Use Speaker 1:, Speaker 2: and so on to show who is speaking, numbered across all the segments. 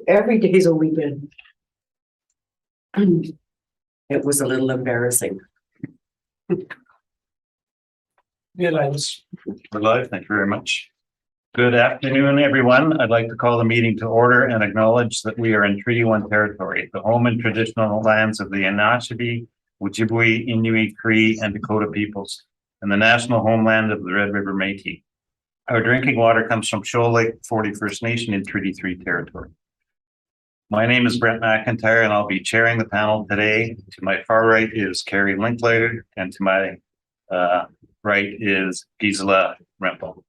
Speaker 1: Every day's a weekend. It was a little embarrassing.
Speaker 2: We're live. Thank you very much. Good afternoon, everyone. I'd like to call the meeting to order and acknowledge that we are in Treaty 1 territory, the home and traditional lands of the Anishinaabe, Ojibwe, Inuit, Cree, and Dakota peoples, and the national homeland of the Red River Métis. Our drinking water comes from Shoal Lake 40 First Nation in Treaty 3 territory. My name is Brent McIntyre, and I'll be chairing the panel today. To my far right is Carrie Linklater, and to my right is Gisela Rempel.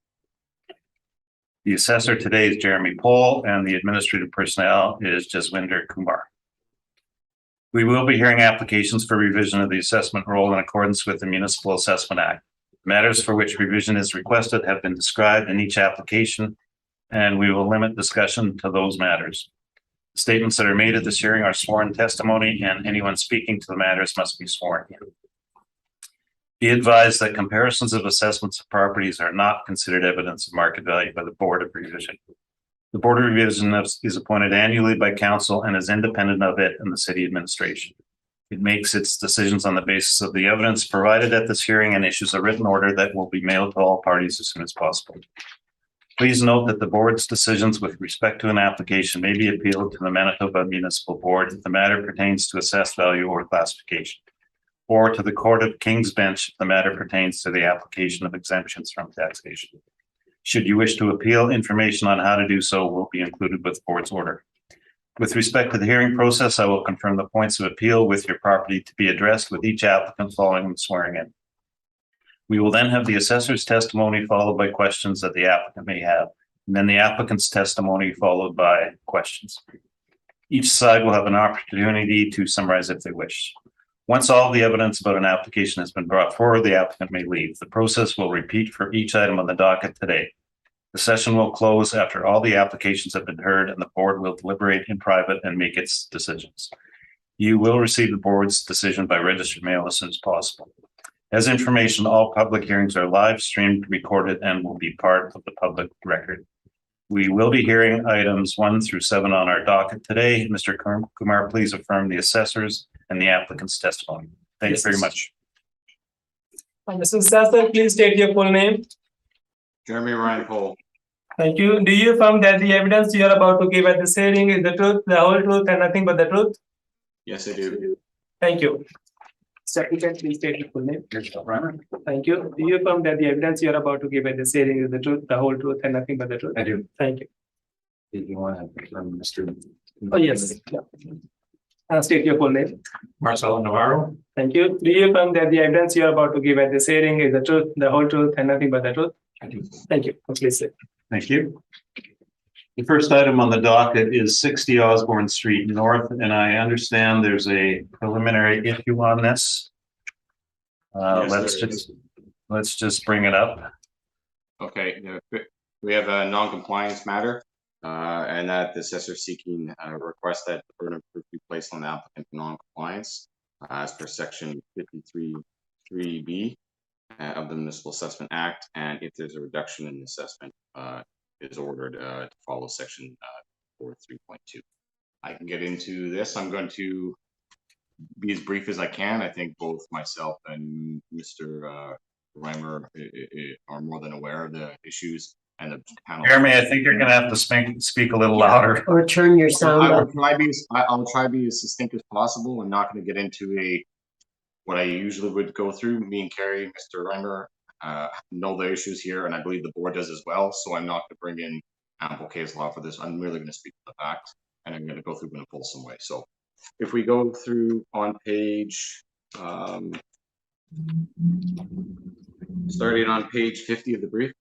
Speaker 2: The assessor today is Jeremy Pohl, and the administrative personnel is Jaswinder Kumar. We will be hearing applications for revision of the assessment roll in accordance with the Municipal Assessment Act. Matters for which revision is requested have been described in each application, and we will limit discussion to those matters. Statements that are made at this hearing are sworn testimony, and anyone speaking to the matters must be sworn in. Be advised that comparisons of assessments of properties are not considered evidence of market value by the Board of Revision. The Board of Revision is appointed annually by Council and is independent of it and the City Administration. It makes its decisions on the basis of the evidence provided at this hearing and issues a written order that will be mailed to all parties as soon as possible. Please note that the Board's decisions with respect to an application may be appealed to the Manitoba Municipal Board if the matter pertains to assessed value or classification, or to the Court of King's Bench if the matter pertains to the application of exemptions from taxation. Should you wish to appeal, information on how to do so will be included with the Board's order. With respect to the hearing process, I will confirm the points of appeal with your property to be addressed with each applicant following the swearing in. We will then have the assessor's testimony followed by questions that the applicant may have, and then the applicant's testimony followed by questions. Each side will have an opportunity to summarize if they wish. Once all the evidence about an application has been brought forward, the applicant may leave. The process will repeat for each item on the docket today. The session will close after all the applications have been heard, and the Board will deliberate in private and make its decisions. You will receive the Board's decision by registered mail as soon as possible. As information, all public hearings are live streamed, recorded, and will be part of the public record. We will be hearing items 1 through 7 on our docket today. Mr. Kumar, please affirm the assessors and the applicant's testimony. Thank you very much.
Speaker 3: Mr. Assessor, please state your full name.
Speaker 4: Jeremy Ryan Pohl.
Speaker 3: Thank you. Do you affirm that the evidence you are about to give at this hearing is the truth, the whole truth, and nothing but the truth?
Speaker 4: Yes, I do.
Speaker 3: Thank you. Secretary, please state your full name. Thank you. Do you affirm that the evidence you are about to give at this hearing is the truth, the whole truth, and nothing but the truth?
Speaker 2: I do.
Speaker 3: Thank you.
Speaker 2: Did you want to confirm, Mr.
Speaker 3: Oh, yes. Yeah. State your full name.
Speaker 2: Marcelo Navarro?
Speaker 3: Thank you. Do you affirm that the evidence you are about to give at this hearing is the truth, the whole truth, and nothing but the truth?
Speaker 2: I do.
Speaker 3: Thank you. Please sit.
Speaker 2: Thank you. The first item on the docket is 60 Osborne Street North, and I understand there's a preliminary issue on this.
Speaker 4: Yes,
Speaker 2: let's just bring it up.
Speaker 4: Okay, we have a non-compliance matter, and that the assessor seeking request that the burden of proof be placed on the applicant for non-compliance as per section 53(3)(b) of the Municipal Assessment Act, and if there's a reduction in assessment, is ordered to follow section 4.3.2. I can get into this. I'm going to be as brief as I can. I think both myself and Mr. Reimer are more than aware of the issues, and the panel.
Speaker 2: Jeremy, I think you're going to have to speak a little louder.
Speaker 1: Or turn your sound up.
Speaker 4: I'll try to be as succinct as possible. I'm not going to get into what I usually would go through. Me and Carrie, Mr. Reimer, know the issues here, and I believe the Board does as well. So I'm not going to bring in ample case law for this. I'm merely going to speak to the facts, and I'm going to go through in a fulsome way. So if we go through on page, starting on page 50 of the brief.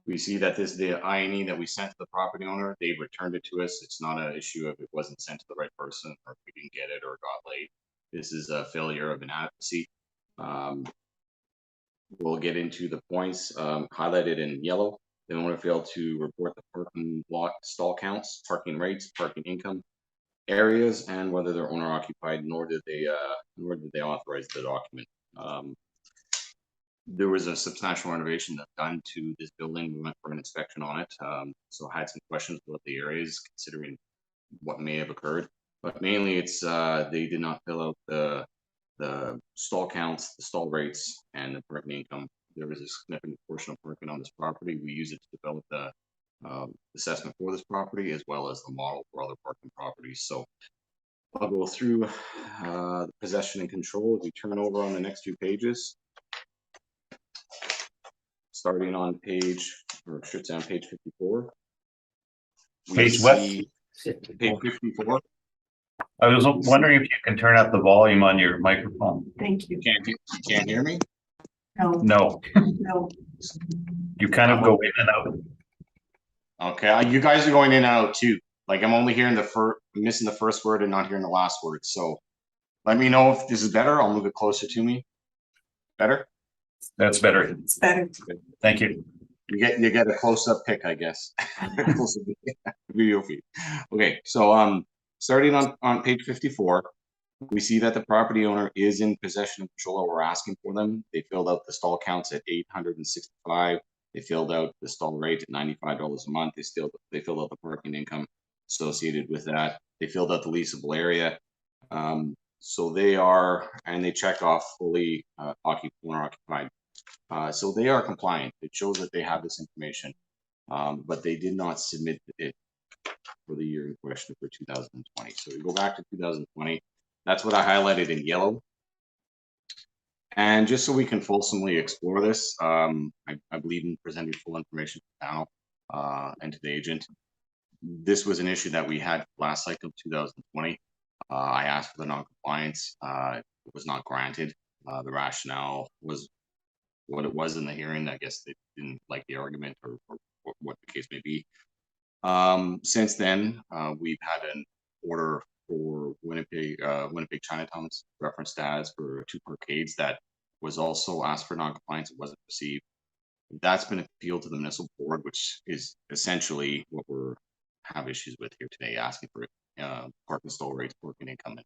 Speaker 4: We see that this is the INE that we sent to the property owner. They returned it to us. It's not an issue of it wasn't sent to the right person or if we didn't get it or got late. This is a failure of inadequacy. We'll get into the points highlighted in yellow. The owner failed to report the parking lot stall counts, parking rates, parking income areas, and whether they're owner occupied, nor did they authorize the document. there was a substantial renovation that's done to this building. We went for an inspection on it. So I had some questions about the areas considering what may have occurred, but mainly it's they did not fill out the stall counts, the stall rates, and the parking income. There was a significant portion of parking on this property. We use it to develop the assessment for this property as well as the model for other parking properties. So I'll go through the possession and control. If we turn over on the next 2 pages, starting on page, or should say on page 54.
Speaker 2: Page what?
Speaker 4: Page 54.
Speaker 2: I was wondering if you can turn up the volume on your microphone.
Speaker 1: Thank you.
Speaker 4: You can't hear me?
Speaker 2: No,
Speaker 1: No.
Speaker 2: you kind of go in and out.
Speaker 4: Okay, you guys are going in and out too. Like I'm only hearing missing the first word and not hearing the last word. So let me know if this is better. I'll move it closer to me. Better?
Speaker 2: That's better.
Speaker 1: It's better.
Speaker 2: Thank you.
Speaker 4: You get a close-up pic, I guess. Video feed. Okay, so starting on page 54, we see that the property owner is in possession of control. We're asking for them. They filled out the stall counts at 865. They filled out the stall rate at $95 a month. They filled out the parking income associated with that. They filled out the leasable area. So they are, and they check off fully owner occupied. So they are compliant. It shows that they have this information, but they did not submit it for the year in question for 2020. So we go back to 2020. That's what I highlighted in yellow. And just so we can fulsomely explore this, I believe in presenting full information to the panel and to the agent. This was an issue that we had last cycle, 2020. I asked for the non-compliance. It was not granted. The rationale was what it was in the hearing. I guess they didn't like the argument or what the case may be. Since then, we've had an order for Winnipeg Chinatown's reference status for 2 parkades that was also asked for non-compliance. It wasn't received. That's been appealed to the municipal board, which is essentially what we're have issues with here today, asking for parking stall rates, parking income,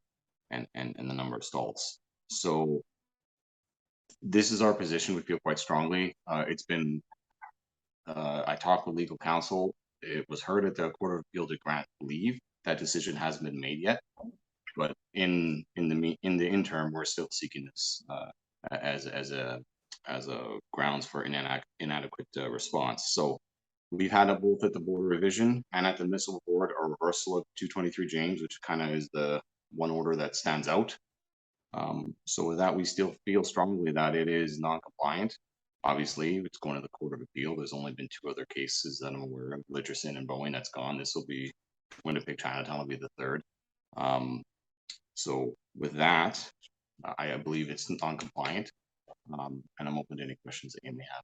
Speaker 4: and the number of stalls. So this is our position. We feel quite strongly. It's been I talked with legal counsel. It was heard at the Court of Appeal to grant leave. That decision hasn't been made yet, but in the interim, we're still seeking this as a grounds for inadequate response. So we've had it both at the board revision and at the municipal board a reversal of 223 James, which kind of is the one order that stands out. So with that, we still feel strongly that it is non-compliant. Obviously, it's going to the Court of Appeal. There's only been 2 other cases that I'm aware of, Litcherson and Boeing, that's gone. This will be Winnipeg Chinatown will be the 3rd. So with that, I believe it's non-compliant, and I'm open to any questions that you may have.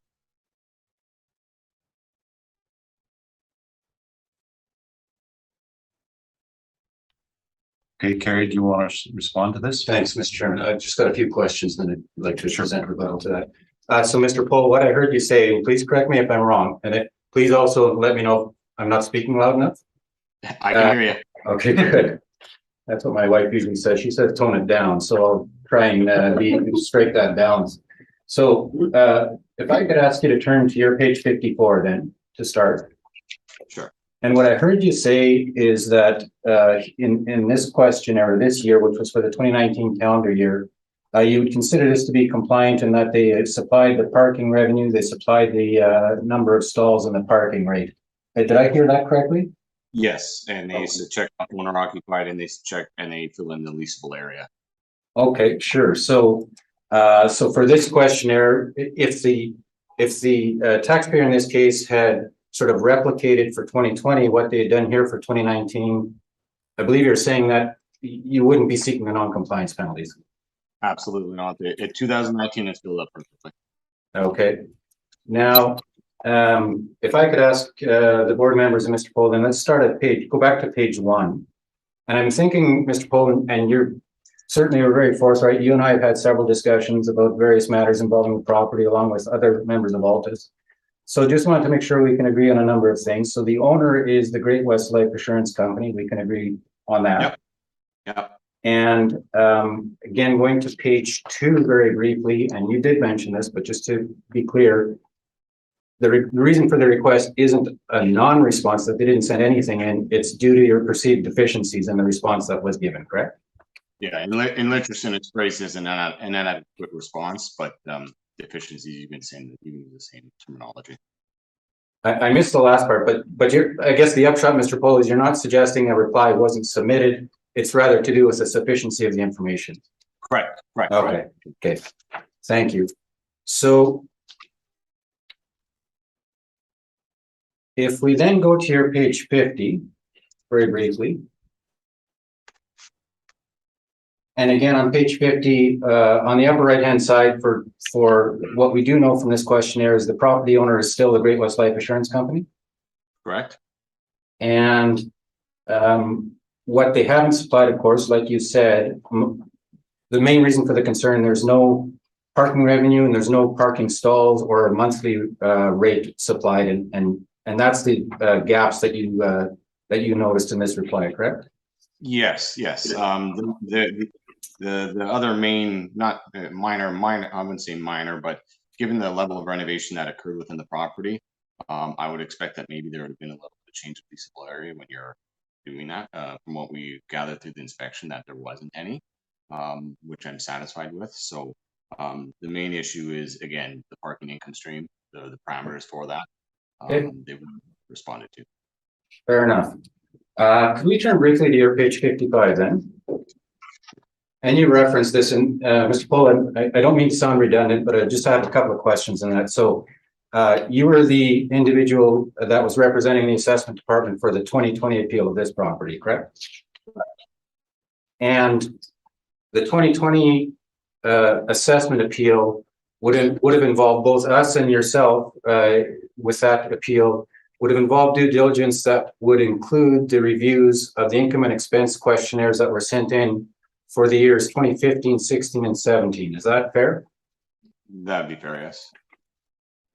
Speaker 2: Okay, Carrie, do you want to respond to this?
Speaker 5: Thanks, Mr. Chairman. I've just got a few questions, then I'd like to present rebuttal to that. So, Mr. Pohl, what I heard you say, and please correct me if I'm wrong, and please also let me know if I'm not speaking loud enough.
Speaker 4: I can hear you.
Speaker 5: Okay, good. That's what my wife usually says. She says tone it down, so I'll try and straight that balance. So, if I could ask you to turn to your page 54 then, to start.
Speaker 4: Sure.
Speaker 5: And what I heard you say is that in this questionnaire this year, which was for the 2019 calendar year, you would consider this to be compliant in that they supplied the parking revenue, they supplied the number of stalls and the parking rate. Did I hear that correctly?
Speaker 4: Yes, and they check owner occupied, and they check and they fill in the leasable area.
Speaker 5: Okay, sure. So, so for this questionnaire, if the taxpayer in this case had sort of replicated for 2020 what they had done here for 2019, I believe you're saying that you wouldn't be seeking the non-compliance penalties.
Speaker 4: Absolutely not. 2019 is filled up perfectly.
Speaker 5: Okay. Now, if I could ask the board members and Mr. Pohl, then let's start at go back to page 1. And I'm thinking, Mr. Pohl, and you're certainly very forthright. You and I have had several discussions about various matters involving the property along with other members of Altus. So just wanted to make sure we can agree on a number of things. So the owner is the Great West Life Assurance Company. We can agree on that.
Speaker 4: Yep.
Speaker 5: And again, going to page 2 very briefly, and you did mention this, but just to be clear, the reason for the request isn't a non-response, that they didn't send anything in. It's due to your perceived deficiencies in the response that was given, correct?
Speaker 4: Yeah, in Richardson, it's phrased as an inadequate response, but deficiencies, you can use the same terminology.
Speaker 5: I missed the last part, but I guess the upshot, Mr. Pohl, is you're not suggesting a reply wasn't submitted. It's rather to do with the sufficiency of the information.
Speaker 4: Correct.
Speaker 5: Okay. Okay. Thank you. So if we then go to your page 50, very briefly. And again, on page 50, on the upper right-hand side, for what we do know from this questionnaire is the property owner is still the Great West Life Assurance Company.
Speaker 4: Correct.
Speaker 5: And what they haven't supplied, of course, like you said, the main reason for the concern, there's no parking revenue and there's no parking stalls or a monthly rate supplied, and that's the gaps that you noticed in this reply, correct?
Speaker 4: Yes. The other main, not minor, I wouldn't say minor, but given the level of renovation that occurred within the property, I would expect that maybe there would have been a little bit of change of leasable area when you're doing that. From what we gathered through the inspection, that there wasn't any, which I'm satisfied with. So the main issue is, again, the parking income stream, the parameters for that, they were responded to.
Speaker 5: Fair enough. Can we turn briefly to your page 55 then? And you referenced this, and Mr. Pohl, I don't mean to sound redundant, but I just have a couple of questions on that. So you were the individual that was representing the assessment department for the 2020 appeal of this property, correct? And the 2020 assessment appeal would have involved both us and yourself with that appeal, would have involved due diligence that would include the reviews of the income and expense questionnaires that were sent in for the years 2015, 16, and 17. Is that fair?
Speaker 4: That'd be fair, yes.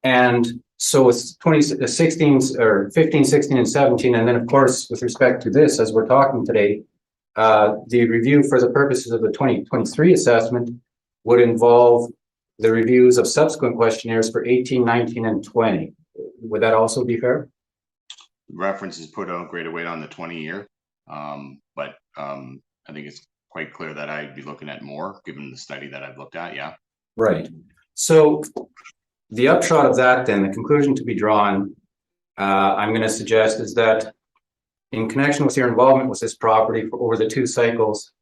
Speaker 5: And so it's 2016 or 15, 16, and 17. And then, of course, with respect to this, as we're talking today, the review for the purposes of the 2023 assessment would involve the reviews of subsequent questionnaires for 18, 19, and 20. Would that also be fair?
Speaker 4: References put a greater weight on the 20-year, but I think it's quite clear that I'd be looking at more given the study that I've looked at. Yeah.
Speaker 5: Right. So the upshot of that, then, the conclusion to be drawn, I'm going to suggest is that in connection with your involvement with this property for over the 2 cycles,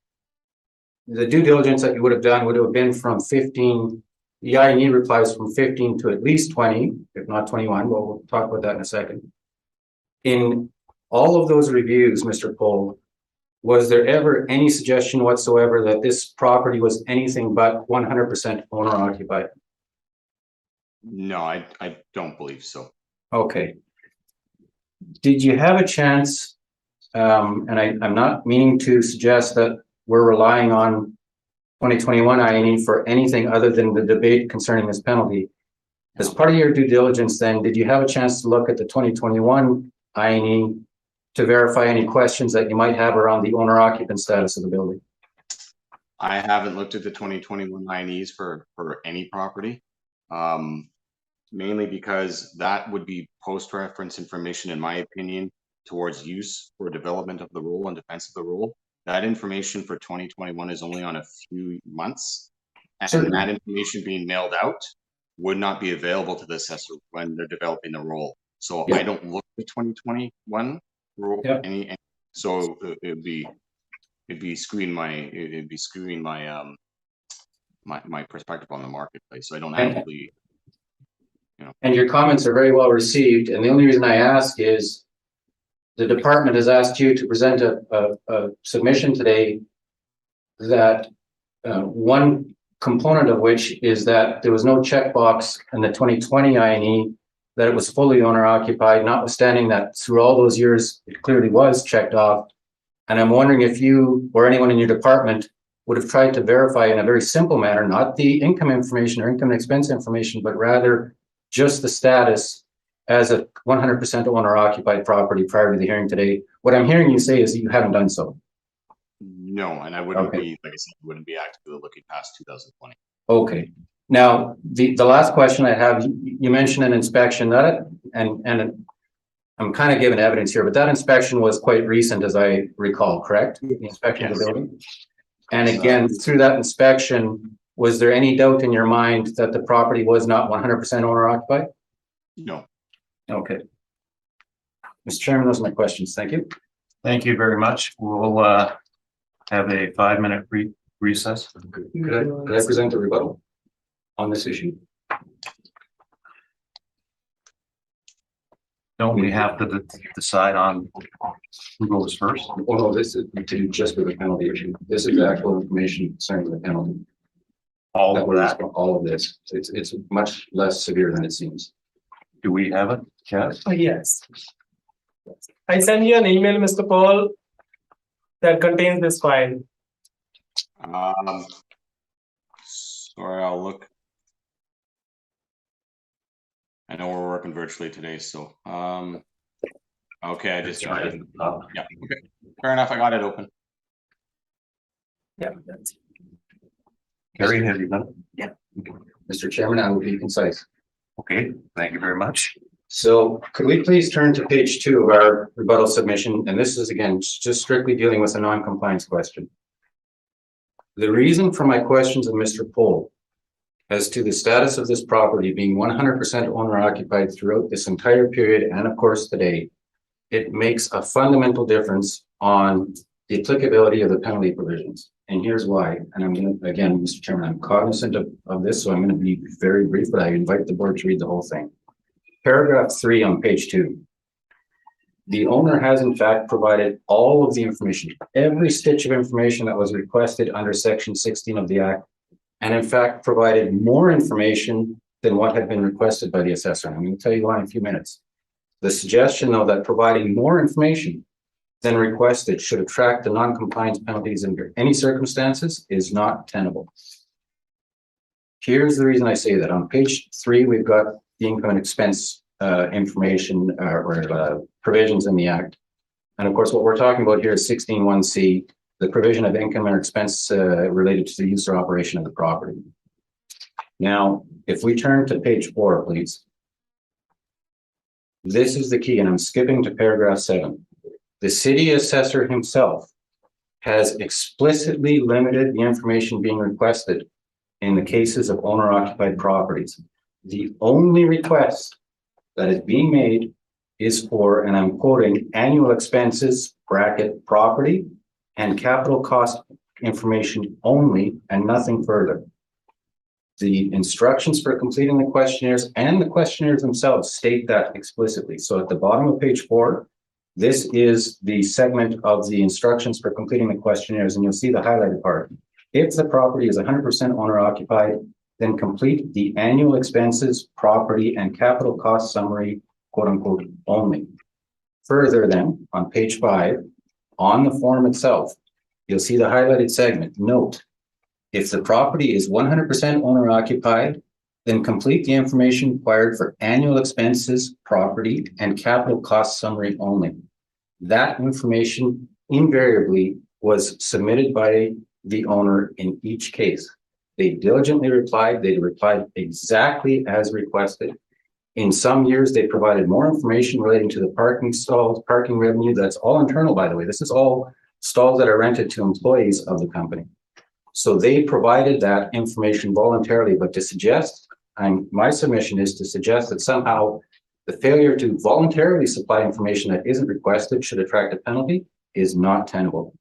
Speaker 5: the due diligence that you would have done would have been from 15, the I&E replies from 15 to at least 20, if not 21. Well, we'll talk about that in a second. In all of those reviews, Mr. Pohl, was there ever any suggestion whatsoever that this property was anything but 100% owner occupied?
Speaker 4: No, I don't believe so.
Speaker 5: Okay. Did you have a chance, and I'm not meaning to suggest that we're relying on 2021 I&E for anything other than the debate concerning this penalty. As part of your due diligence then, did you have a chance to look at the 2021 I&E to verify any questions that you might have around the owner occupant status of the building?
Speaker 4: I haven't looked at the 2021 I&Es for any property, mainly because that would be post-reference information, in my opinion, towards use for development of the rule and defense of the rule. That information for 2021 is only on a few months, and
Speaker 5: Certainly.
Speaker 4: that information being mailed out would not be available to the assessor when they're developing the rule. So
Speaker 5: Yeah.
Speaker 4: I don't look at the 2021 rule any, so it'd be screwing my my perspective on the marketplace. So I don't actively,
Speaker 5: And your comments are very well received. And the only reason I ask is the department has asked you to present a submission today that one component of which is that there was no checkbox in the 2020 I&E that it was fully owner occupied, notwithstanding that through all those years, it clearly was checked off. And I'm wondering if you or anyone in your department would have tried to verify in a very simple manner, not the income information or income and expense information, but rather just the status as a 100% owner occupied property prior to the hearing today. What I'm hearing you say is that you haven't done so.
Speaker 4: No, and I wouldn't
Speaker 5: Okay.
Speaker 4: be, like I said, wouldn't be actively looking past 2020.
Speaker 5: Okay, now, the last question I have, you mentioned an inspection that, and I'm kind of giving evidence here, but that inspection was quite recent, as I recall, correct? The inspection of the
Speaker 4: Yes.
Speaker 5: building? And again, through that inspection, was there any doubt in your mind that the property was not 100% owner occupied?
Speaker 4: No.
Speaker 5: Okay. Mr. Chairman, those are my questions. Thank you.
Speaker 2: Thank you very much. We'll have a 5-minute recess.
Speaker 5: Could I present a rebuttal on this issue?
Speaker 2: Don't we have to decide on who goes first?
Speaker 5: Oh, no, this is to just for the penalty issue. This is the actual information concerning the penalty.
Speaker 2: All of that?
Speaker 5: All of this. It's much less severe than it seems.
Speaker 2: Do we have it? Yes.
Speaker 3: Yes. I sent you an email, Mr. Paul, that contains this file.
Speaker 4: Sorry, I'll look. I know we're working virtually today, so, okay, I just tried. Yeah, okay. Fair enough, I got it open.
Speaker 3: Yeah, that's
Speaker 2: Gary, have you done it?
Speaker 5: Mr. Chairman, I will be concise.
Speaker 2: Okay, thank you very much.
Speaker 5: So could we please turn to page 2 of our rebuttal submission? And this is again, just strictly dealing with a non-compliance question. The reason for my questions of Mr. Pohl as to the status of this property being 100% owner occupied throughout this entire period, and of course today, it makes a fundamental difference on the applicability of the penalty provisions. And here's why. And I'm going to, again, Mr. Chairman, I'm cognizant of this, so I'm going to be very brief, but I invite the board to read the whole thing. Paragraph 3 on page 2. The owner has in fact provided all of the information, every stitch of information that was requested under section 16 of the Act, and in fact provided more information than what had been requested by the assessor. And I'm going to tell you why in a few minutes. The suggestion, though, that providing more information than requested should attract the non-compliance penalties under any circumstances is not tenable. Here's the reason I say that. On page 3, we've got the income and expense information or provisions in the Act. And of course, what we're talking about here is 16(1)(c), the provision of income and expense related to the use or operation of the property. Now, if we turn to page 4, please. This is the key, and I'm skipping to paragraph 7. The city assessor himself has explicitly limited the information being requested in the cases of owner-occupied properties. The only request that is being made is for, and I'm quoting, annual expenses, bracket, property, and capital cost information only, and nothing further. The instructions for completing the questionnaires and the questionnaires themselves state that explicitly. So at the bottom of page 4, this is the segment of the instructions for completing the questionnaires, and you'll see the highlighted part. If the property is 100% owner occupied, then complete the annual expenses, property, and capital cost summary, quote unquote, only. Further then, on page 5, on the form itself, you'll see the highlighted segment. Note, if the property is 100% owner occupied, then complete the information required for annual expenses, property, and capital cost summary only. That information invariably was submitted by the owner in each case. They diligently replied. They replied exactly as requested. In some years, they provided more information relating to the parking stalls, parking revenue. That's all internal, by the way. This is all stalls that are rented to employees of the company. So they provided that information voluntarily, but to suggest, my submission is to suggest that somehow the failure to voluntarily supply information that isn't requested should attract a penalty is not tenable.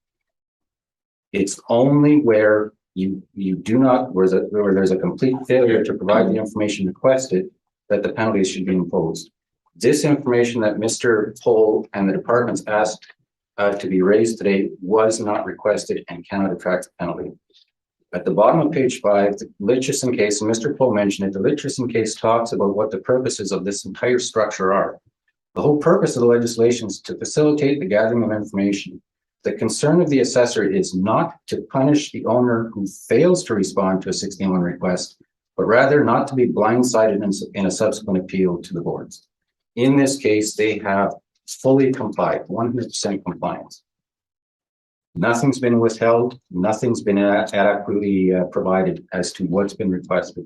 Speaker 5: It's only where you do not, where there's a complete failure to provide the information requested that the penalties should be imposed. This information that Mr. Pohl and the departments asked to be raised today was not requested and cannot attract a penalty. At the bottom of page 5, the Litchison case, and Mr. Pohl mentioned it, the Litchison case talks about what the purposes of this entire structure are. The whole purpose of the legislation is to facilitate the gathering of information. The concern of the assessor is not to punish the owner who fails to respond to a 16(1) request, but rather not to be blindsided in a subsequent appeal to the boards. In this case, they have fully complied, 100% compliance. Nothing's been withheld, nothing's been adequately provided as to what's been requested.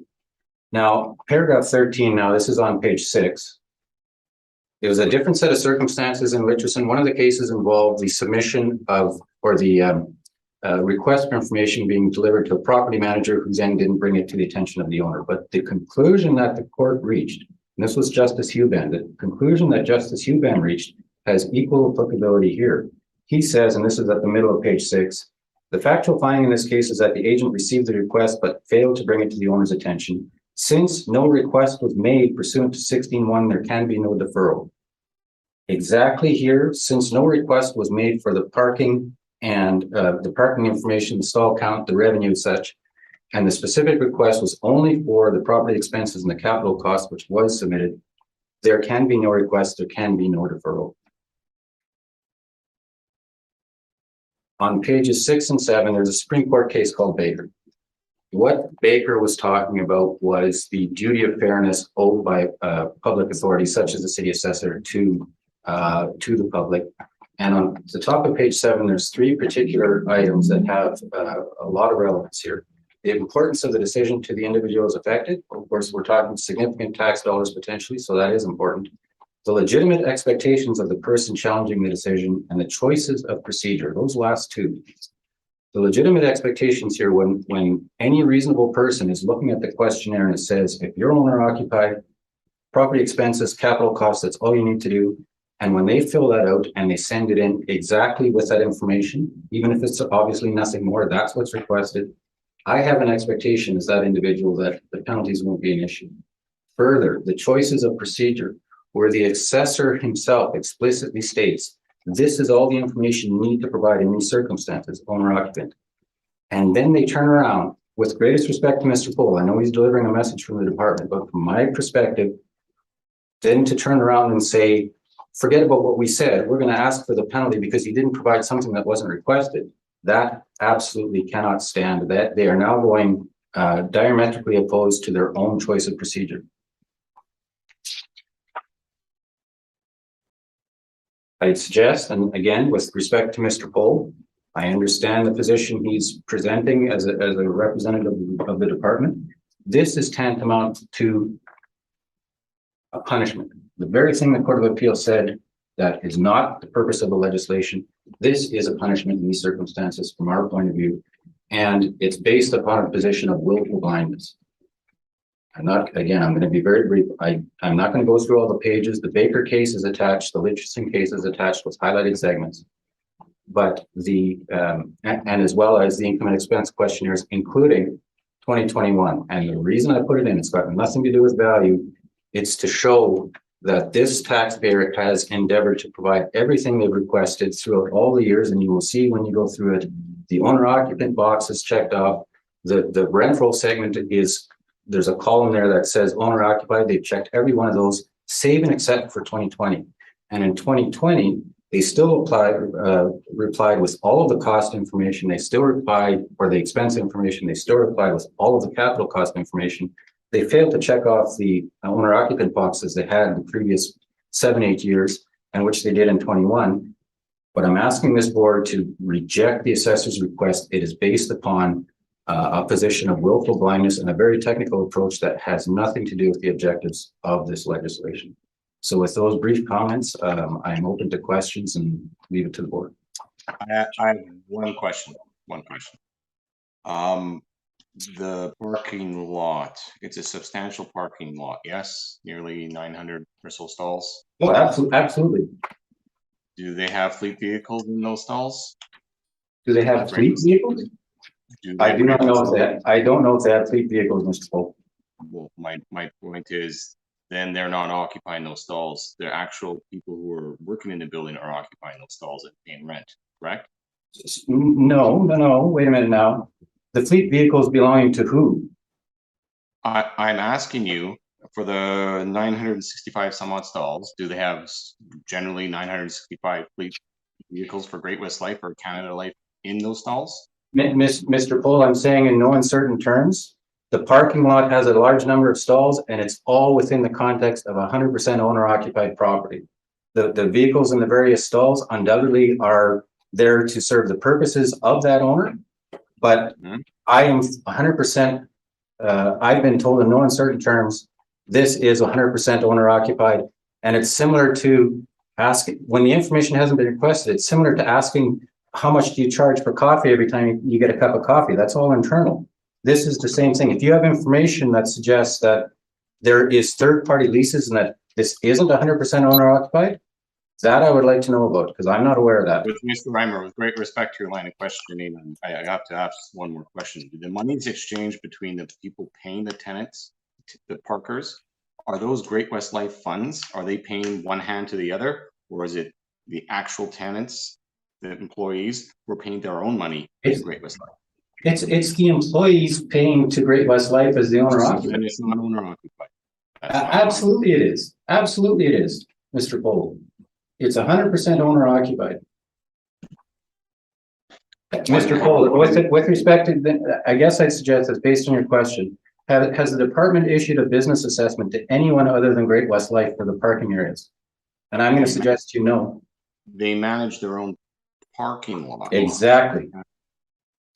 Speaker 5: Now, paragraph 13, now this is on page 6. It was a different set of circumstances in Richardson. One of the cases involved the submission of, or the request for information being delivered to a property manager who then didn't bring it to the attention of the owner. But the conclusion that the court reached, and this was Justice Huban, the conclusion that Justice Huban reached has equal applicability here. He says, and this is at the middle of page 6, the factual finding in this case is that the agent received the request but failed to bring it to the owner's attention. Since no request was made pursuant to 16.1, there can be no deferral. Exactly here, since no request was made for the parking and the parking information, the stall count, the revenue and such, and the specific request was only for the property expenses and the capital cost, which was submitted, there can be no request, there can be no deferral. On pages 6 and 7, there's a Supreme Court case called Baker. What Baker was talking about was the duty of fairness owed by public authorities, such as the city assessor, to the public. And on the top of page 7, there's 3 particular items that have a lot of relevance here. The importance of the decision to the individuals affected. Of course, we're talking significant tax dollars potentially, so that is important. The legitimate expectations of the person challenging the decision and the choices of procedure, those last 2. The legitimate expectations here, when any reasonable person is looking at the questionnaire and it says, if you're owner occupied, property expenses, capital costs, that's all you need to do. And when they fill that out and they send it in exactly with that information, even if it's obviously nothing more, that's what's requested. I have an expectation as that individual that the penalties won't be an issue. Further, the choices of procedure, where the assessor himself explicitly states, this is all the information you need to provide in these circumstances, owner occupant. And then they turn around, with greatest respect to Mr. Pohl, I know he's delivering a message from the department, but from my perspective, then to turn around and say, forget about what we said, we're going to ask for the penalty because he didn't provide something that wasn't requested. That absolutely cannot stand. That they are now going diametrically opposed to their own choice of procedure. I'd suggest, and again, with respect to Mr. Pohl, I understand the position he's presenting as a representative of the department. This is tantamount to a punishment. The very thing the Court of Appeal said that is not the purpose of the legislation. This is a punishment in these circumstances from our point of view, and it's based upon a position of willful blindness. I'm going to be very brief. I'm not going to go through all the pages. The Baker case is attached, the Richardson case is attached with highlighted segments. But and as well as the income and expense questionnaires, including 2021. And the reason I put it in, it's got nothing to do with value. It's to show that this taxpayer has endeavored to provide everything they've requested throughout all the years. And you will see when you go through it, the owner occupant box is checked off. The rent roll segment is, there's a column there that says owner occupied. They've checked every one of those, save and except for 2020. And in 2020, they still replied with all of the cost information. They still replied, or the expense information, they still replied with all of the capital cost information. They failed to check off the owner occupant boxes they had in the previous 7-8 years, and which they did in 21. But I'm asking this board to reject the assessor's request. It is based upon a position of willful blindness and a very technical approach that has nothing to do with the objectives of this legislation. So with those brief comments, I'm open to questions and leave it to the board.
Speaker 4: I have one question. The parking lot, it's a substantial parking lot, yes? Nearly 900 or so stalls.
Speaker 5: Oh, absolutely.
Speaker 4: Do they have fleet vehicles in those stalls?
Speaker 5: Do they have fleet vehicles? I do not know that. I don't know if they have fleet vehicles, Mr. Pohl.
Speaker 4: Well, my point is, then they're not occupying those stalls. The actual people who are working in the building are occupying those stalls and paying rent, correct? No. Wait a minute now. The fleet vehicles belonging to who? I'm asking you, for the 965 some odd stalls, do they have generally 965 fleet vehicles for Great West Life or Canada Life in those stalls?
Speaker 5: Mr. Pohl, I'm saying in no uncertain terms, the parking lot has a large number of stalls and it's all within the context of 100% owner occupied property. The vehicles in the various stalls undoubtedly are there to serve the purposes of that owner. But I am 100%, I've been told in no uncertain terms, this is 100% owner occupied. And it's similar to asking, when the information hasn't been requested, it's similar to asking, how much do you charge for coffee every time you get a cup of coffee? That's all internal. This is the same thing. If you have information that suggests that there is third-party leases and that this isn't 100% owner occupied, that I would like to know about, because I'm not aware of that.
Speaker 4: With Mr. Reimer, with great respect to your line of questioning, I have to ask one more question. The monies exchanged between the people paying the tenants, the parkers, are those Great West Life funds? Are they paying one hand to the other? Or is it the actual tenants, the employees, who are paying their own money to Great West Life?
Speaker 5: It's the employees paying to Great West Life as the owner occupied.
Speaker 4: And it's not owner occupied.
Speaker 5: Absolutely it is. Absolutely it is, Mr. Cole. It's 100% owner occupied. Mr. Cole, with respect to, I guess I'd suggest that based on your question, has the department issued a business assessment to anyone other than Great West Life for the parking areas? And I'm going to suggest you no.
Speaker 4: They manage their own parking lot.
Speaker 5: Exactly.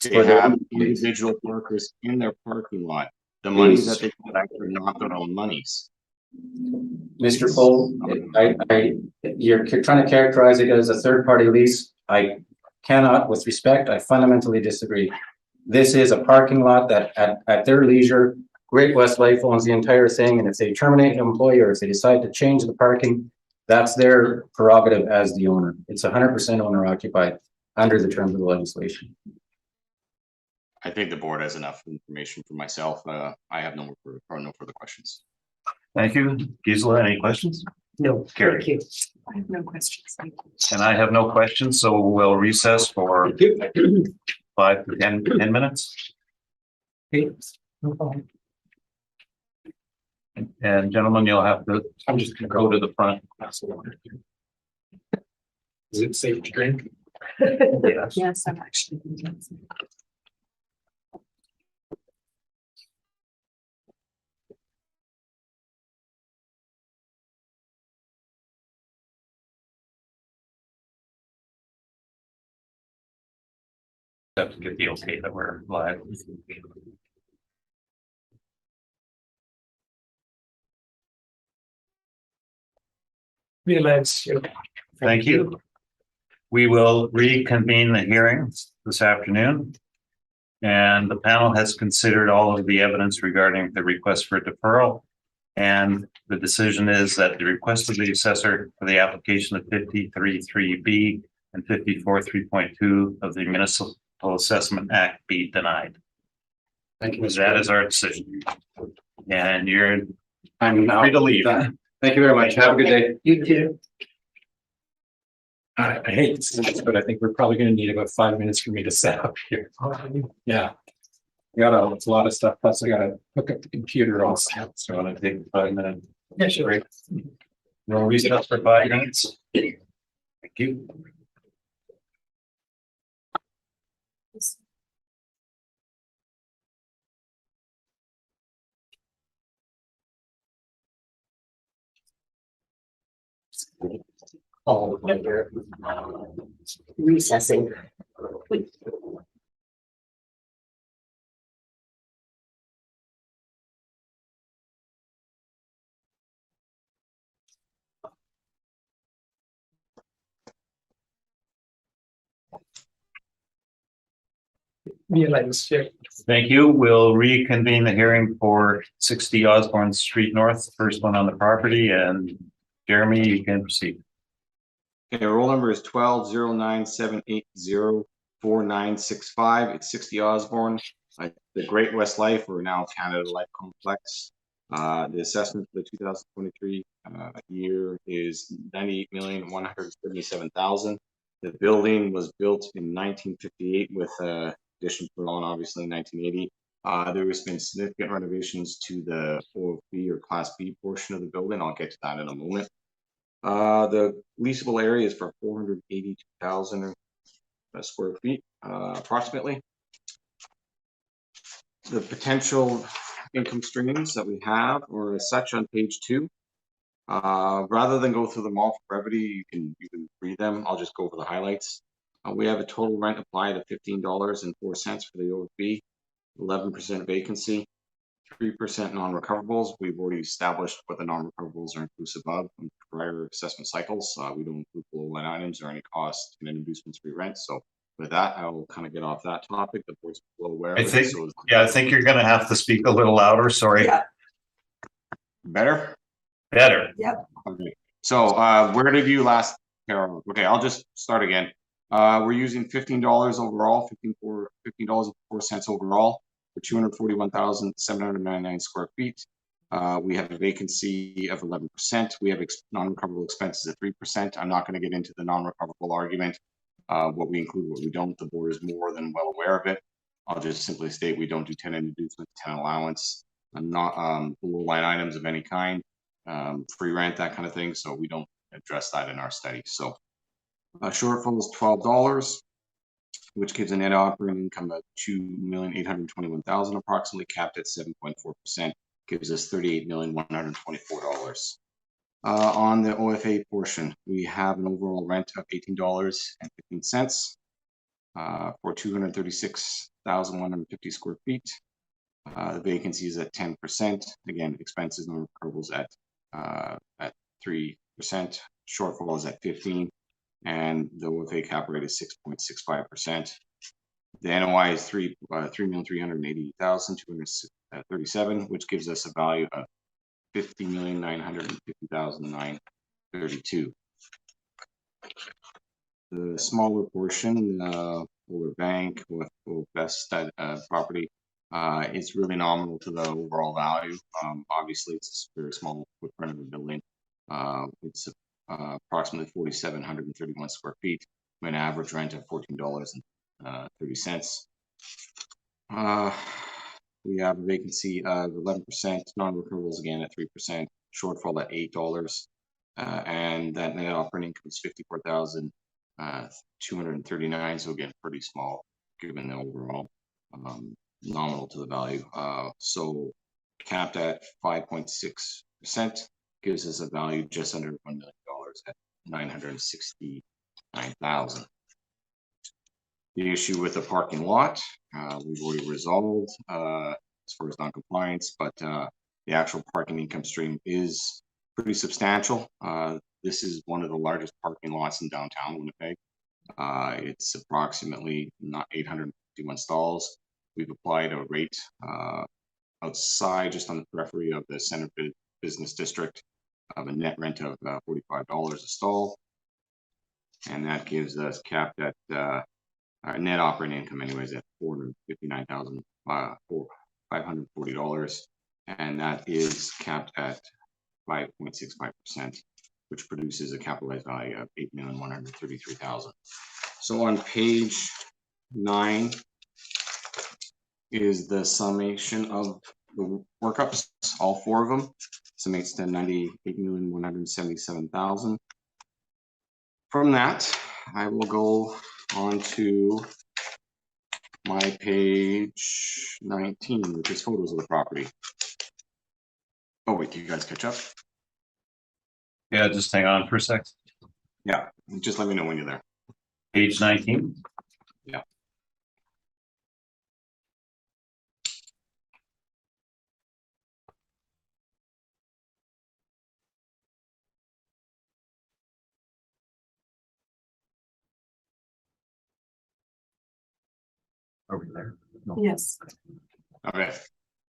Speaker 4: They have individual parkers in their parking lot. The monies that they collect are not their own monies.
Speaker 5: Mr. Cole, you're trying to characterize it as a third-party lease. I cannot, with respect, I fundamentally disagree. This is a parking lot that at their leisure, Great West Life owns the entire thing, and if they terminate an employee or if they decide to change the parking, that's their prerogative as the owner. It's 100% owner occupied under the terms of the legislation.
Speaker 4: I think the board has enough information for myself. I have no further questions.
Speaker 2: Thank you. Gisela, any questions?
Speaker 1: No,
Speaker 2: Carrie.
Speaker 1: thank you.
Speaker 6: I have no questions. Thank you.
Speaker 2: And I have no questions, so we'll recess for 5 to 10 minutes. And gentlemen, you'll have to, I'm just gonna go to the front.
Speaker 3: Is it safe to drink?
Speaker 2: Yes.
Speaker 6: Yes, I'm actually.
Speaker 2: Have to get the okay that we're live.
Speaker 3: Realize.
Speaker 2: Thank you. We will reconvene the hearings this afternoon. And the panel has considered all of the evidence regarding the request for deferral. And the decision is that the request of the assessor for the application of 53.3B and 54.3.2 of the Municipal Assessment Act be denied.
Speaker 5: Thank you,
Speaker 2: That is our decision. And
Speaker 5: I'm now
Speaker 2: free to leave.
Speaker 5: Thank you very much. Have a good day.
Speaker 1: You too.
Speaker 7: I hate to say this, but I think we're probably going to need about 5 minutes for me to set up here. Yeah. It's a lot of stuff. Plus, I got to hook up the computer also.
Speaker 2: So I'm gonna take 5 minutes.
Speaker 3: Yeah, sure.
Speaker 2: We'll recess for 5 minutes. Thank you.
Speaker 1: Oh, recessing.
Speaker 3: Realize. Yeah.
Speaker 2: Thank you. We'll reconvene the hearing for 60 Osborne Street North, first one on the property, and Jeremy, you can proceed.
Speaker 4: Okay, roll number is 120978049665. It's 60 Osborne. The Great West Life, or now Canada Life Complex. The assessment for the 2023 year is $98,177,000. The building was built in 1958 with addition put on obviously in 1980. There has been significant renovations to the OFB or Class B portion of the building. I'll get to that in a moment. The leasable area is for 482,000 square feet, approximately. The potential income streams that we have are as such on page 2. Rather than go through them all for brevity, you can read them. I'll just go over the highlights. We have a total rent applied of $15.04 for the OFB, 11% vacancy, 3% non-recoverables. We've already established what the non-recoverables are inclusive of in prior assessment cycles. We don't include below line items or any costs and inducements free rent. So with that, I will kind of get off that topic. The board's well aware of
Speaker 2: I
Speaker 4: it.
Speaker 2: think,
Speaker 4: So
Speaker 2: yeah, I think you're gonna have to speak a little louder, sorry.
Speaker 1: Yeah.
Speaker 4: better.
Speaker 2: Better.
Speaker 4: Okay. So where did you last, Carol? Okay, I'll just start again. We're using $15 overall, $15.04 overall for 241,799 square feet. We have a vacancy of 11%. We have non-recoverable expenses at 3%. I'm not going to get into the non-recoverable argument. What we include, what we don't, the board is more than well aware of it. I'll just simply state we don't do tenant inducement, tenant allowance, and not below line items of any kind, free rent, that kind of thing. So we don't address that in our study. So shortfall is $12, which gives a net operating income of $2,821,000, approximately capped at 7.4%, gives us $38,124. On the OFA portion, we have an overall rent of $18.15 for 236,150 square feet. The vacancy is at 10%. Again, expenses and recoverables at 3%. Shortfall is at 15%, and the OFA cap rate is 6.65%. The NOI is $3,380,237, which gives us a value of $50,950,932. The smaller portion, Older Bank with Best property, it's really nominal to the overall value. Obviously, it's a very small footprint of the building. It's approximately 4,731 square feet, with an average rent of $14.30. We have a vacancy of 11%, non-recoverables again at 3%, shortfall at $8, and that net operating income is $54,239. So again, pretty small given the overall nominal to the value. So capped at 5.6% gives us a value just under $1 million at $969,000. The issue with the parking lot, we've already resolved as far as non-compliance, but the actual parking income stream is pretty substantial. This is one of the largest parking lots in downtown Winnipeg. It's approximately 851 stalls. We've applied a rate outside, just on the periphery of the center business district, of a net rent of $45 a stall, and that gives us capped at our net operating income, anyways, at $459,540, and that is capped at 5.65%, which produces a capitalized value of $8,133,000. So on page 9 is the summation of the workups, all 4 of them, summates to $98,177,000. From that, I will go on to my page 19, which is photos of the property. Oh wait, can you guys catch up?
Speaker 2: Yeah, just hang on for a sec.
Speaker 4: Yeah, just let me know when you're there.
Speaker 2: Page 19.
Speaker 4: Yeah.
Speaker 2: Over there.
Speaker 6: Yes.
Speaker 4: Okay.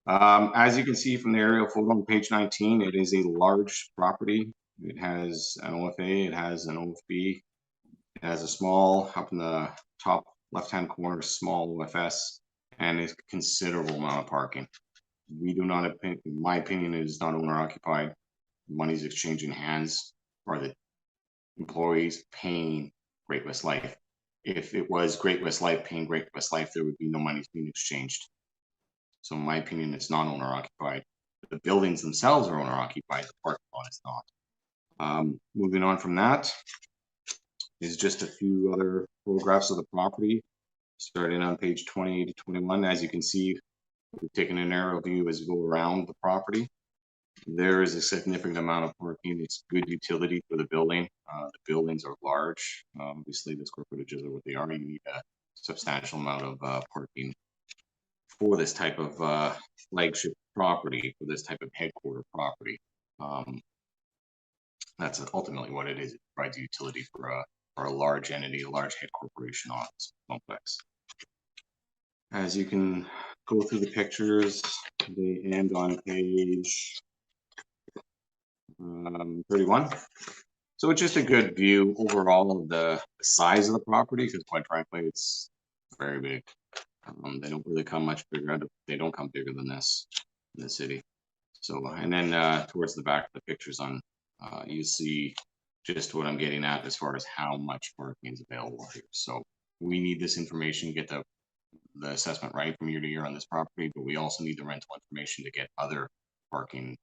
Speaker 4: As you can see from the aerial photo on page 19, it is a large property. It has an OFA, it has an OFB, it has a small, up in the top left-hand corner, small OFS, and a considerable amount of parking. We do not, in my opinion, it is not owner-occupied. Money's exchanging hands, or the employees paying Great West Life. If it was Great West Life paying Great West Life, there would be no money being exchanged. So in my opinion, it's not owner occupied. The buildings themselves are owner occupied, the parking lot is not. Moving on from that is just a few other photographs of the property, starting on page 20 to 21. As you can see, we've taken an aerial view as we go around the property. There is a significant amount of parking. It's good utility for the building. The buildings are large. Obviously, the square footages are what they are. You need a substantial amount of parking for this type of flagship property, for this type of headquarter property. That's ultimately what it is. It provides utility for a large entity, a large head corporation office complex. As you can go through the pictures, they end on page 31. So it's just a good view overall of the size of the property, because quite frankly, it's very big. They don't really come much bigger. They don't come bigger than this in the city. So, and then towards the back of the pictures on, you see just what I'm getting at as far as how much parking is available here. So we need this information to get the assessment right from year to year on this property, but we also need the rental information to get other parking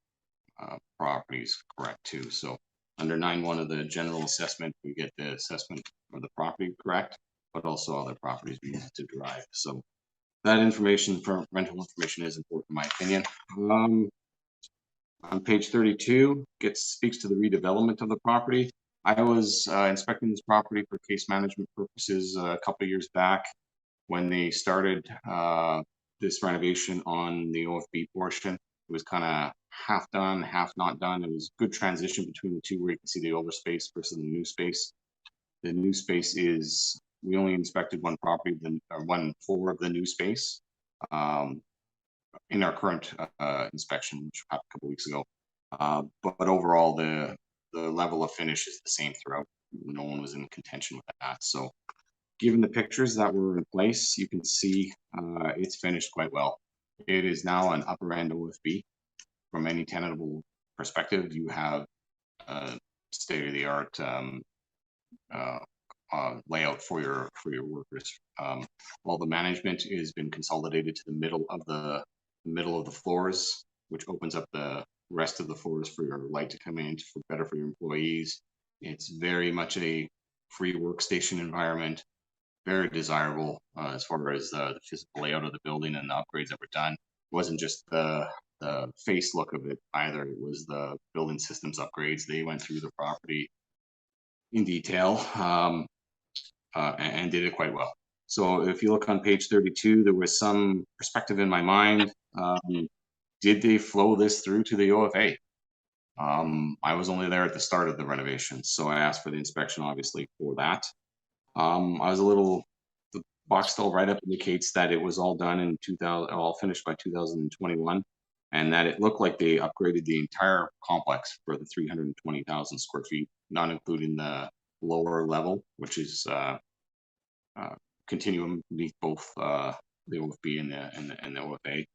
Speaker 4: properties correct too. So under 9.1 of the general assessment, we get the assessment of the property correct, but also other properties we need to derive. So that information for rental information is important in my opinion. On page 32, speaks to the redevelopment of the property. I was inspecting this property for case management purposes a couple of years back when they started this renovation on the OFB portion. It was kind of half done, half not done. It was a good transition between the two where you can see the older space versus the new space. The new space is, we only inspected one property, or one floor of the new space in our current inspection, which happened a couple weeks ago. But overall, the level of finish is the same throughout. No one was in contention with that. So given the pictures that were in place, you can see it's finished quite well. It is now an upper end OFB. From any tenantable perspective, you have state-of-the-art layout for your workers. All the management has been consolidated to the middle of the floors, which opens up the rest of the floors for your light to come in, for better for your employees. It's very much a free workstation environment, very desirable as far as the physical layout of the building and the upgrades that were done. It wasn't just the face look of it either. It was the building systems upgrades. They went through the property in detail and did it quite well. So if you look on page 32, there was some perspective in my mind. Did they flow this through to the OFA? I was only there at the start of the renovation, so I asked for the inspection, obviously, for that. I was a little, the box still write-up indicates that it was all done in 2000, all finished by 2021, and that it looked like they upgraded the entire complex for the 320,000 square feet, not including the lower level, which is continuum beneath both the OFB and the OFA.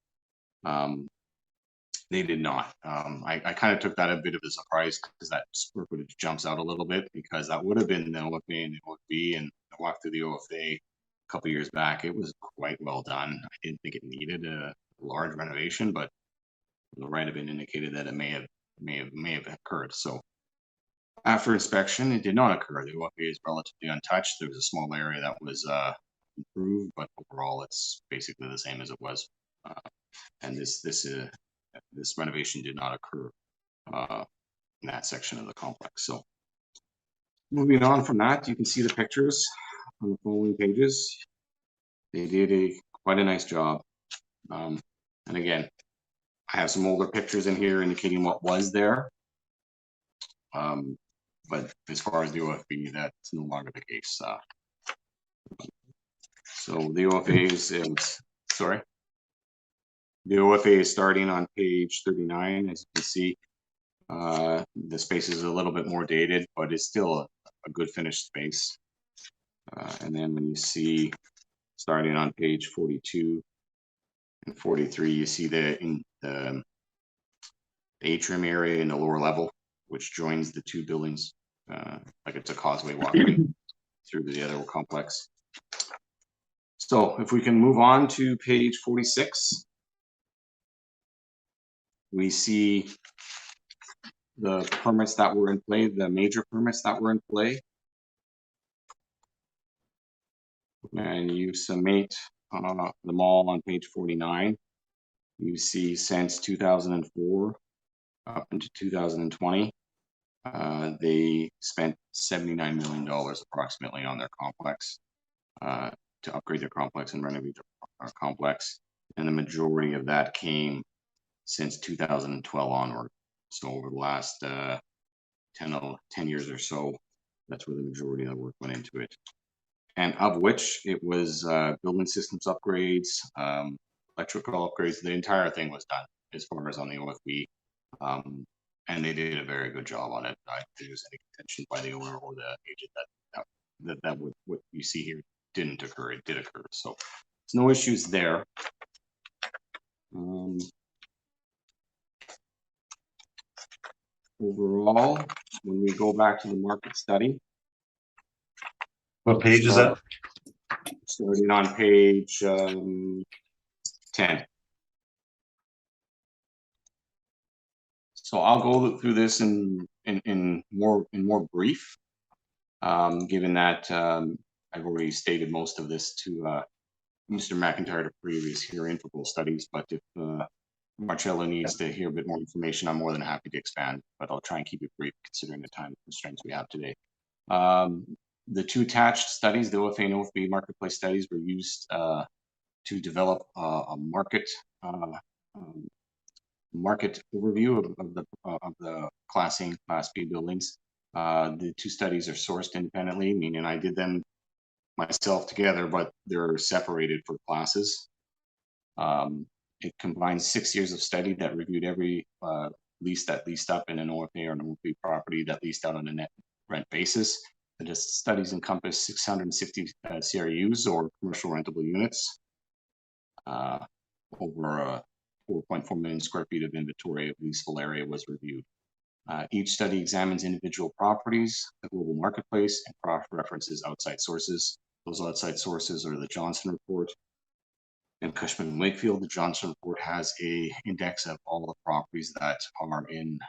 Speaker 4: They did not. I kind of took that a bit of a surprise because that square footage jumps out a little bit, because that would have been the OFA and the OFB, and I walked through the OFA a couple years back. It was quite well done. I didn't think it needed a large renovation, but the write-up indicated that it may have occurred. So after inspection, it did not occur. The OFA is relatively untouched. There was a small area that was improved, but overall, it's basically the same as it was. And this renovation did not occur in that section of the complex. So moving on from that, you can see the pictures on the following pages. They did quite a nice job. And again, I have some older pictures in here indicating what was there. But as far as the OFB, that's no longer the case. So the OFA is sorry. The OFA is starting on page 39, as you can see. The space is a little bit more dated, but it's still a good finished space. And then when you see, starting on page 42 and 43, you see the atrium area in the lower level, which joins the two buildings, like it's a causeway walkway through the other complex. So if we can move on to page 46. We see the permits that were in play, the major permits that were in play. And you summate them all on page 49. You see since 2004, up into 2020. They spent $79 million approximately on their complex to upgrade their complex and renovate their complex. And the majority of that came since 2012 onward. So over the last 10 years or so, that's where the majority of the work went into it. And of which it was building systems upgrades, electrical upgrades. The entire thing was done as far as on the OFB. And they did a very good job on it. I don't think there's any contention by the owner or the agent that what you see here didn't occur. It did occur. So there's no issues there. Overall, when we go back to the market study,
Speaker 2: What page is that?
Speaker 4: starting on page 10. So I'll go through this in more brief, given that I've already stated most of this to Mr. McIntyre to previous hearing for both studies. But if Marcella needs to hear a bit more information, I'm more than happy to expand, but I'll try and keep it brief considering the time constraints we have today. The two attached studies, the OFA and OFB marketplace studies, were used to develop a market overview of the Class A and Class B buildings. The two studies are sourced independently, meaning I did them myself together, but they're separated for classes. It combines 6 years of study that reviewed every lease that leased up in an OFA or an OFB property that leased out on a net rent basis. The studies encompass 660 CRUs or commercial rentable units, over 4.4 million square feet of inventory of leasable area was reviewed. Each study examines individual properties, the global marketplace, and references outside sources. Those outside sources are the Johnson Report and Cushman and Wakefield. The Johnson Report has a index of all the properties that are in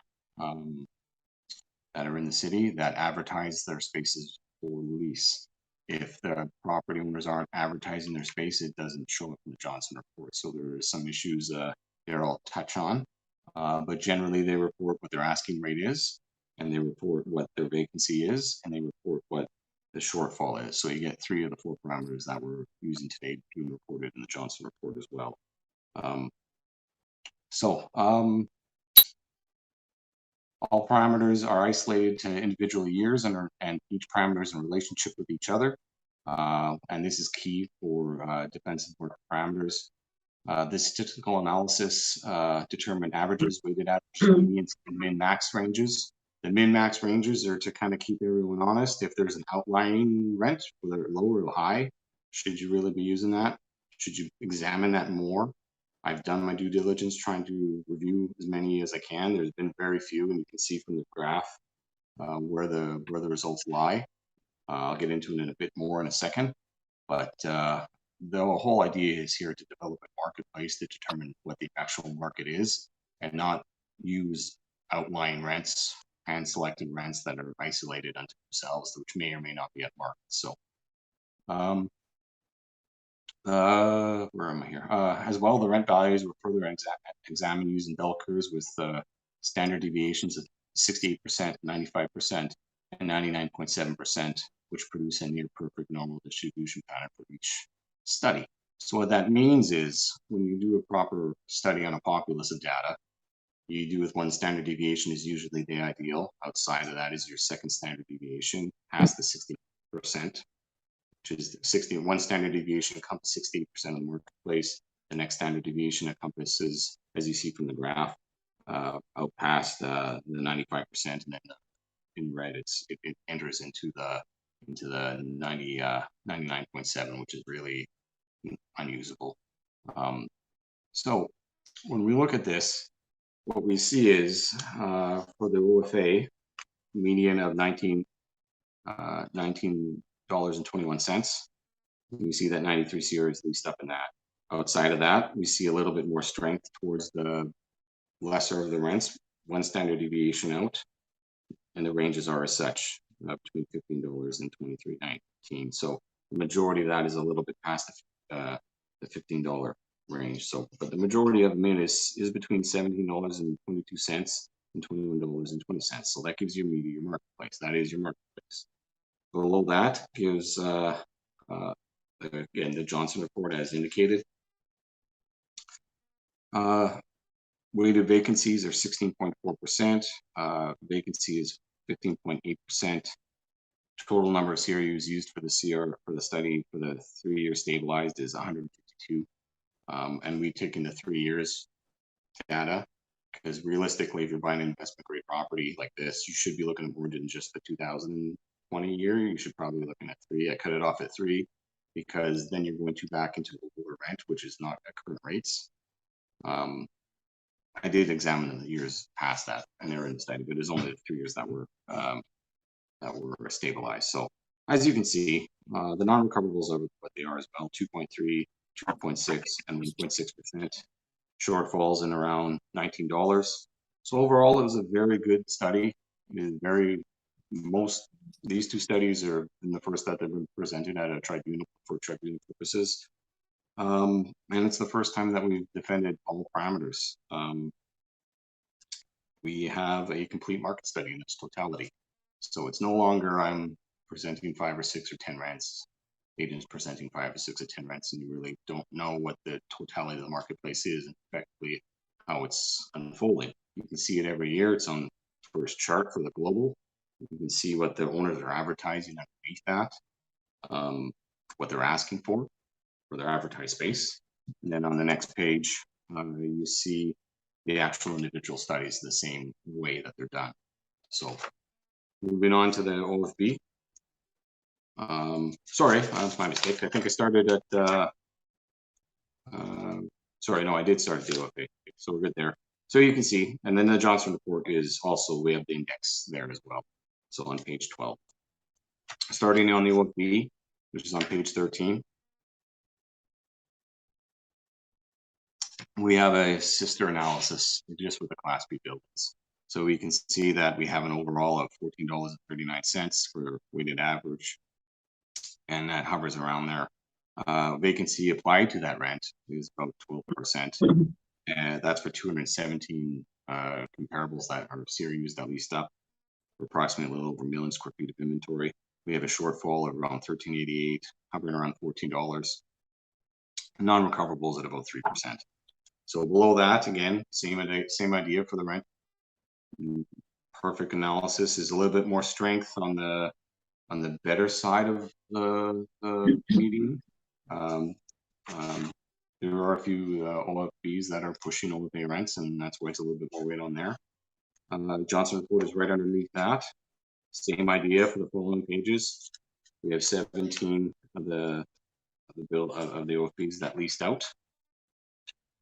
Speaker 4: the city that advertise their spaces for lease. If the property owners aren't advertising their space, it doesn't show up in the Johnson Report. So there are some issues there I'll touch on. But generally they report what their asking rate is, and they report what their vacancy is, and they report what the shortfall is. So you get 3 of the 4 parameters that we're using today being reported in the Johnson Report as well. All parameters are isolated to individual years and each parameter is in relationship with each other. And this is key for defensive work parameters. The statistical analysis determined averages, weighted averages, medians, and min-max ranges. The min-max ranges are to kind of keep everyone honest. If there's an outlying rent, whether low or high, should you really be using that? Should you examine that more? I've done my due diligence trying to review as many as I can. There's been very few, and you can see from the graph where the results lie. I'll get into it in a bit more in a second, but the whole idea is here to develop a marketplace to determine what the actual market is and not use outlying rents and selected rents that are isolated unto themselves, which may or may not be at market. So where am I here? As well, the rent values were further examined using bell curves with standard deviations of 68%, 95%, and 99.7%, which produce a near perfect normal distribution pattern for each study. So what that means is when you do a proper study on a populace of data, you do with 1 standard deviation is usually the ideal. Outside of that is your second standard deviation past the 60%, which is 1 standard deviation encompasses 68% of the marketplace. The next standard deviation encompasses, as you see from the graph, out past the 95%, and then in red it enters into the 99.7, which is really unusable. So when we look at this, what we see is for the OFA median of $19.21. We see that 93 CR is leased up in that. Outside of that, we see a little bit more strength towards the lesser of the rents, 1 standard deviation out, and the ranges are as such, between $15 and $23.19. So the majority of that is a little bit past the $15 range. So, but the majority of min is between $17.22 and $21.20. So that gives you your marketplace. That is your marketplace. Below that gives again the Johnson report as indicated. Weighted vacancies are 16.4%. Vacancy is 15.8%. Total number of CRUs used for the study for the 3-year stabilized is 152. And we take into 3 years data because realistically, if you're buying an investment grade property like this, you should be looking at more than just the 2020 year. You should probably be looking at 3. I cut it off at 3 because then you're going back into the older rent, which is not at current rates. I did examine the years past that, and they were in the study, but it was only the 3 years that were stabilized. So as you can see, the non-recoverables are what they are as well: 2.3, 2.6, and 1.6%. Shortfalls in around $19. So overall, it was a very good study. These 2 studies are in the first that they've been presented at a tribunal for tribunal purposes. And it's the first time that we've defended all parameters. We have a complete market study in its totality. So it's no longer I'm presenting 5 or 6 or 10 rents, agents presenting 5 or 6 or 10 rents, and you really don't know what the totality of the marketplace is and effectively how it's unfolding. You can see it every year. It's on the first chart for the global. You can see what the owners are advertising underneath that, what they're asking for their advertised space. And then on the next page, you see the actual individual studies the same way that they're done. So moving on to the OFB. Sorry, that's my mistake. I think I started at, sorry, no, I did start at the OFB. So we're good there. So you can see, and then the Johnson report is also, we have the index there as well. So on page 12. Starting on the OFB, which is on page 13. We have a sister analysis just with the Class B buildings. So we can see that we have an overall of $14.39 for weighted average, and that hovers around there. Vacancy applied to that rent is about 12%, and that's for 217 comparables that are CRUs that leased up for approximately a little over 1 million square feet of inventory. We have a shortfall of around $13.88, hovering around $14. Non-recoverables at about 3%. So below that, again, same idea for the rent. Perfect analysis is a little bit more strength on the better side of the median. There are a few OFBs that are pushing OFA rents, and that's why it's a little bit more weight on there. The Johnson report is right underneath that. Same idea for the following pages. We have 17 of the OFBs that leased out.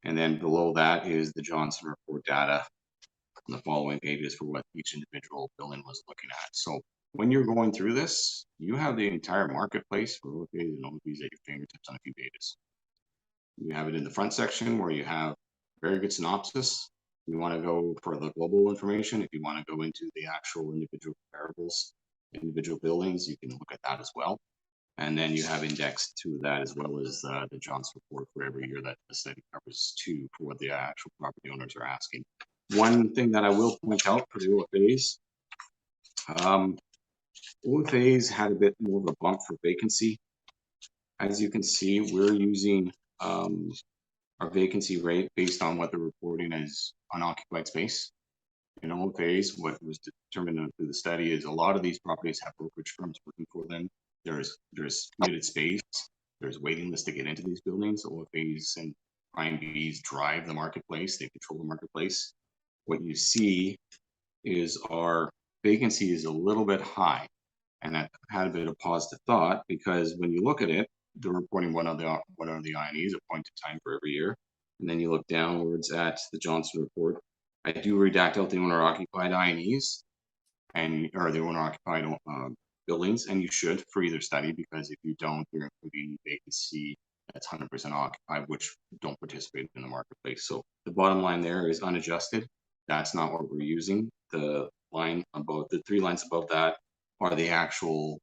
Speaker 4: And then below that is the Johnson report data on the following pages for what each individual building was looking at. So when you're going through this, you have the entire marketplace for OFAs and OFBs at your fingertips on a few pages. You have it in the front section where you have very good synopsis. You want to go for the global information. If you want to go into the actual individual comparables, individual buildings, you can look at that as well. And then you have indexed to that as well as the Johnson report for every year that the study covers too, for what the actual property owners are asking. One thing that I will point out for the OFAs, OFAs had a bit more of a bump for vacancy. As you can see, we're using our vacancy rate based on what they're reporting as unoccupied space. In OFAs, what was determined through the study is a lot of these properties have brokerage firms working for them. There's committed space. There's waiting lists to get into these buildings. OFAs and prime Bs drive the marketplace. They control the marketplace. What you see is our vacancy is a little bit high, and that had a bit of positive thought because when you look at it, they're reporting one of the INEs, a point in time for every year, and then you look downwards at the Johnson report. I do redact out the owner-occupied INEs or the owner-occupied buildings, and you should for either study, because if you don't, you're including vacancy that's 100% occupied, which don't participate in the marketplace. So the bottom line there is unadjusted. That's not what we're using. The line above, the 3 lines above that are the actual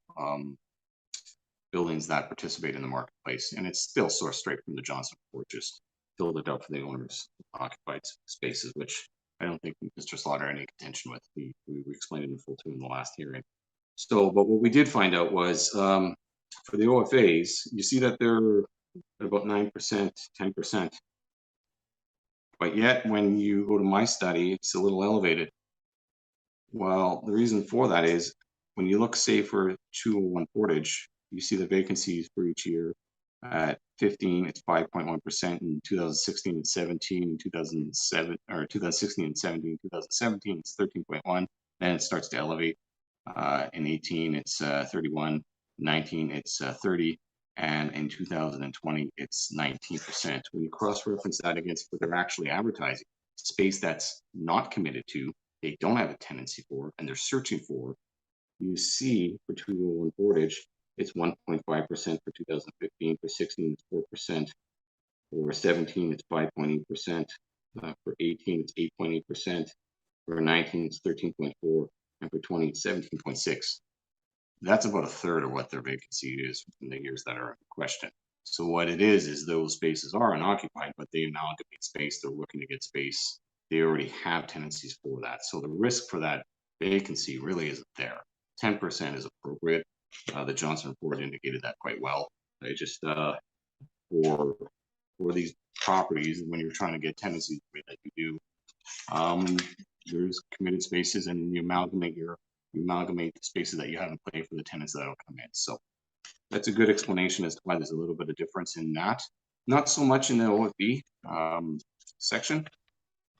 Speaker 4: buildings that participate in the marketplace, and it's still sourced straight from the Johnson report, just filled it out for the owners occupied spaces, which I don't think Mr. Slaughter had any contention with. We explained it in full too in the last hearing. So, but what we did find out was for the OFAs, you see that they're about 9%, 10%. But yet, when you go to my study, it's a little elevated. Well, the reason for that is when you look, say, for 201 Portage, you see the vacancies for each year. At 15, it's 5.1%. In 2016 and 17, in 2007, or 2016 and 17, 2017, it's 13.1. Then it starts to elevate. In 18, it's 31. 19, it's 30. And in 2020, it's 19%. When you cross-reference that against what they're actually advertising, space that's not committed to, they don't have a tenancy for, and they're searching for, you see for 201 Portage, it's 1.5% for 2015. For 16, it's 4%. For 17, it's 5.8%. For 18, it's 8.8%. For 19, it's 13.4%. And for 20, it's 17.6%. That's about a third of what their vacancy is in the years that are in question. So what it is those spaces are unoccupied, but they amalgamate space. They're looking to get space. They already have tenancies for that. So the risk for that vacancy really isn't there. 10% is appropriate. The Johnson report indicated that quite well. They just for these properties, when you're trying to get tenancies the way that you do, there's committed spaces, and you amalgamate the spaces that you have in play for the tenants that'll come in. So that's a good explanation as to why there's a little bit of difference in that. Not so much in the OFB section.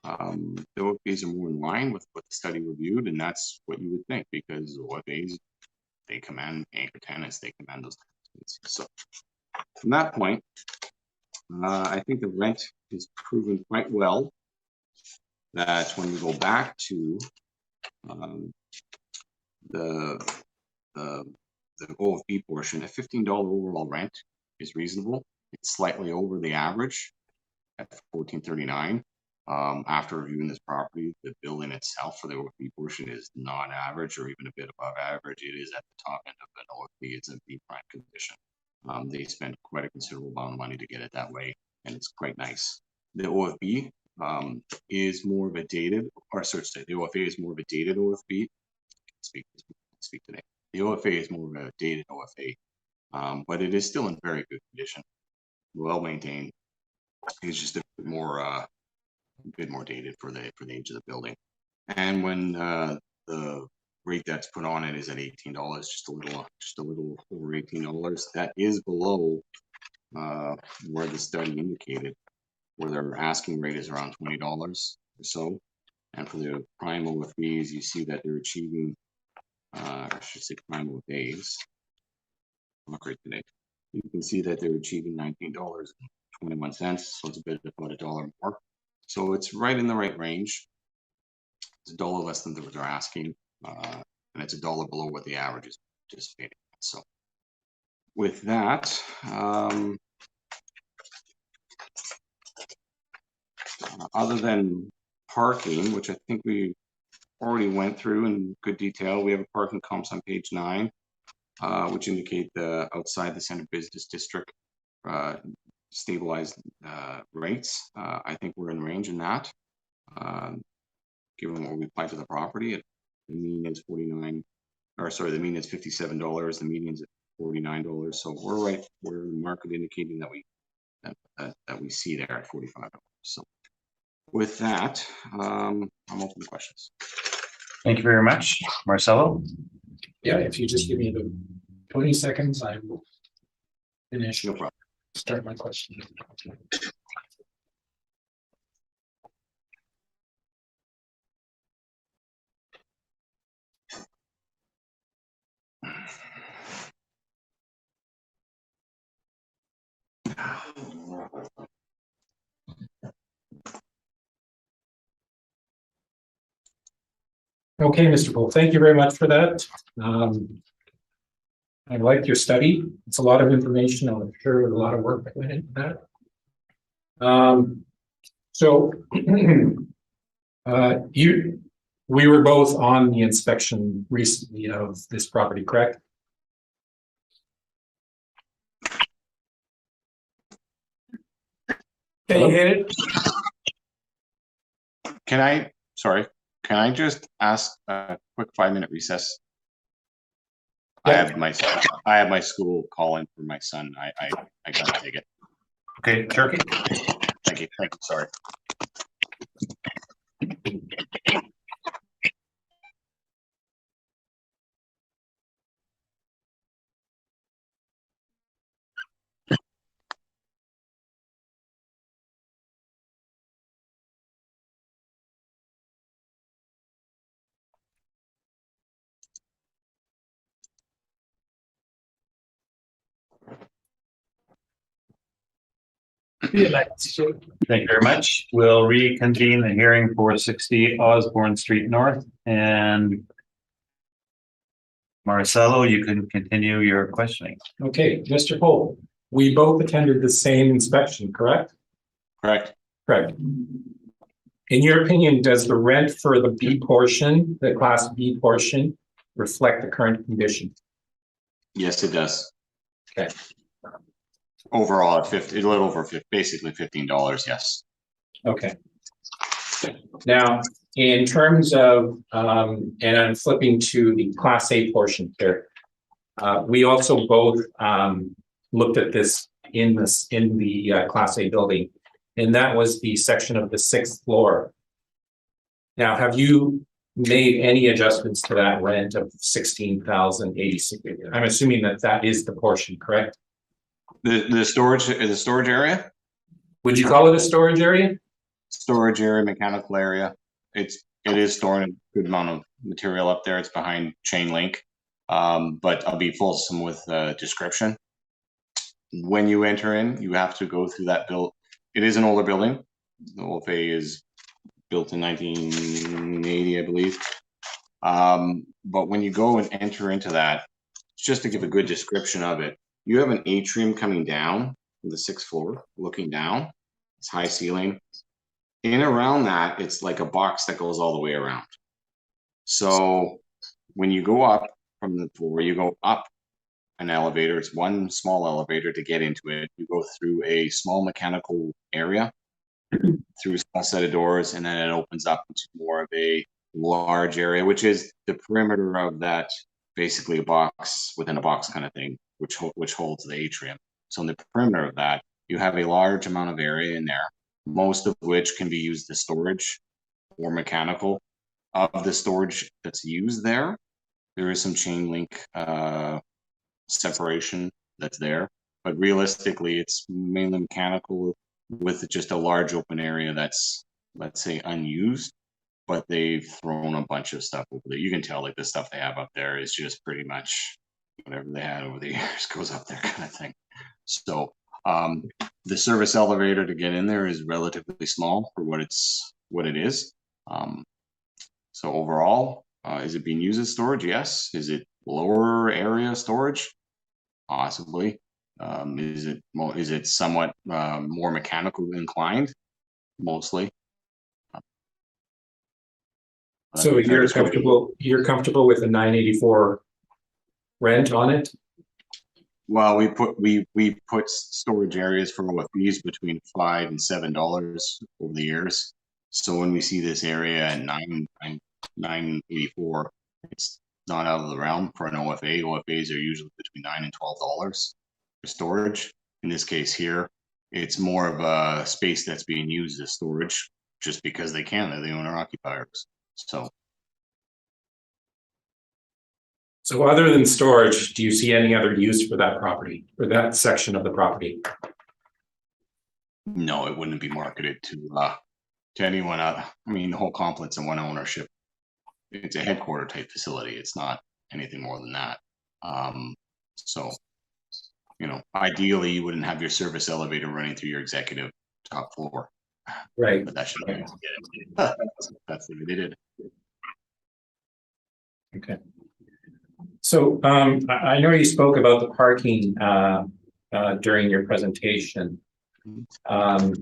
Speaker 4: The OFBs are more in line with what the study reviewed, and that's what you would think, because OFBs, they command anchor tenants, they command those tenants. So from that point, I think the rent is proven quite well that when we go back to the OFB portion, a $15 overall rent is reasonable. It's slightly over the average at $14.39. After reviewing this property, the building itself for the OFB portion is not average or even a bit above average. It is at the top end of an OFB. It's a B prime condition. They spend quite a considerable amount of money to get it that way, and it's quite nice. The OFB is more of a dated, or sorry, the OFA is more of a dated OFB. Speak today. The OFA is more of a dated OFA, but it is still in very good condition, well maintained. It's just a bit more dated for the age of the building. And when the rate that's put on it is at $18, just a little over $18, that is below where the study indicated, where their asking rate is around $20 or so. And for the prime OFBs, you see that they're achieving, I should say prime OFAs. Look right today. You can see that they're achieving $19.21, so it's a bit about $1 more. So it's right in the right range. It's $1 less than what they're asking, and it's $1 below what the average is anticipating. So with that, other than parking, which I think we already went through in good detail, we have a parking comps on page 9, which indicate the outside the center business district stabilized rates. I think we're in range in that, given what we applied to the property. The mean is $49, or sorry, the mean is $57. The median is at $49. So we're right. We're market indicating that we see there at $45. So with that, I'm open to questions.
Speaker 2: Thank you very much, Marcelo.
Speaker 7: Yeah, if you just give me the 20 seconds, I will finish.
Speaker 4: No problem.
Speaker 7: Start my question. Okay, Mr. Poole, thank you very much for that. I like your study. It's a lot of information. I'm sure a lot of work that went into that. We were both on the inspection recently of this property, correct? Can you hear it?
Speaker 4: Can I sorry, can I just ask a quick 5-minute recess?
Speaker 7: Yeah.
Speaker 4: I have my school calling for my son. I gotta take it.
Speaker 2: Okay, sure.
Speaker 4: Thank you, sorry.
Speaker 2: Thank you very much. We'll reconvene the hearing for 60 Osborne Street North, and Marcelo, you can continue your questioning.
Speaker 7: Okay, Mr. Pohl, we both attended the same inspection, correct?
Speaker 4: Correct.
Speaker 7: Correct. In your opinion, does the rent for the B portion, the Class B portion, reflect the current condition?
Speaker 4: Yes, it does.
Speaker 7: Okay.
Speaker 4: Overall, a little over 50, basically $15. Yes.
Speaker 7: Okay. Now, in terms of, and I'm flipping to the Class A portion here. We also both looked at this in the Class A building, and that was the section of the 6th floor. Now, have you made any adjustments to that rent of $16,086? I'm assuming that is the portion, correct?
Speaker 4: The storage area?
Speaker 7: Would you call it a storage area?
Speaker 4: Storage area, mechanical area. It is storing a good amount of material up there. It's behind chain link. But I'll be fulsome with description. When you enter in, you have to go through that build. It is an older building. The OFA is built in 1980, I believe. But when you go and enter into that, just to give a good description of it, you have an atrium coming down from the 6th floor, looking down. It's high ceiling. In around that, it's like a box that goes all the way around. So when you go up from the floor, you go up an elevator. It's one small elevator to get into it. You go through a small mechanical area, through a small set of doors, and then it opens up into more of a large area, which is the perimeter of that, basically a box within a box kind of thing, which holds the atrium. So in the perimeter of that, you have a large amount of area in there, most of which can be used as storage or mechanical. Of the storage that's used there, there is some chain link separation that's there, but realistically, it's mainly mechanical with just a large open area that's, let's say, unused, but they've thrown a bunch of stuff over there. You can tell like the stuff they have up there is just pretty much whatever they had over the years goes up there kind of thing. So the service elevator to get in there is relatively small for what it is. So overall, is it being used as storage? Yes. Is it lower area storage? Possibly. Is it somewhat more mechanical inclined? Mostly.
Speaker 7: So you're comfortable with a 984 rent on it?
Speaker 4: Well, we put storage areas for OFBs between $5 and $7 over the years. So when we see this area at 984, it's not out of the realm for an OFA. OFAs are usually between $9 and $12 for storage. In this case here, it's more of a space that's being used as storage just because they can. They're the owner occupiers.
Speaker 7: So other than storage, do you see any other use for that property, or that section of the property?
Speaker 4: No, it wouldn't be marketed to anyone. I mean, the whole complex in one ownership. It's a headquarter type facility. It's not anything more than that. So, ideally, you wouldn't have your service elevator running through your executive top floor.
Speaker 7: Right.
Speaker 4: But that shouldn't be. That's the way they did.
Speaker 7: Okay. So I know you spoke about the parking during your presentation. Now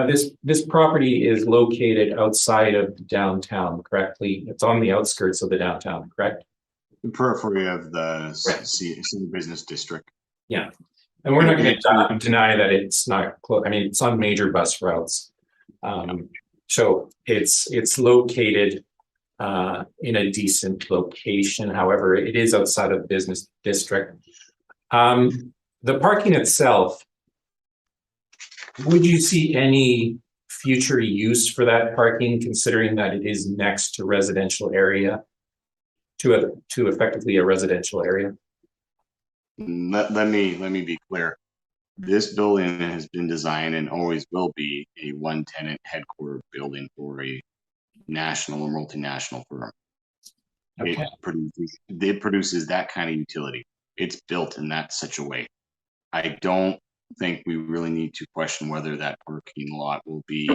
Speaker 7: this property is located outside of downtown, correctly? It's on the outskirts of the downtown, correct?
Speaker 4: The periphery of the city business district.
Speaker 7: Yeah, and we're not going to deny that it's not close. I mean, it's on major bus routes. So it's located in a decent location. However, it is outside of the business district. The parking itself, would you see any future use for that parking, considering that it is next to residential area, to effectively a residential area?
Speaker 4: Let me be clear. This building has been designed and always will be a one tenant headquarter building for a national or multinational firm.
Speaker 7: Okay.
Speaker 4: It produces that kind of utility. It's built in that such a way. I don't think we really need to question whether that parking lot will be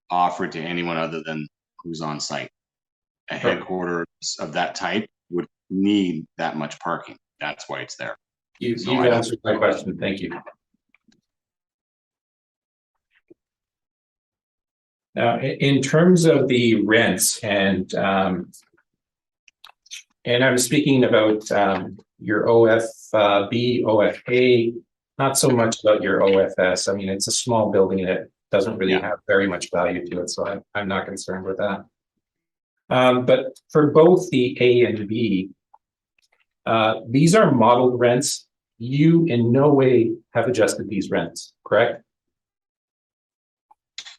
Speaker 4: offered to anyone other than who's on site. A headquarters of that type would need that much parking. That's why it's there.
Speaker 7: You've answered my question. Thank you. Now, in terms of the rents, and I was speaking about your OFB, OFA, not so much about your OFS. I mean, it's a small building that doesn't really have very much value to it, so I'm not concerned with that. But for both the A and B, these are modeled rents. You in no way have adjusted these rents, correct?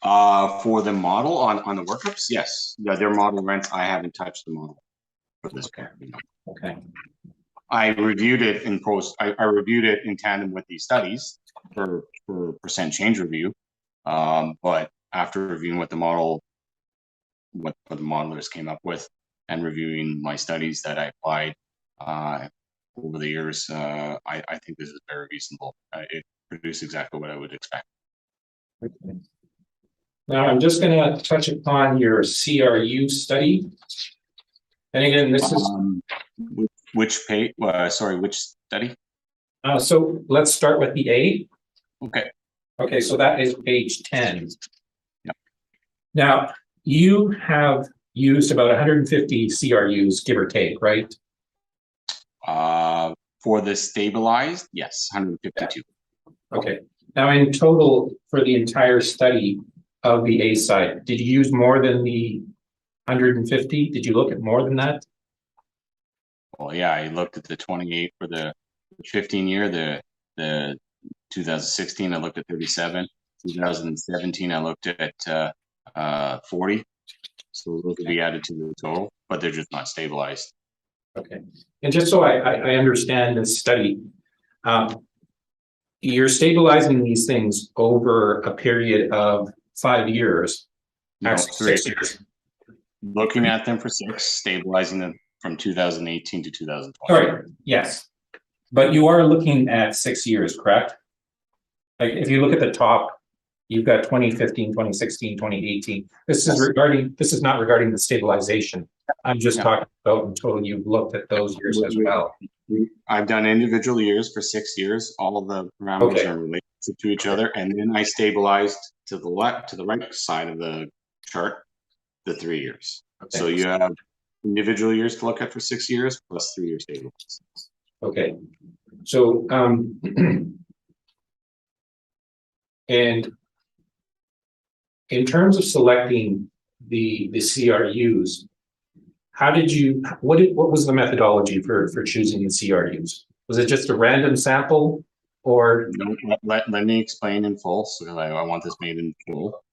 Speaker 4: For the model on the workups, yes. Yeah, they're model rents. I haven't touched the model for this property. No.
Speaker 7: Okay.
Speaker 4: I reviewed it in post. I reviewed it in tandem with these studies for percent change review. But after reviewing what the modelers came up with and reviewing my studies that I applied over the years, I think this is very reasonable. It produced exactly what I would expect.
Speaker 7: Okay. Now I'm just going to touch upon your CRU study. And again, this is
Speaker 4: which page? Sorry, which study?
Speaker 7: So let's start with the A.
Speaker 4: Okay.
Speaker 7: Okay, so that is page 10.
Speaker 4: Yep.
Speaker 7: Now you have used about 150 CRUs, give or take, right?
Speaker 4: For the stabilized, yes, 152.
Speaker 7: Okay. Now in total for the entire study of the A side, did you use more than the 150? Did you look at more than that?
Speaker 4: Well, yeah, I looked at the 28 for the 15 year, the 2016, I looked at 37. 2017, I looked at 40. So those will be added to the total, but they're just not stabilized.
Speaker 7: Okay. And just so I understand this study, you're stabilizing these things over a period of 5 years.
Speaker 4: No,
Speaker 7: Actually, 6 years.
Speaker 4: Looking at them for 6, stabilizing them from 2018 to 2020.
Speaker 7: Sorry, yes. But you are looking at 6 years, correct? Like if you look at the top, you've got 2015, 2016, 2018. This is not regarding the stabilization. I'm just talking about in total, you've looked at those years as well.
Speaker 4: I've done individual years for 6 years. All of the parameters are related to each other. And then I stabilized to the left, to the right side of the chart, the 3 years. Okay. So you have individual years to look at for 6 years plus 3 years stabilized.
Speaker 7: Okay. So, and in terms of selecting the CRUs, how did you, what was the methodology for choosing the CRUs? Was it just a random sample or?
Speaker 4: No, let me explain in full. So I want this made in full.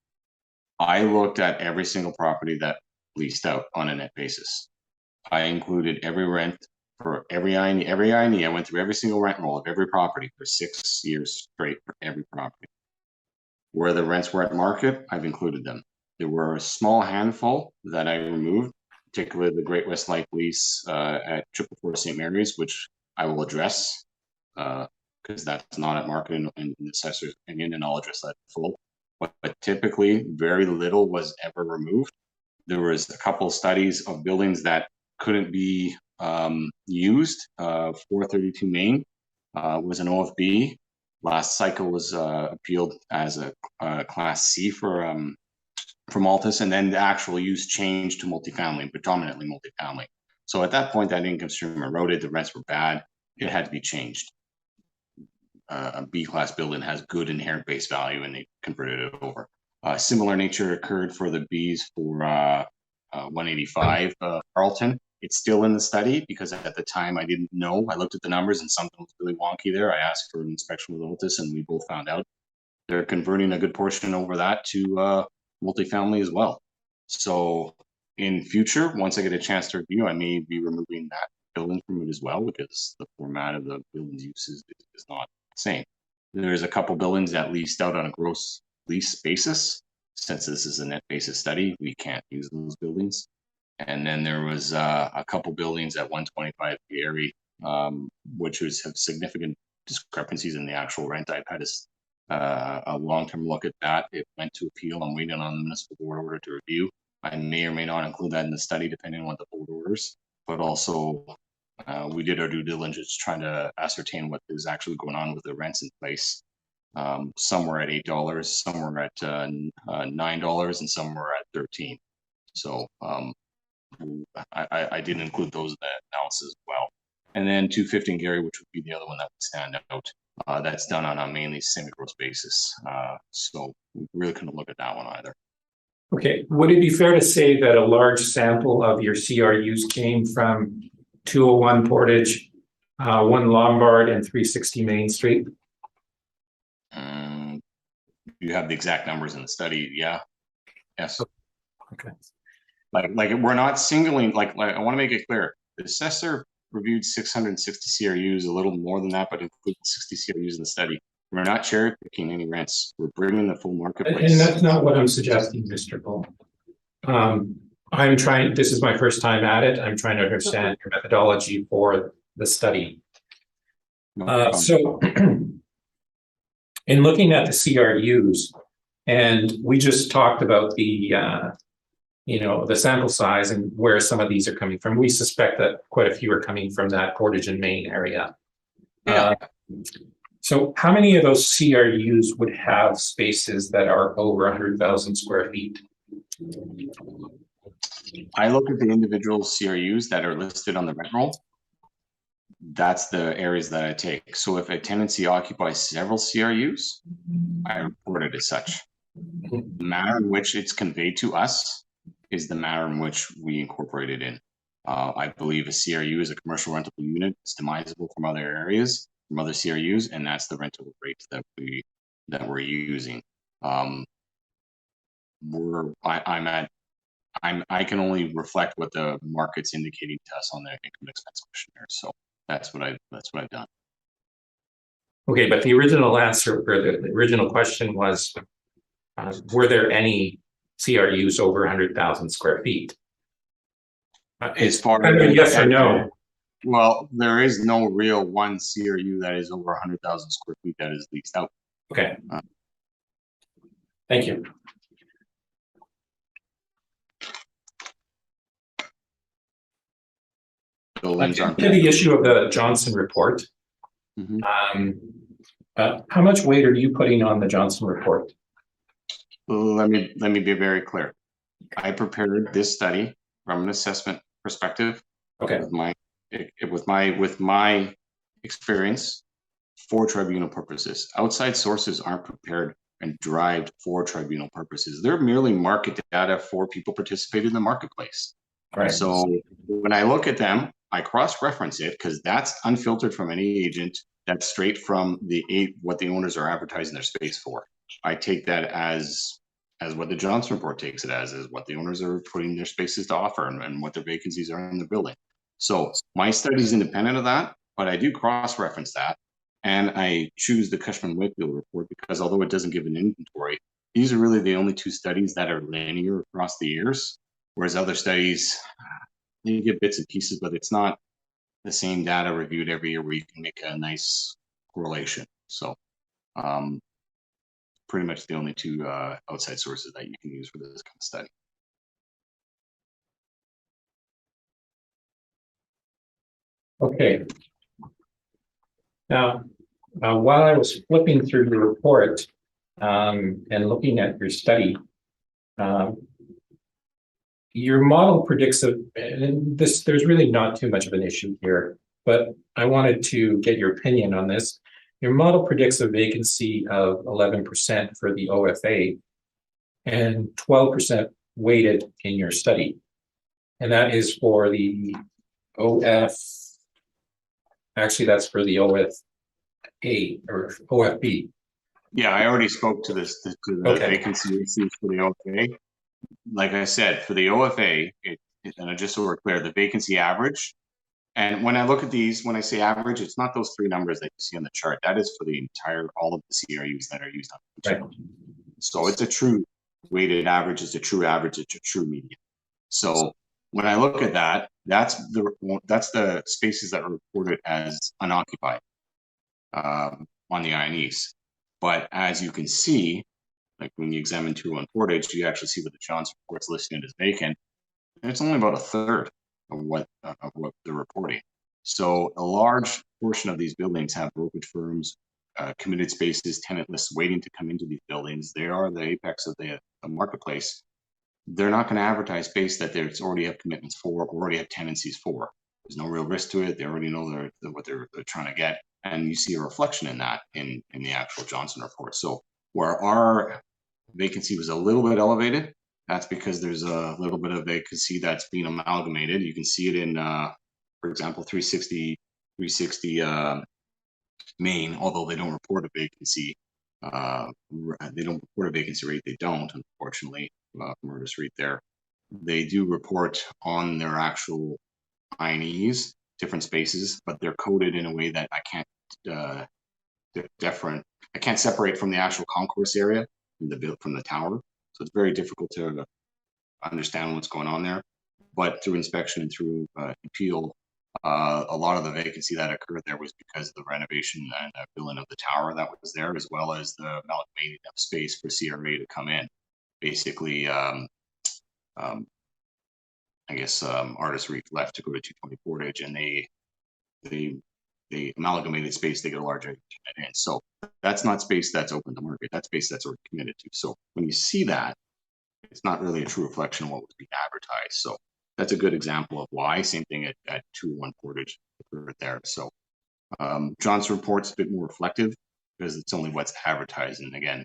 Speaker 4: I looked at every single property that leased out on a net basis. I included every rent for every INE. I went through every single rent roll of every property for 6 years straight for every property. Where the rents were at market, I've included them. There were a small handful that I removed, particularly the Great West Life lease at 444 St. Mary's, which I will address because that's not at market in the assessor's opinion, and I'll address that in full. But typically, very little was ever removed. There was a couple of studies of buildings that couldn't be used. 432 Main was an OFB. Last cycle was appealed as a Class C for Maltus, and then the actual use changed to multifamily, predominantly multifamily. So at that point, that income stream eroded. The rents were bad. It had to be changed. A B-class building has good inherent base value, and they converted it over. Similar nature occurred for the Bs for 185 Carlton. It's still in the study because at the time I didn't know. I looked at the numbers and something was really wonky there. I asked for an inspection with Otis and we both found out they're converting a good portion over that to multifamily as well. So in future, once I get a chance to review, I may be removing that building from it as well because the format of the building's uses is not the same. There's a couple buildings that leased out on a gross lease basis. Since this is a net basis study, we can't use those buildings. And then there was a couple buildings at 125 Gary, which have significant discrepancies in the actual rent. I've had a long-term look at that. It went to appeal. I'm waiting on the municipal board order to review. I may or may not include that in the study, depending on what the board orders. But also, we did our due diligence trying to ascertain what is actually going on with the rents in place. Some were at $8, some were at $9, and some were at $13. So I did include those in the analysis as well. And then 215 Gary, which would be the other one that would stand out. That's done on a mainly semi-gross basis. So we really couldn't look at that one either.
Speaker 7: Okay, would it be fair to say that a large sample of your CRUs came from 201 Portage, 1 Lombard, and 360 Main Street?
Speaker 4: You have the exact numbers in the study, yeah. Yes.
Speaker 7: Okay.
Speaker 4: Like we're not singling, like I want to make it clear. The assessor reviewed 660 CRUs, a little more than that, but included 60 CRUs in the study. We're not cherry picking any rents. We're bringing the full marketplace.
Speaker 7: And that's not what I'm suggesting, Mr. Paul. This is my first time at it. I'm trying to understand your methodology for the study. So in looking at the CRUs, and we just talked about the the sample size and where some of these are coming from. We suspect that quite a few are coming from that Portage and Main area.
Speaker 4: Yeah.
Speaker 7: So how many of those CRUs would have spaces that are over 100,000 square feet?
Speaker 4: I look at the individual CRUs that are listed on the rent roll. That's the areas that I take. So if a tenancy occupies several CRUs, I report it as such. The manner in which it's conveyed to us is the manner in which we incorporate it in. I believe a CRU is a commercial rentable unit. It's demisable from other areas, from other CRUs, and that's the rental rate that we're using. I can only reflect what the market's indicating to us on the income expense questionnaire. So that's what I've done.
Speaker 7: Okay, but the original answer or the original question was, were there any CRUs over 100,000 square feet?
Speaker 4: As far as
Speaker 7: yes or no?
Speaker 4: Well, there is no real one CRU that is over 100,000 square feet that is leased out.
Speaker 7: Okay. Thank you. To the issue of the Johnson report, how much weight are you putting on the Johnson report?
Speaker 4: Let me be very clear. I prepared this study from an assessment perspective.
Speaker 7: Okay.
Speaker 4: With my experience for tribunal purposes. Outside sources aren't prepared and derived for tribunal purposes. They're merely market data for people participating in the marketplace.
Speaker 7: Right.
Speaker 4: So when I look at them, I cross-reference it because that's unfiltered from any agent. That's straight from what the owners are advertising their space for. I take that as what the Johnson report takes it as, is what the owners are putting their spaces to offer and what their vacancies are in the building. So my study is independent of that, but I do cross-reference that. And I choose the Cushman-Wakefield report because although it doesn't give an inventory, these are really the only two studies that are linear across the years, whereas other studies, you get bits and pieces, but it's not the same data reviewed every year where you can make a nice correlation. So pretty much the only two outside sources that you can use for this kind of study.
Speaker 7: Okay. Now, while I was flipping through the report and looking at your study, your model predicts there's really not too much of an issue here, but I wanted to get your opinion on this. Your model predicts a vacancy of 11% for the OFA, and 12% weighted in your study. And that is for the OF. Actually, that's for the OFA or OFB.
Speaker 4: Yeah, I already spoke to this, to the
Speaker 7: Okay.
Speaker 4: vacancy issues for the OFA. Like I said, for the OFA, and just so we're clear, the vacancy average. And when I look at these, when I say average, it's not those three numbers that you see on the chart. That is for the entire, all of the CRUs that are used on the chart.
Speaker 7: Right.
Speaker 4: So it's a true weighted average, it's a true average, it's a true median. So when I look at that, that's the spaces that are reported as unoccupied on the INEs. But as you can see, like when you examine 201 Portage, you actually see what the Johnson report's listed as vacant. And it's only about a third of what they're reporting. So a large portion of these buildings have brokerage firms, committed spaces, tenant lists waiting to come into these buildings. They are the apex of the marketplace. They're not going to advertise space that they already have commitments for, or already have tenancies for. There's no real risk to it. They already know what they're trying to get, and you see a reflection in that in the actual Johnson report. So where our vacancy was a little bit elevated, that's because there's a little bit of vacancy that's being amalgamated. You can see it in, for example, 360 Main, although they don't report a vacancy. They don't report a vacancy rate. They don't, unfortunately, Murder's Rate there. They do report on their actual INEs, different spaces, but they're coded in a way that I can't I can't separate from the actual concourse area from the tower. So it's very difficult to understand what's going on there. But through inspection and through appeal, a lot of the vacancy that occurred there was because of the renovation and filling of the tower that was there, as well as the amalgamating of space for CRA to come in. Basically, I guess Artist Reef left to go to 220 Portage, and they amalgamated space. They get a larger tenant in. So that's not space that's open to market. That's space that's already committed to. So when you see that, it's not really a true reflection of what was being advertised. So that's a good example of why. Same thing at 201 Portage there. So John's report's a bit more reflective because it's only what's advertised. And again,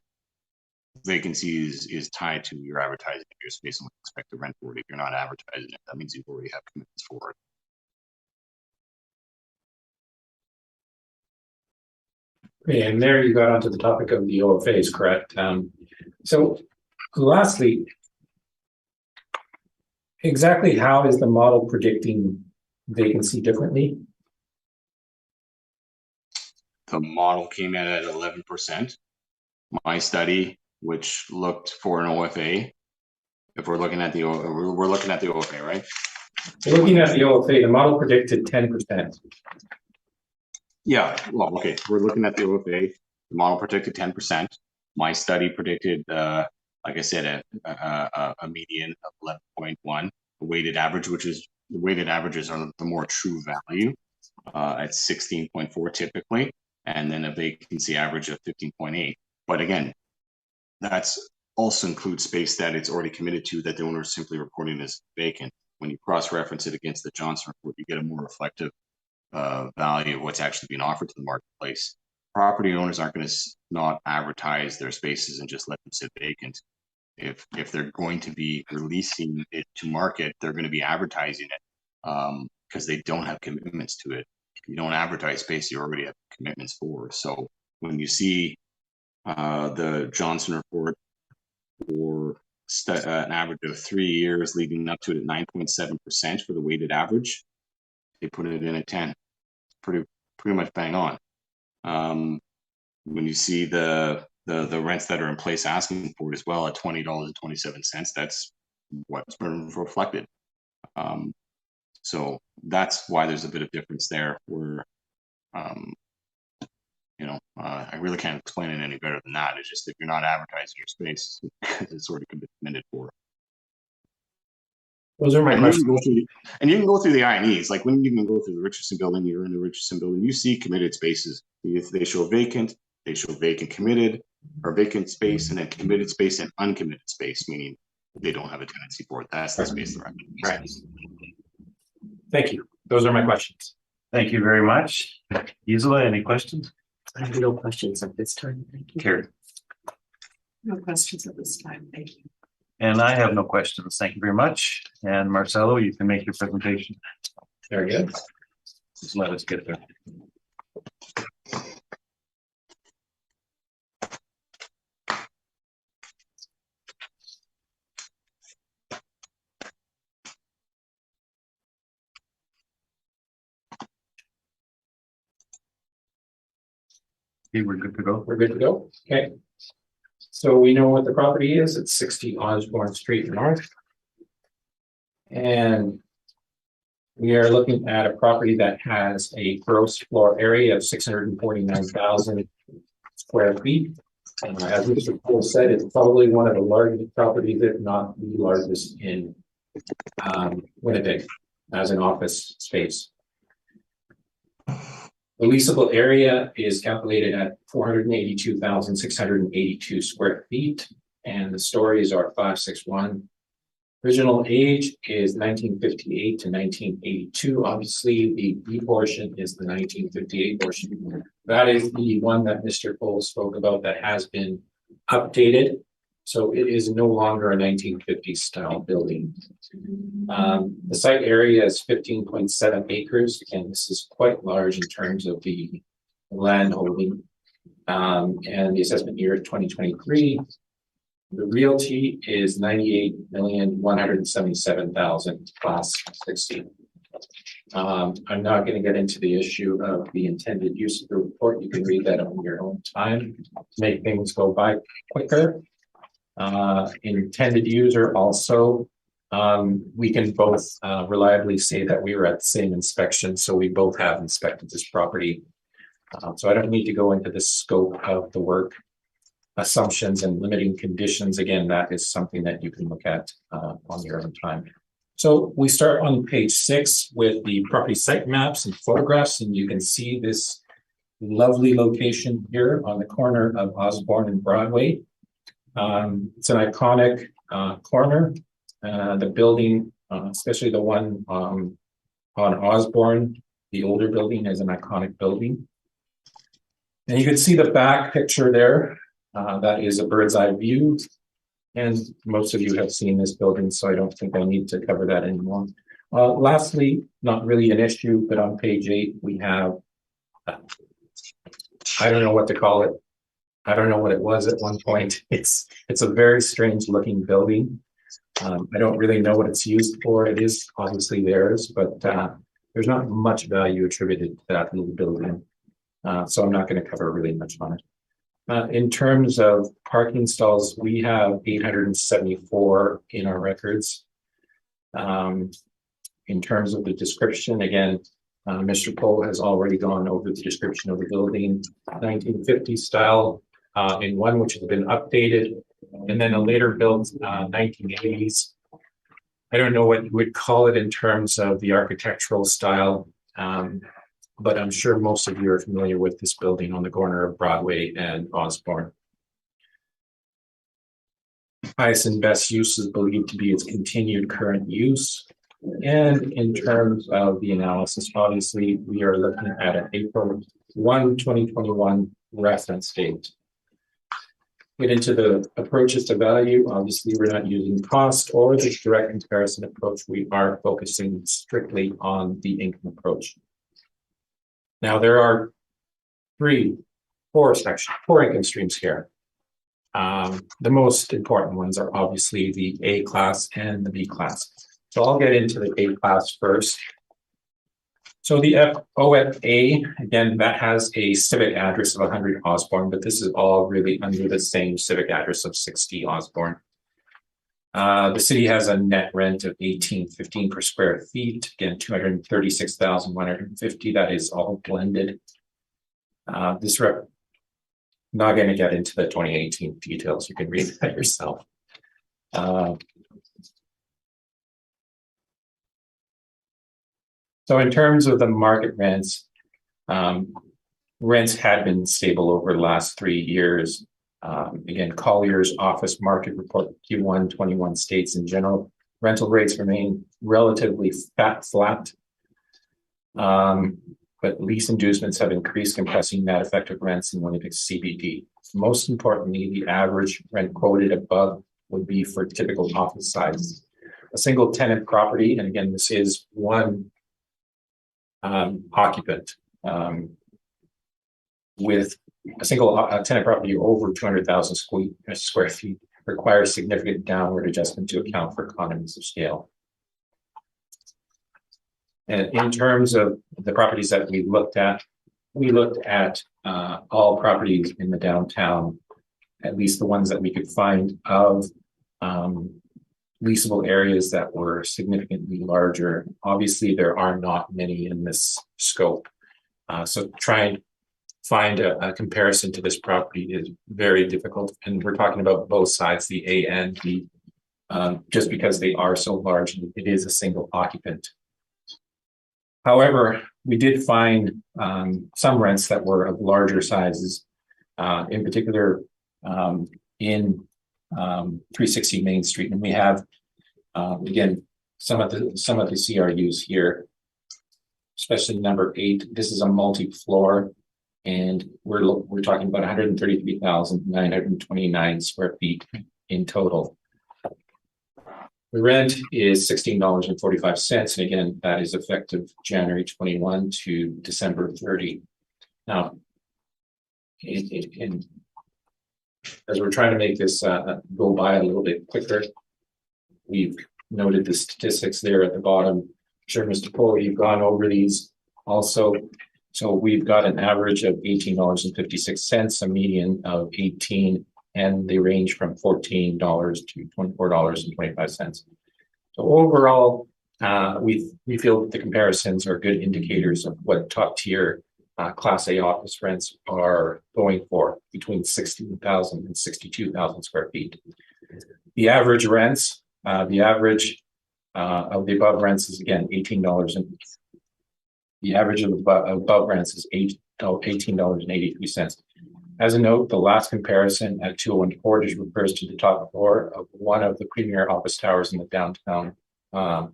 Speaker 4: vacancy is tied to your advertising of your space and what you expect to rent for it. If you're not advertising it, that means you already have commitments for it.
Speaker 7: And there you got onto the topic of the OFAs, correct? So lastly, exactly how is the model predicting vacancy differently?
Speaker 4: The model came in at 11%. My study, which looked for an OFA, if we're looking at the OFA, right?
Speaker 7: Looking at the OFA, the model predicted 10%.
Speaker 4: Yeah, well, okay, we're looking at the OFA. The model predicted 10%. My study predicted, like I said, a median of 11.1, a weighted average, which is the weighted averages are the more true value at 16.4 typically, and then a vacancy average of 15.8. But again, that's also includes space that it's already committed to that the owner is simply reporting as vacant. When you cross-reference it against the Johnson report, you get a more reflective value of what's actually being offered to the marketplace. Property owners aren't going to not advertise their spaces and just let them sit vacant. If they're going to be releasing it to market, they're going to be advertising it because they don't have commitments to it. If you don't advertise space, you already have commitments for. So when you see the Johnson report for an average of 3 years leading up to it at 9.7% for the weighted average, they put it in at 10. Pretty much bang on. When you see the rents that are in place asking for it as well at $20.27, that's what's been reflected. So that's why there's a bit of difference there where, I really can't explain it any better than that. It's just if you're not advertising your space, it's already committed for.
Speaker 7: Those are my questions.
Speaker 4: And you can go through the INEs, like when you can go through the Richardson building, you're in the Richardson building, you see committed spaces. If they show vacant, they show vacant committed, or vacant space, and then committed space and uncommitted space, meaning they don't have a tenancy for it. That's the space they're at.
Speaker 7: Right. Thank you. Those are my questions.
Speaker 2: Thank you very much. Gisela, any questions?
Speaker 1: I have no questions at this time. Thank you.
Speaker 2: Carrie.
Speaker 6: No questions at this time. Thank you.
Speaker 2: And I have no questions. Thank you very much. And Marcelo, you can make your presentation.
Speaker 7: Very good.
Speaker 2: Just let us get there. Okay, we're good to go.
Speaker 7: We're good to go. Okay. So we know what the property is. It's 60 Osborne Street North. And we are looking at a property that has a gross floor area of 649,000 square feet. As Mr. Cole said, it's probably one of the largest properties, if not the largest in Winnipeg as an office space. The leasable area is calculated at 482,682 square feet, and the stories are 561. Original age is 1958 to 1982. Obviously, the B portion is the 1958 portion. That is the one that Mr. Cole spoke about that has been updated. So it is no longer a 1950s style building. The site area is 15.7 acres, and this is quite large in terms of the land holding. And the assessment year 2023. The realty is 98,177,000 class 60. I'm not going to get into the issue of the intended use of the report. You can read that on your own time to make things go by quicker. Intended user also, we can both reliably say that we were at the same inspection, so we both have inspected this property. So I don't need to go into the scope of the work, assumptions and limiting conditions. Again, that is something that you can look at on your own time. So we start on page 6 with the property site maps and photographs, and you can see this lovely location here on the corner of Osborne and Broadway. It's an iconic corner. The building, especially the one on Osborne, the older building, is an iconic building. And you can see the back picture there. That is a bird's eye view. And most of you have seen this building, so I don't think I need to cover that anymore. Lastly, not really an issue, but on page 8, we have, I don't know what to call it. I don't know what it was at one point. It's a very strange looking building. I don't really know what it's used for. It is obviously theirs, but there's not much value attributed to that little building. So I'm not going to cover really much on it. In terms of parking stalls, we have 874 in our records. In terms of the description, again, Mr. Cole has already gone over the description of the building, 1950s style in one which has been updated, and then a later built 1980s. I don't know what you would call it in terms of the architectural style. But I'm sure most of you are familiar with this building on the corner of Broadway and Osborne. Highest and best use is believed to be its continued current use. And in terms of the analysis, obviously, we are looking at an April 1, 2021 reference date. Get into the approaches to value. Obviously, we're not using cost or the direct comparison approach. We are focusing strictly on the income approach. Now, there are four income streams here. The most important ones are obviously the A class and the B class. So I'll get into the A class first. So the OFA, again, that has a civic address of 100 Osborne, but this is all really under the same civic address of 60 Osborne. The city has a net rent of $18.15 per square feet. Again, $236,150. That is all blended. Not going to get into the 2018 details. You can read that yourself. So in terms of the market rents, rents had been stable over the last 3 years. Again, Collier's office market report Q1 21 states in general, rental rates remain relatively flat. But lease inducements have increased, compressing net effective rents in Winnipeg CBD. most importantly, the average rent quoted above would be for typical office size. A single tenant property, and again, this is one occupant with a single tenant property over 200,000 square feet requires significant downward adjustment to account for economies of scale. And in terms of the properties that we looked at all properties in the downtown, at least the ones that we could find of leasable areas that were significantly larger. Obviously, there are not many in this scope. So try and find a comparison to this property is very difficult. And we're talking about both sides, the A and B, just because they are so large, it is a single occupant. However, we did find some rents that were of larger sizes, in particular in 360 Main Street, and we have again some of the CRUs here, especially number 8. This is a multi-floor, and we're talking about 133,929 square feet in total. The rent is $16.45, and again, that is effective January 21 to December 30. Now, as we're trying to make this go by a little bit quicker, we've noted the statistics there at the bottom. I'm sure, Mr. Poole, you've gone over these also. So we've got an average of $18.56, a median of 18, and they range from $14 to $24.25. So overall, we feel that the comparisons are good indicators of what top tier Class A office rents are going for, between 16,000 and 62,000 square feet. The average rents, the average of the above rents is again $18, and the average of above rents is $18.83. As a note, the last comparison at 201 Portage refers to the top floor of one of the premier office towers in the downtown. A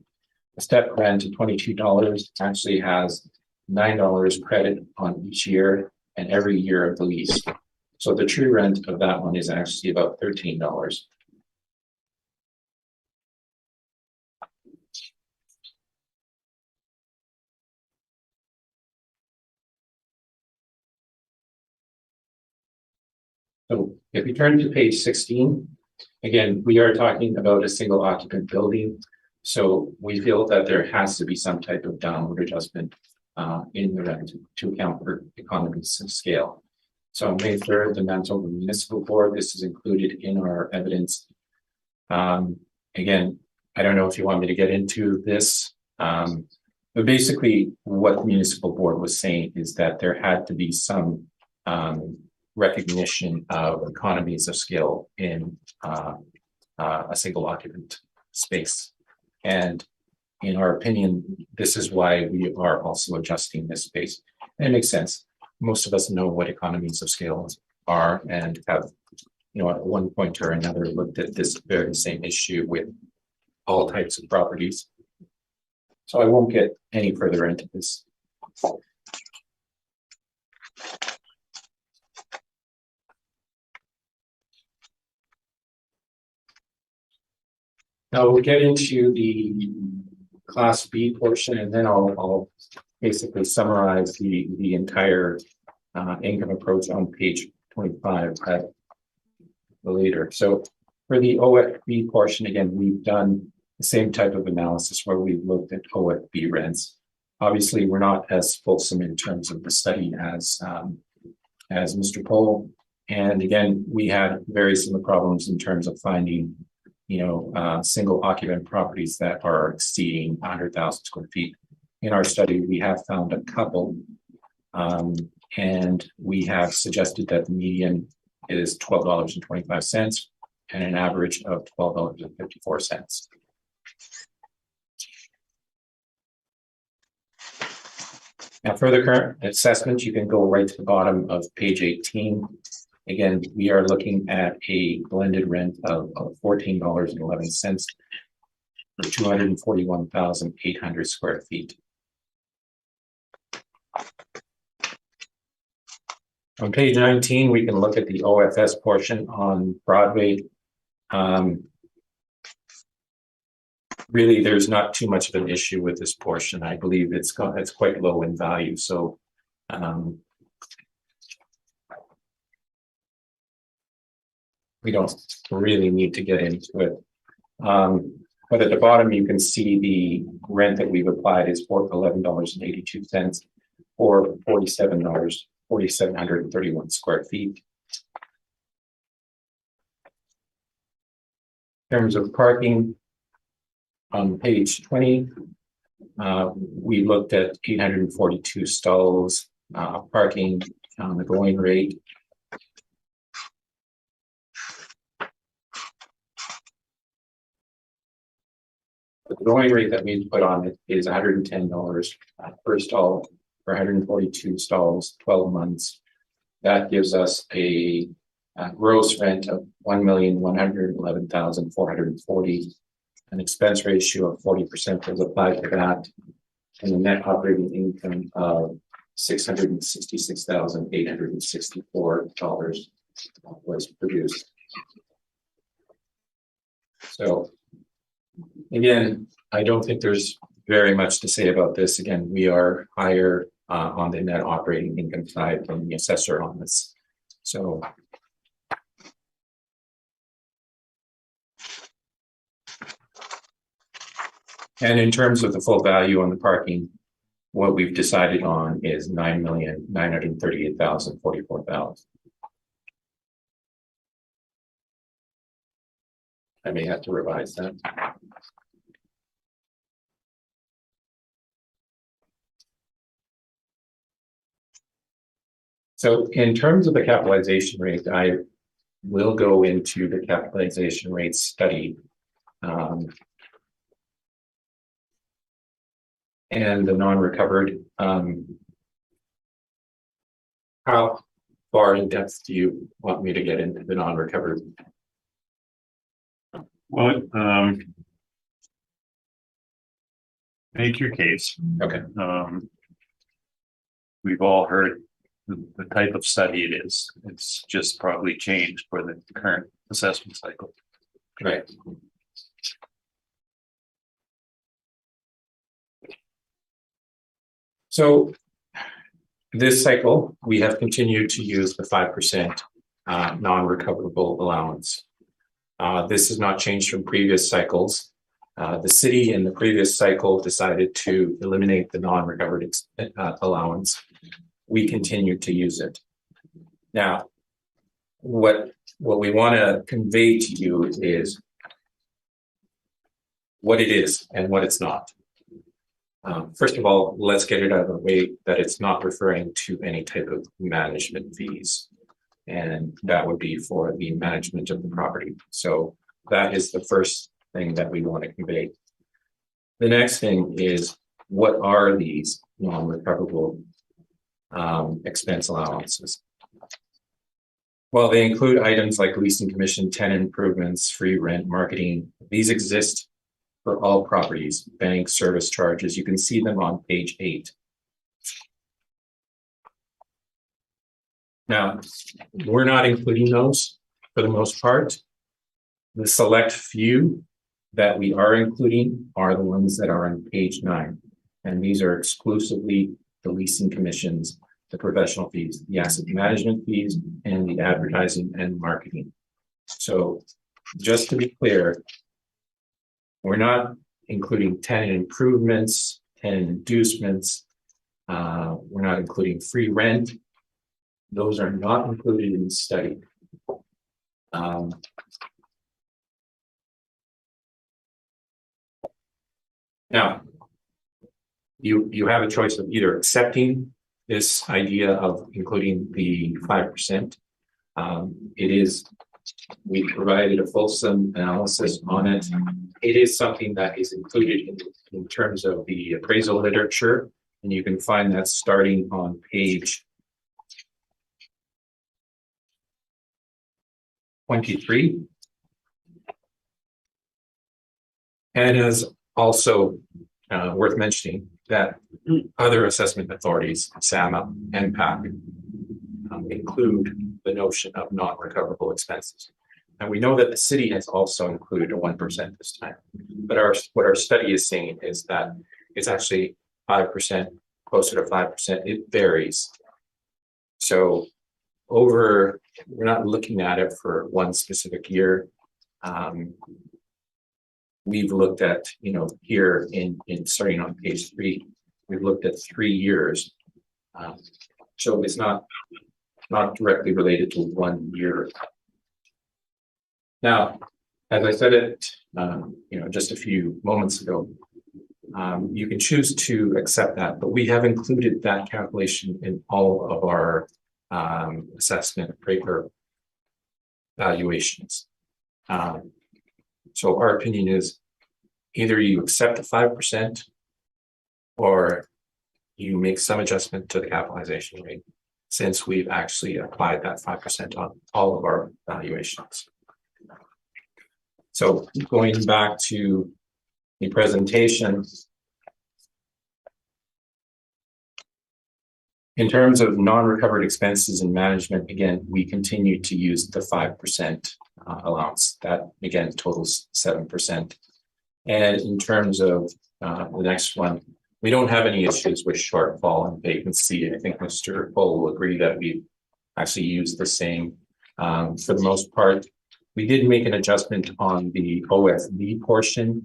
Speaker 7: step rent of $22 actually has $9 credit on each year and every year of the lease. So the true rent of that one is actually about $13. So if we turn to page 16, again, we are talking about a single occupant building. So we feel that there has to be some type of downward adjustment in the rent to account for economies of scale. So on May 3rd, the Manitoba Municipal Board, this is included in our evidence. Again, I don't know if you want me to get into this, but basically what the Municipal Board was saying is that there had to be some recognition of economies of scale in a single occupant space. And in our opinion, this is why we are also adjusting this space. And it makes sense. Most of us know what economies of scale are and have, at one point or another looked at this very same issue with all types of properties. So I won't get any further into this. Now we'll get into the Class B portion, and then I'll basically summarize the entire income approach on page 25 later. So for the OFB portion, again, we've done the same type of analysis where we've looked at OFB rents. Obviously, we're not as fulsome in terms of the study as Mr. Poole. And again, we had very similar problems in terms of finding single occupant properties that are exceeding 100,000 square feet. In our study, we have found a couple, and we have suggested that the median is $12.25 and an average of $12.54. Now, for the current assessment, you can go right to the bottom of page 18. Again, we are looking at a blended rent of $14.11 for 241,800 square feet. On page 19, we can look at the OFS portion on Broadway. Really, there's not too much of an issue with this portion. I believe it's quite low in value, so we don't really need to get into it. But at the bottom, you can see the rent that we've applied is for $11.82 or $4,731 square feet. In terms of parking, on page 20, we looked at 842 stalls, parking on the going rate. The going rate that we put on it is $110 per stall for 142 stalls, 12 months. That gives us a gross rent of $1,111,440. An expense ratio of 40% was applied to that, and a net operating income of $666,864 was produced. So again, I don't think there's very much to say about this. Again, we are higher on the net operating income side than the assessor on this. So and in terms of the full value on the parking, what we've decided on is $9,938,044. I may have to revise that. So in terms of the capitalization rate, I will go into the capitalization rate study. And the non-recovered, how far in depth do you want me to get into the non-recovered?
Speaker 2: Well, make your case.
Speaker 7: Okay.
Speaker 2: We've all heard the type of study it is. It's just probably changed for the current assessment cycle.
Speaker 7: Right. So this cycle, we have continued to use the 5% non-recoverable allowance. This has not changed from previous cycles. The city in the previous cycle decided to eliminate the non-recovered allowance. We continue to use it. Now, what we want to convey to you is what it is and what it's not. First of all, let's get it out of the way that it's not referring to any type of management fees. And that would be for the management of the property. So that is the first thing that we want to convey. The next thing is, what are these non-recoverable expense allowances? Well, they include items like leasing commission, tenant improvements, free rent, marketing. These exist for all properties, bank service charges. You can see them on page 8. Now, we're not including those for the most part. The select few that we are including are the ones that are on page 9. And these are exclusively the leasing commissions, the professional fees, the asset management fees, and the advertising and marketing. So just to be clear, we're not including tenant improvements, tenant inducements. We're not including free rent. Those are not included in the study. Now, you have a choice of either accepting this idea of including the 5%. We provided a fulsome analysis on it. It is something that is included in terms of the appraisal literature, and you can find that starting on page 23. And it is also worth mentioning that other assessment authorities, SAMA and PAC, include the notion of non-recoverable expenses. And we know that the city has also included a 1% this time. But what our study is saying is that it's actually 5%, closer to 5%. It varies. So we're not looking at it for one specific year. We've looked at, here in starting on page 3, we've looked at 3 years. So it's not directly related to 1 year. Now, as I said it, just a few moments ago, you can choose to accept that, but we have included that calculation in all of our assessment paper valuations. So our opinion is either you accept the 5% or you make some adjustment to the capitalization rate, since we've actually applied that 5% on all of our valuations. So going back to the presentation, in terms of non-recovered expenses and management, again, we continue to use the 5% allowance. That again totals 7%. And in terms of the next one, we don't have any issues with shortfall and vacancy. I think Mr. Cole will agree that we actually use the same for the most part. We did make an adjustment on the OFV portion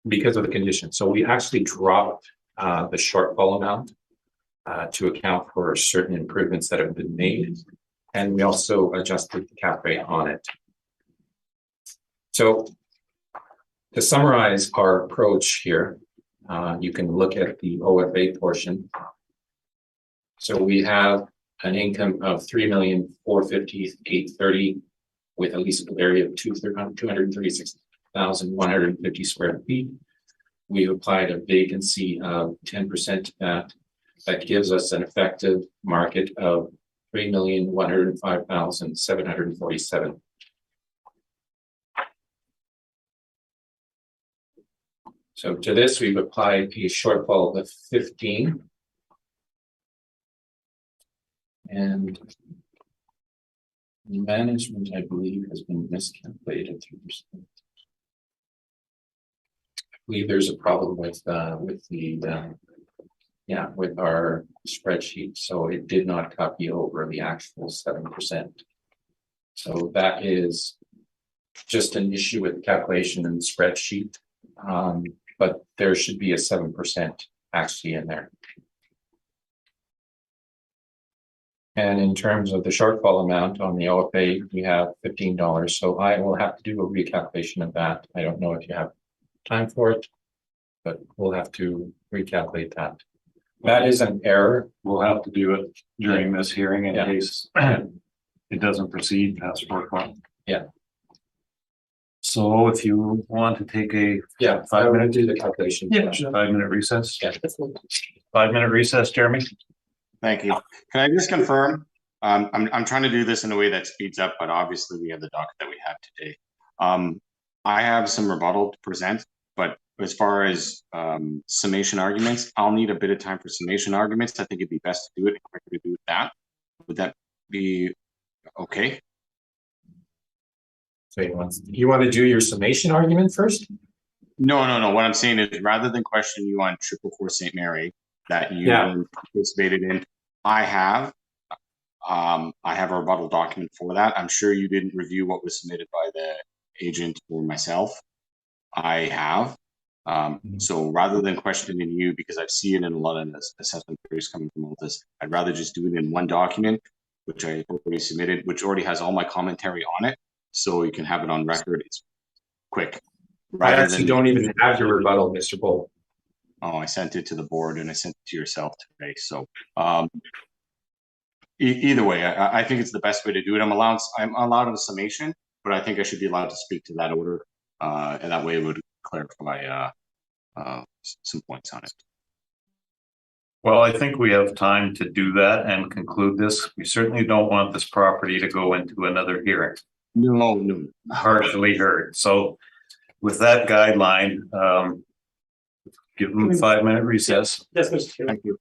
Speaker 7: because of the condition. So we actually dropped the shortfall amount to account for certain improvements that have been made. And we also adjusted the cap rate on it. So to summarize our approach here, you can look at the OFA portion. So we have an income of $3,450,830 with a leasable area of 236,150 square feet. We've applied a vacancy of 10% to that. That gives us an effective market of 3,105,747. So to this, we've applied a shortfall of 15. And management, I believe, has been miscalculated 3%. I believe there's a problem with our spreadsheet, so it did not copy over the actual 7%. So that is just an issue with the calculation in the spreadsheet, but there should be a 7% actually in there. And in terms of the shortfall amount on the OFA, we have $15. So I will have to do a recalculation of that. I don't know if you have time for it, but we'll have to recalculate that. That is an error.
Speaker 2: We'll have to do it during this hearing in case it doesn't proceed past 4 o'clock.
Speaker 7: Yeah.
Speaker 2: So if you want to take a
Speaker 7: 5 minute do the calculation.
Speaker 2: 5-minute recess.
Speaker 7: Yeah.
Speaker 2: 5-minute recess, Jeremy.
Speaker 4: Thank you. Can I just confirm? I'm trying to do this in a way that speeds up, but obviously we have the docket that we have today. I have some rebuttal to present, but as far as summation arguments, I'll need a bit of time for summation arguments. I think it'd be best to do it and quicker to do that. Would that be okay?
Speaker 7: So you want to do your summation argument first?
Speaker 4: No. What I'm saying is, rather than question you on 444 St. Mary that you participated in, I have a rebuttal document for that. I'm sure you didn't review what was submitted by the agent or myself. I have. So rather than questioning you, because I see it in a lot of assessment queries coming from all this, I'd rather just do it in one document, which I already submitted, which already has all my commentary on it. So you can have it on record. It's quick.
Speaker 7: I actually don't even have your rebuttal, Mr. Bull.
Speaker 4: Oh, I sent it to the board and I sent it to yourself today. So either way, I think it's the best way to do it. I'm allowed a summation, but I think I should be allowed to speak to that order. And that way it would clarify some points on it.
Speaker 2: Well, I think we have time to do that and conclude this. We certainly don't want this property to go into another hearing.
Speaker 4: No.
Speaker 2: Partially heard. So with that guideline, give them a 5-minute recess.
Speaker 3: Yes, Mr. Chairman.
Speaker 4: Thank you.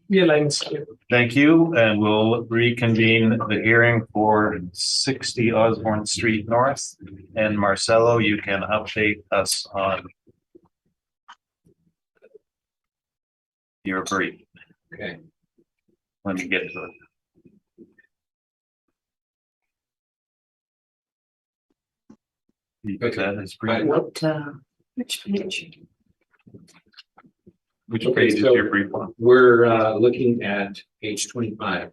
Speaker 3: Your line is clear.
Speaker 2: Thank you, and we'll reconvene the hearing for 60 Osborne Street North. And Marcelo, you can update us on your brief
Speaker 7: Okay.
Speaker 2: when we get to it.
Speaker 7: Okay.
Speaker 2: That is brief.
Speaker 1: What, which page?
Speaker 2: Which
Speaker 7: Okay,
Speaker 2: page is
Speaker 7: so-
Speaker 2: your brief on?
Speaker 7: We're looking at page 25.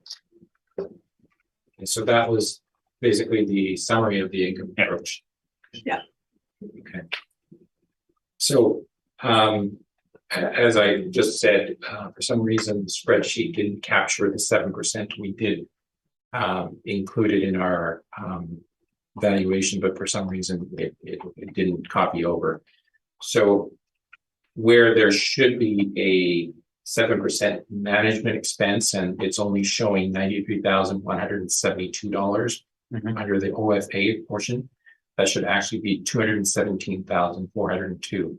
Speaker 7: And so that was basically the summary of the income
Speaker 2: Yeah.
Speaker 7: approach.
Speaker 1: Yeah.
Speaker 7: Okay. So as I just said, for some reason, the spreadsheet didn't capture the 7% we did include it in our valuation, but for some reason it didn't copy over. So where there should be a 7% management expense, and it's only showing $93,172
Speaker 2: Mhm.
Speaker 7: under the OFA portion, that should actually be $217,402.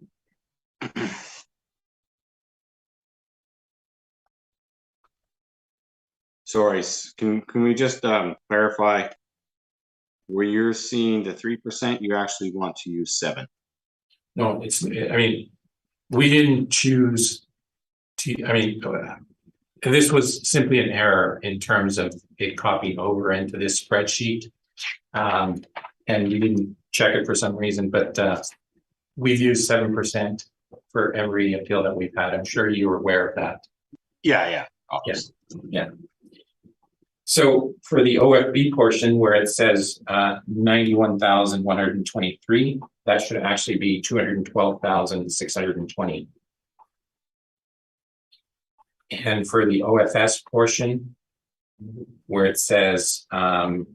Speaker 4: Sorry, can we just clarify? Where you're seeing the 3%, you actually want to use 7.
Speaker 7: No, I mean, we didn't choose to, this was simply an error in terms of it copying over into this spreadsheet. And we didn't check it for some reason, but we've used 7% for every appeal that we've had. I'm sure you were aware of that.
Speaker 4: Yeah, obviously.
Speaker 7: So for the OFB portion where it says 91,123, that should actually be 212,620. And for the OFS portion, where it says I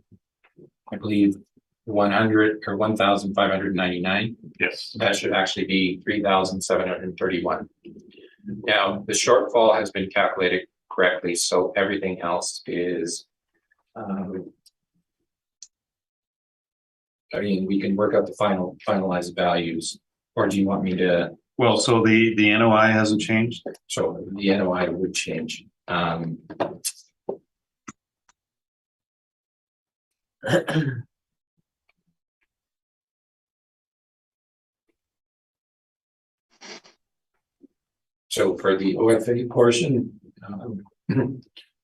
Speaker 7: believe 100 or 1,599,
Speaker 2: Yes.
Speaker 7: that should actually be 3,731. Now the shortfall has been calculated correctly, so everything else is I mean, we can work out the finalized values, or do you want me to?
Speaker 2: Well, so the NOI hasn't changed?
Speaker 7: So the NOI would change. So for the OFA portion,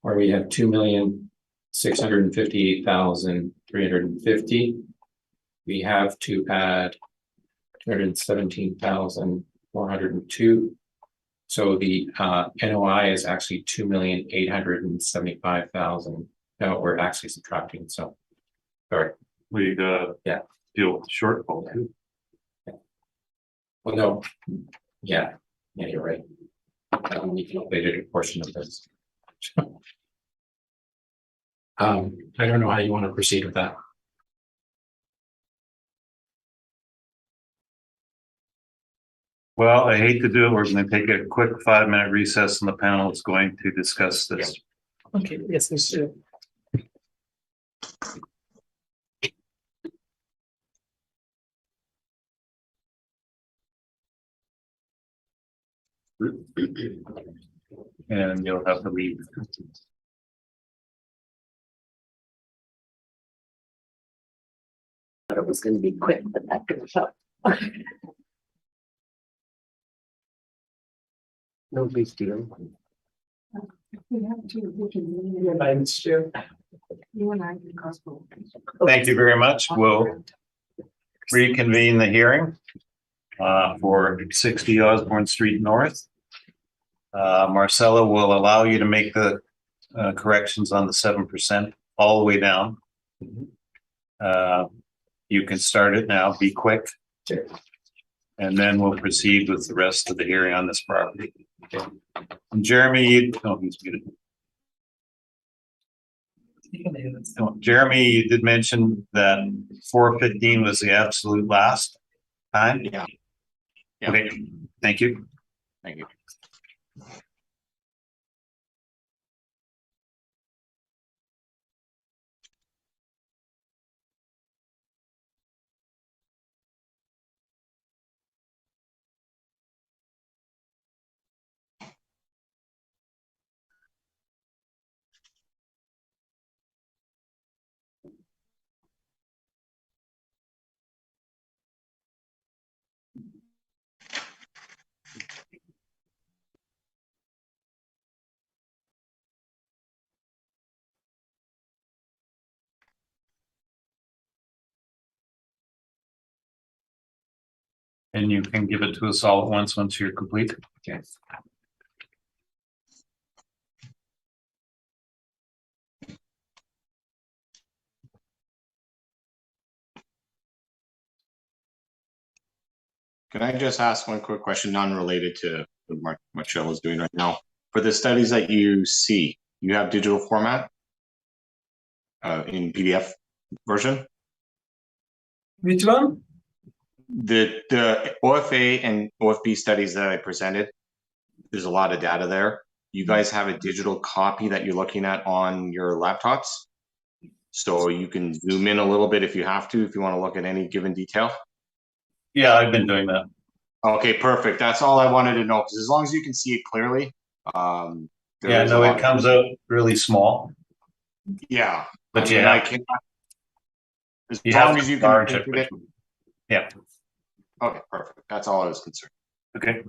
Speaker 7: where we have 2,658,350, we have to add 217,402. So the NOI is actually 2,875,000. No, we're actually subtracting. So, sorry.
Speaker 2: We
Speaker 7: Yeah.
Speaker 2: deal with the shortfall too.
Speaker 7: Well, no. Yeah, you're right. We calculated a portion of this. I don't know how you want to proceed with that.
Speaker 2: Well, I hate to do it. We're going to take a quick 5-minute recess and the panel is going to discuss this.
Speaker 3: Okay, yes, Mr.
Speaker 2: And you'll have to leave.
Speaker 1: Thought it was gonna be quick, but that didn't help. No big deal.
Speaker 6: We have to, we can,
Speaker 3: Your line is clear.
Speaker 6: you and I can cross both.
Speaker 2: Thank you very much. We'll reconvene the hearing for 60 Osborne Street North. Marcella will allow you to make the corrections on the 7% all the way down. You can start it now, be quick.
Speaker 3: Sure.
Speaker 2: And then we'll proceed with the rest of the hearing on this property. And Jeremy, he's muted. Jeremy, you did mention that 4:15 was the absolute last time.
Speaker 4: Yeah.
Speaker 2: Okay, thank you.
Speaker 4: Thank you.
Speaker 2: And you can give it to us all at once you're complete.
Speaker 7: Okay.
Speaker 4: Can I just ask one quick question, non-related to what Michelle is doing right now? For the studies that you see, you have digital format in PDF version?
Speaker 3: Which one?
Speaker 4: The OFA and OFB studies that I presented, there's a lot of data there. You guys have a digital copy that you're looking at on your laptops? So you can zoom in a little bit if you have to, if you want to look at any given detail?
Speaker 2: Yeah, I've been doing that.
Speaker 4: Okay, perfect. That's all I wanted to know, because as long as you can see it clearly.
Speaker 2: Yeah, no, it comes out really small.
Speaker 4: Yeah.
Speaker 2: But
Speaker 4: I
Speaker 2: you
Speaker 4: mean,
Speaker 2: have-
Speaker 4: I can. As
Speaker 2: You have
Speaker 4: long
Speaker 2: to
Speaker 4: as you can.
Speaker 2: enlarge it. Yeah,
Speaker 4: Okay, perfect. That's all I was concerned.
Speaker 2: okay.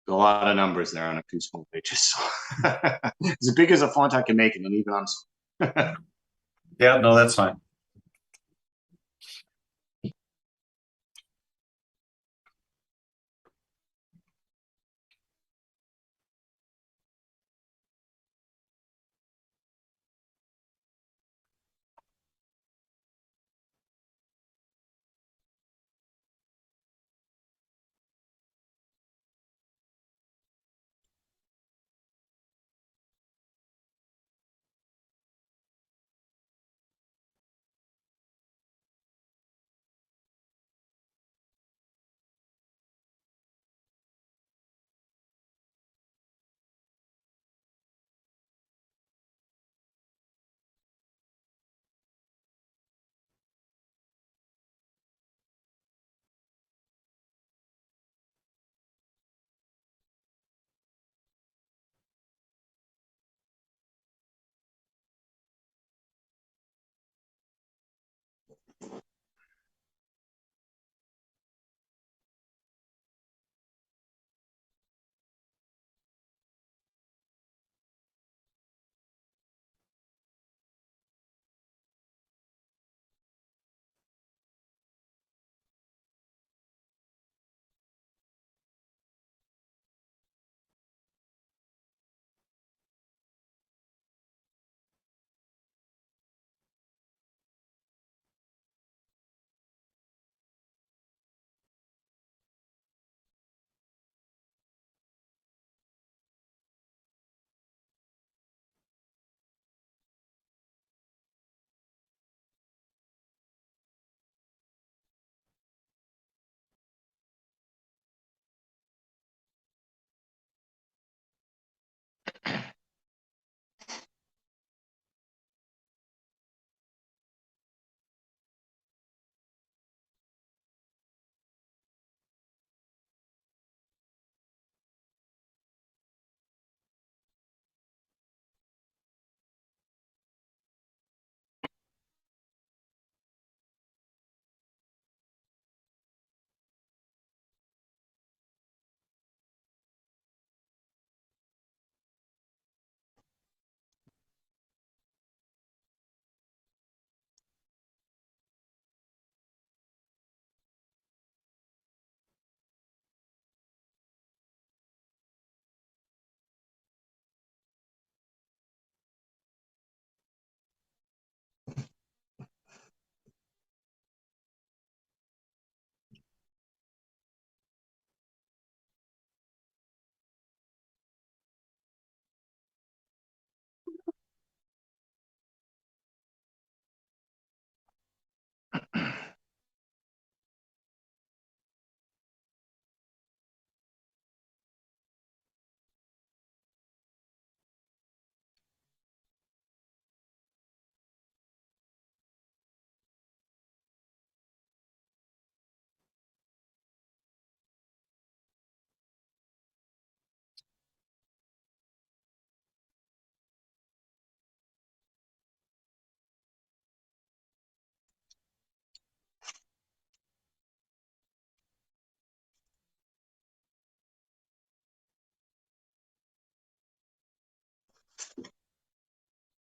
Speaker 4: A lot of numbers there on a few small pages. So as big as a font I can make it, and even on.
Speaker 2: Yeah, no, that's fine.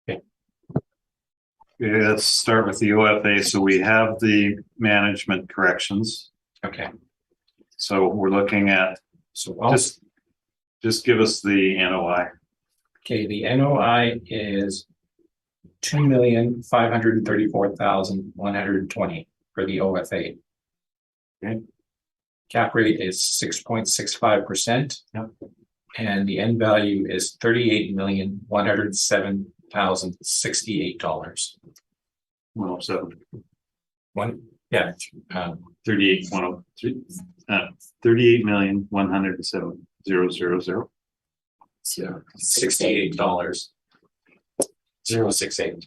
Speaker 2: Okay, let's start with the OFA. So we have the management corrections.
Speaker 7: Okay,
Speaker 2: So we're looking at,
Speaker 7: so
Speaker 2: just give us the NOI.
Speaker 7: okay, the NOI is 2,534,120 for the OFA.
Speaker 2: Okay.
Speaker 7: Cap rate is 6.65%.
Speaker 2: Yep.
Speaker 7: And the end value is $38,107,068.
Speaker 2: 107,
Speaker 7: One, yeah,
Speaker 2: 38, 103, 38,107,000.
Speaker 7: $68. 068.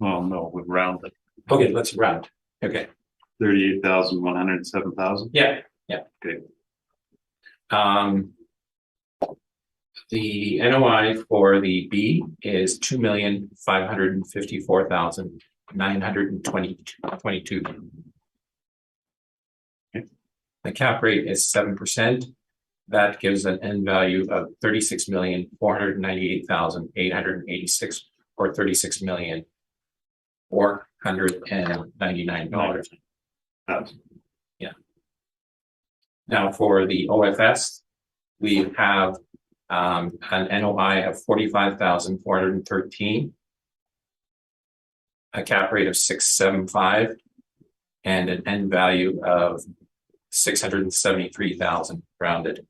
Speaker 2: Well, no, we've rounded.
Speaker 7: Okay, let's round. Okay,
Speaker 2: 38,107,000.
Speaker 7: yeah.
Speaker 2: Okay.
Speaker 7: The NOI for the B is 2,554,922.
Speaker 2: Okay.
Speaker 7: The cap rate is 7%. That gives an end value of 36,498,886, or $36,499. Yeah. Now for the OFS, we have an NOI of 45,413, a cap rate of 675, and an end value of 673,000 rounded.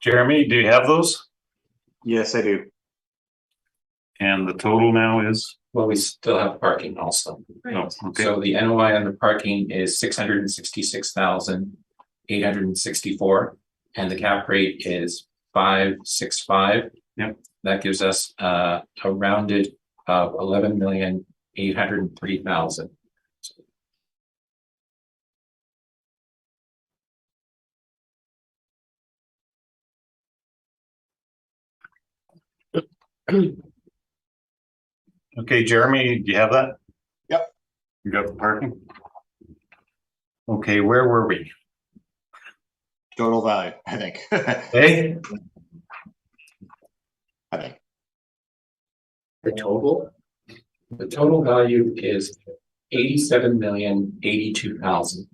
Speaker 2: Jeremy, do you have those?
Speaker 4: Yes, I do.
Speaker 2: And the total now is?
Speaker 7: Well, we still have parking also.
Speaker 2: Oh, okay.
Speaker 7: So the NOI on the parking is 666,864, and the cap rate is 565.
Speaker 2: Yep.
Speaker 7: That gives us a rounded of 11,803,000.
Speaker 2: Okay, Jeremy, do you have that?
Speaker 4: Yep.
Speaker 2: You got the parking? Okay, where were we?
Speaker 4: Total value, I think.
Speaker 2: Hey?
Speaker 4: I think.
Speaker 1: The total,
Speaker 7: The total value is 87,082,000.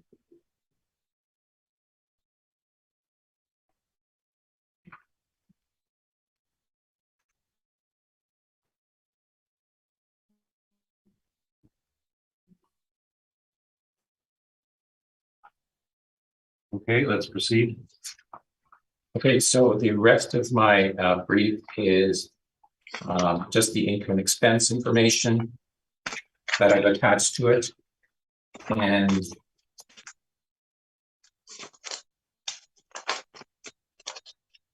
Speaker 2: Okay, let's proceed.
Speaker 7: Okay, so the rest of my brief is just the income and expense information that I've attached to it. And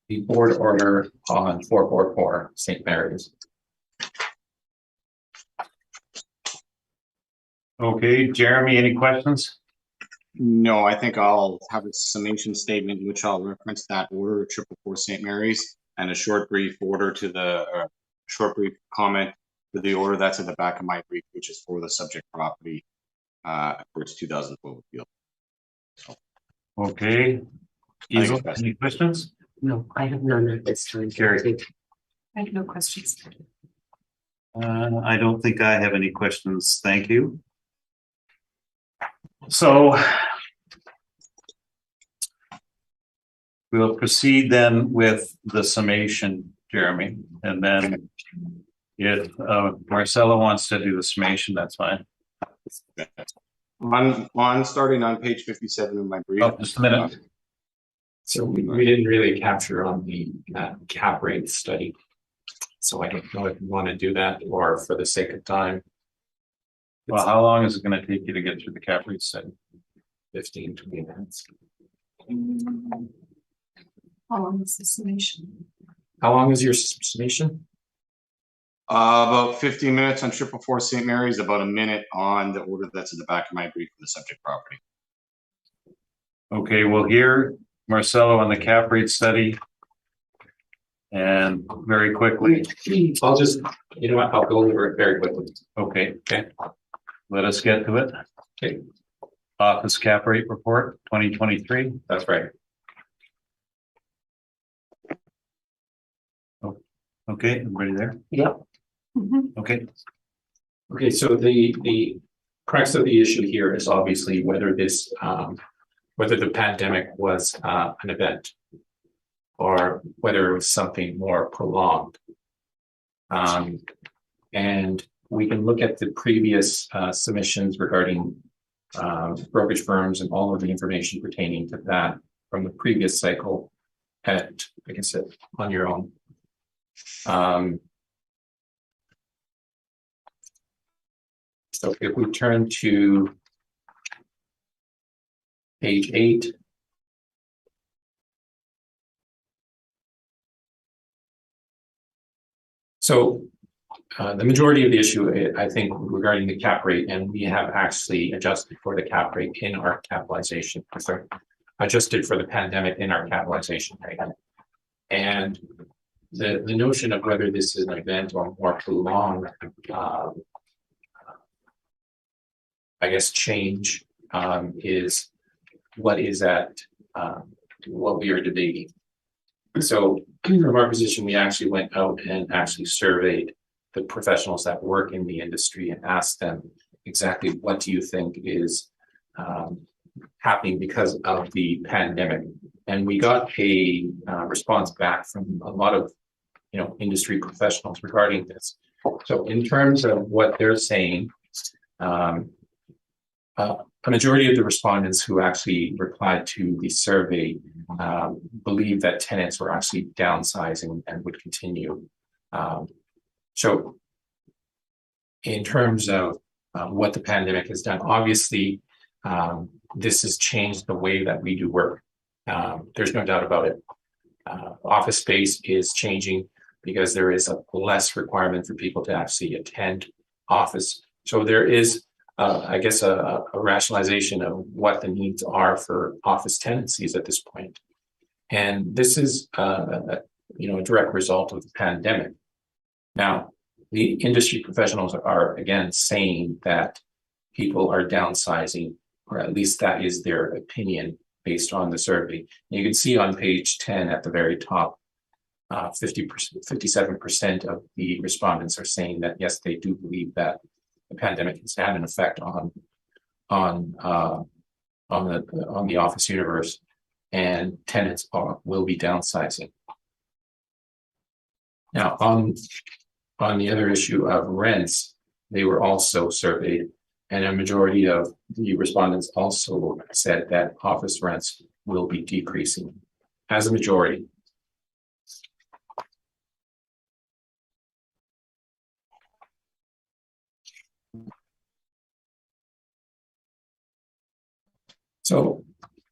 Speaker 7: the board order on 444 St. Mary's.
Speaker 2: Okay, Jeremy, any questions?
Speaker 4: No, I think I'll have a summation statement, in which I'll reference that order, 444 St. Mary's, and a short brief order to the, short brief comment to the order that's at the back of my brief, which is for the subject property, for its 2012 appeal. So,
Speaker 2: Okay. Easel, any questions?
Speaker 1: no, I have none at this time.
Speaker 2: Carrie.
Speaker 6: I have no questions.
Speaker 2: I don't think I have any questions. Thank you. So we'll proceed then with the summation, Jeremy, and then if Marcella wants to do the summation, that's fine.
Speaker 4: on starting on page 57 of my brief.
Speaker 2: Oh, just a minute.
Speaker 7: So we didn't really capture on the cap rate study. So I don't know if you want to do that, or for the sake of time.
Speaker 2: Well, how long is it going to take you to get through the cap rate study?
Speaker 7: 15, 20 minutes.
Speaker 6: How long is the summation?
Speaker 7: How long is your summation?
Speaker 4: About 15 minutes on 444 St. Mary's, about a minute on the order that's at the back of my brief for the subject property.
Speaker 2: Okay, we'll hear Marcelo on the cap rate study. And very quickly.
Speaker 7: I'll just, you know what, I'll go over it very quickly.
Speaker 2: Okay. Let us get to it.
Speaker 7: Okay.
Speaker 2: Office cap rate report 2023.
Speaker 7: That's right.
Speaker 2: Okay, everybody there?
Speaker 1: Yep.
Speaker 6: Mhm.
Speaker 2: Okay.
Speaker 7: Okay, so the crux of the issue here is obviously whether this, whether the pandemic was an event or whether it was something more prolonged. And we can look at the previous submissions regarding brokerage firms and all of the information pertaining to that from the previous cycle at, like I said, on your own. So if we turn to page 8. So the majority of the issue, I think, regarding the cap rate, and we have actually adjusted for the cap rate in our capitalization, sorry, adjusted for the pandemic in our capitalization rate. And the notion of whether this is an event or more prolonged, I guess, change is what is at what we are debating. So from our position, we actually went out and actually surveyed the professionals that work in the industry and asked them exactly what do you think is happening because of the pandemic. And we got a response back from a lot of industry professionals regarding this. So in terms of what they're saying, a majority of the respondents who actually replied to the survey believe that tenants were actually downsizing and would continue. So in terms of what the pandemic has done, obviously, this has changed the way that we do work. There's no doubt about it. Office space is changing because there is a less requirement for people to actually attend office. So there is, I guess, a rationalization of what the needs are for office tenancies at this point. And this is, a direct result of the pandemic. Now, the industry professionals are again saying that people are downsizing, or at least that is their opinion based on the survey. And you can see on page 10 at the very top, 57% of the respondents are saying that yes, they do believe that the pandemic has had an effect on the office universe, and tenants will be downsizing. Now, on the other issue of rents, they were also surveyed, and a majority of the respondents also said that office rents will be decreasing as a majority. So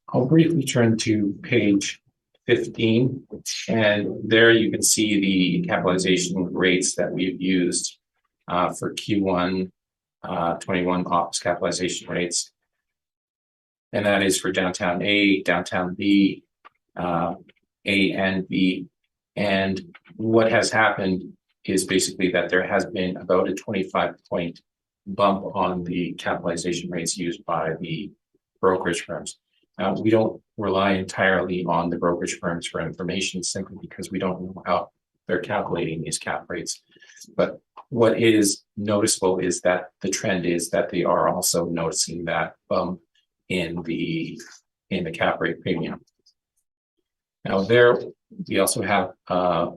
Speaker 7: I'll briefly turn to page 15, and there you can see the capitalization rates that we've used for Q1 21 office capitalization rates. And that is for downtown A, downtown B, A and B. And what has happened is basically that there has been about a 25-point bump on the capitalization rates used by the brokerage firms. We don't rely entirely on the brokerage firms for information simply because we don't know how they're calculating these cap rates. But what is noticeable is that the trend is that they are also noticing that bump in the cap rate premium. Now there, we also have a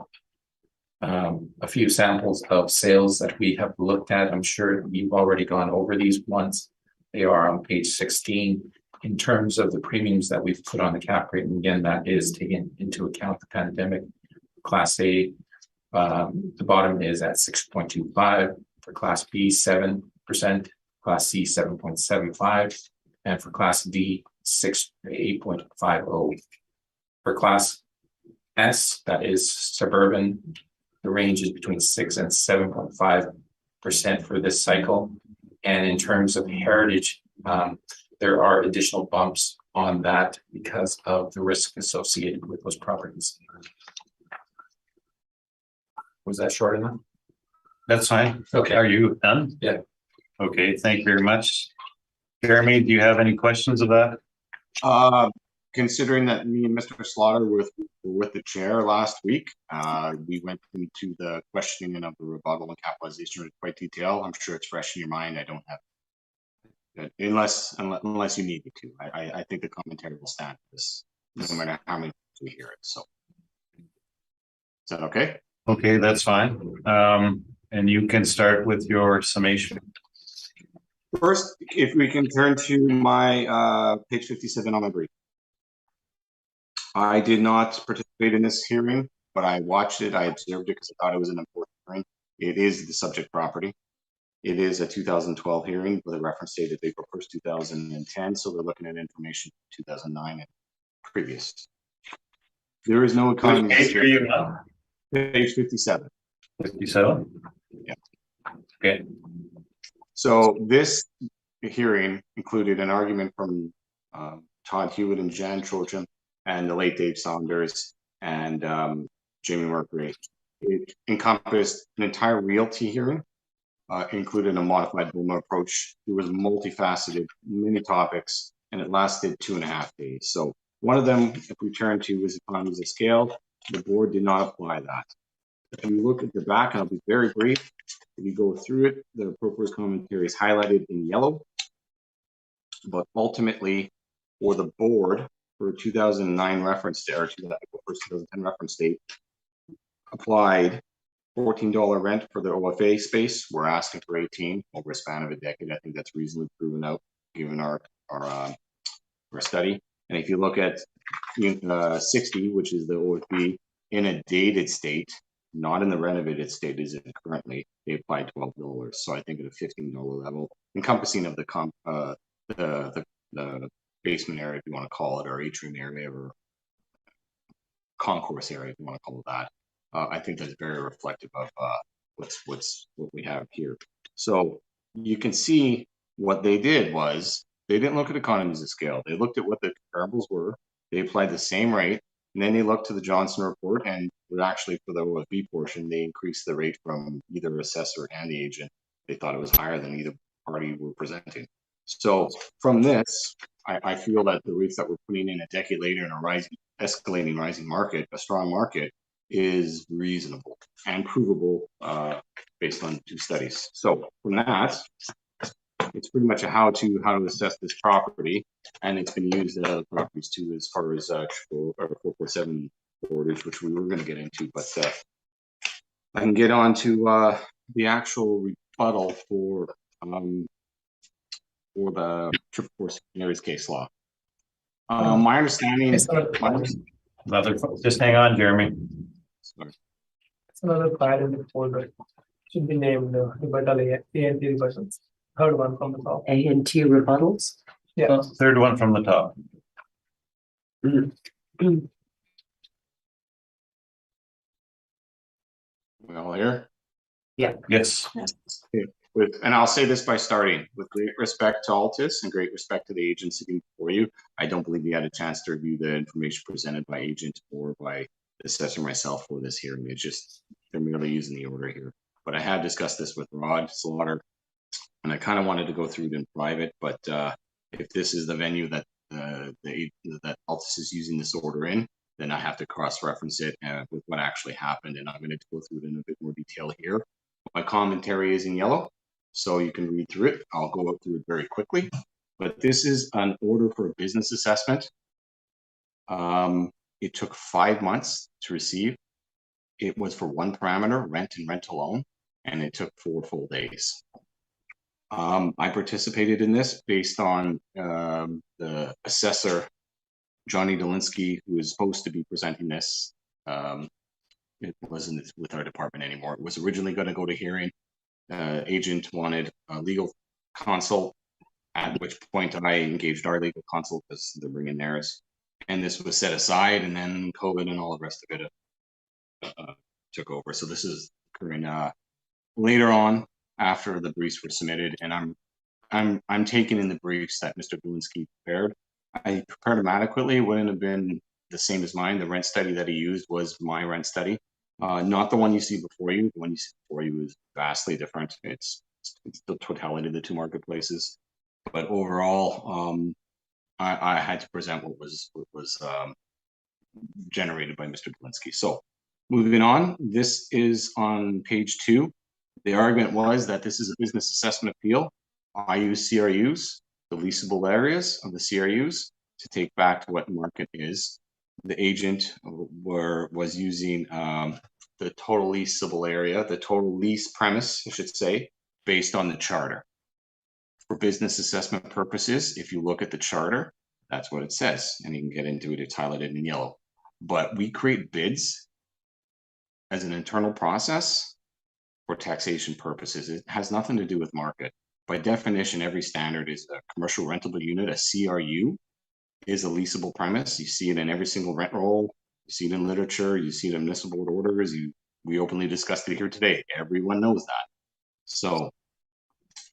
Speaker 7: few samples of sales that we have looked at. I'm sure you've already gone over these ones. They are on page 16 in terms of the premiums that we've put on the cap rate. And again, that is taking into account the pandemic. Class A, the bottom is at 6.25, for Class B, 7%, Class C, 7.75, and for Class D, 8.50. For Class S, that is suburban, the range is between 6 and 7.5% for this cycle. And in terms of heritage, there are additional bumps on that because of the risk associated with those properties. Was that short enough?
Speaker 2: That's fine.
Speaker 7: Okay.
Speaker 2: Are you done?
Speaker 7: Yeah.
Speaker 2: Okay, thank you very much. Jeremy, do you have any questions of that?
Speaker 4: Considering that me and Mr. Slaughter were with the chair last week, we went into the questioning of the rebuttal and capitalization in quite detail. I'm sure it's fresh in your mind. I don't have unless you need me to. I think the commentary will stand for this, no matter how many times we hear it. So, is that okay?
Speaker 2: Okay, that's fine. And you can start with your summation.
Speaker 4: First, if we can turn to my page 57 on my brief. I did not participate in this hearing, but I watched it. I observed it because I thought it was an important hearing. It is the subject property. It is a 2012 hearing with a reference date of April 1st, 2010. So they're looking at information from 2009 and previous. There is no economy.
Speaker 2: Which page are you on?
Speaker 4: Page 57.
Speaker 2: 57?
Speaker 4: Yeah.
Speaker 2: Okay.
Speaker 4: So this hearing included an argument from Todd Hewitt and Jan Trojan and the late Dave Saunders and Jamie Mercury. It encompassed an entire realty hearing, included a modified BOMA approach. It was multifaceted, many topics, and it lasted 2.5 days. So one of them, if we turn to, was economies of scale. The board did not apply that. If you look at the back, and I'll be very brief, if you go through it, the proposed commentary is highlighted in yellow. But ultimately, for the board, for 2009 reference date, or 2010 reference date, applied $14 rent for the OFA space. We're asking for 18 over a span of a decade. I think that's reasonably proven out given our study. And if you look at 60, which is the OFB in a dated state, not in the renovated state as it currently, they applied $12. So I think at a $15 level, encompassing of the basement area, if you want to call it, or atrium area, or concourse area, if you want to call it that. I think that's very reflective of what we have here. So you can see what they did was they didn't look at economies of scale. They looked at what the comparables were. They applied the same rate, and then they looked to the Johnson report, and actually for the OFB portion, they increased the rate from either assessor and the agent. They thought it was higher than either party were presenting. So from this, I feel that the rates that we're putting in a decade later in a escalating rising market, a strong market, is reasonable and provable based on 2 studies. So from that, it's pretty much a how to assess this property, and it's been used in other properties too, as far as 447 orders, which we were going to get into. But I can get on to the actual rebuttal for the triple force areas case law. My understanding.
Speaker 2: Just hang on, Jeremy.
Speaker 4: Sorry.
Speaker 3: It's another file in the folder. Should be named rebuttal ANT rebuttals. Third one from the top.
Speaker 1: ANT rebuttals?
Speaker 3: Yeah.
Speaker 2: Third one from the top.
Speaker 4: We all here?
Speaker 2: Yes.
Speaker 4: And I'll say this by starting with great respect to Altus and great respect to the agent sitting before you. I don't believe you had a chance to review the information presented by agent or by the assessor myself for this hearing. It's just they're merely using the order here. But I have discussed this with Rod Slaughter, and I kind of wanted to go through it in private. But if this is the venue that that Altus is using this order in, then I have to cross-reference it with what actually happened, and I'm going to go through it in a bit more detail here. My commentary is in yellow, so you can read through it. I'll go up through it very quickly. But this is an order for a business assessment. It took 5 months to receive. It was for one parameter, rent and rent alone, and it took 4 full days. I participated in this based on the assessor, Johnny Dolinsky, who is supposed to be presenting this. It wasn't with our department anymore. It was originally going to go to hearing. Agent wanted a legal consult, at which point I engaged our legal consult because they're bringing theirs. And this was set aside, and then COVID and all the rest of it took over. So this is occurring later on after the briefs were submitted, and I'm taking in the briefs that Mr. Dolinsky prepared. I prepared them adequately. It wouldn't have been the same as mine. The rent study that he used was my rent study, not the one you see before you. The one you see before you is vastly different. It's the totality of the 2 marketplaces, but overall, I had to present what was generated by Mr. Dolinsky. So moving on, this is on page 2. The argument was that this is a business assessment appeal. I use CRUs. the leasable areas of the CRUs to take back to what market is. The agent was using the total leasable area, the total lease premise, I should say, based on the charter. For business assessment purposes, if you look at the charter, that's what it says, and you can get into it, it's highlighted in yellow. But we create bids as an internal process for taxation purposes. It has nothing to do with market. By definition, every standard is a commercial rentable unit, a CRU, is a leasable premise. You see it in every single rent roll, you see it in literature, you see it in municipal board orders, we openly discussed it here today. Everyone knows that. So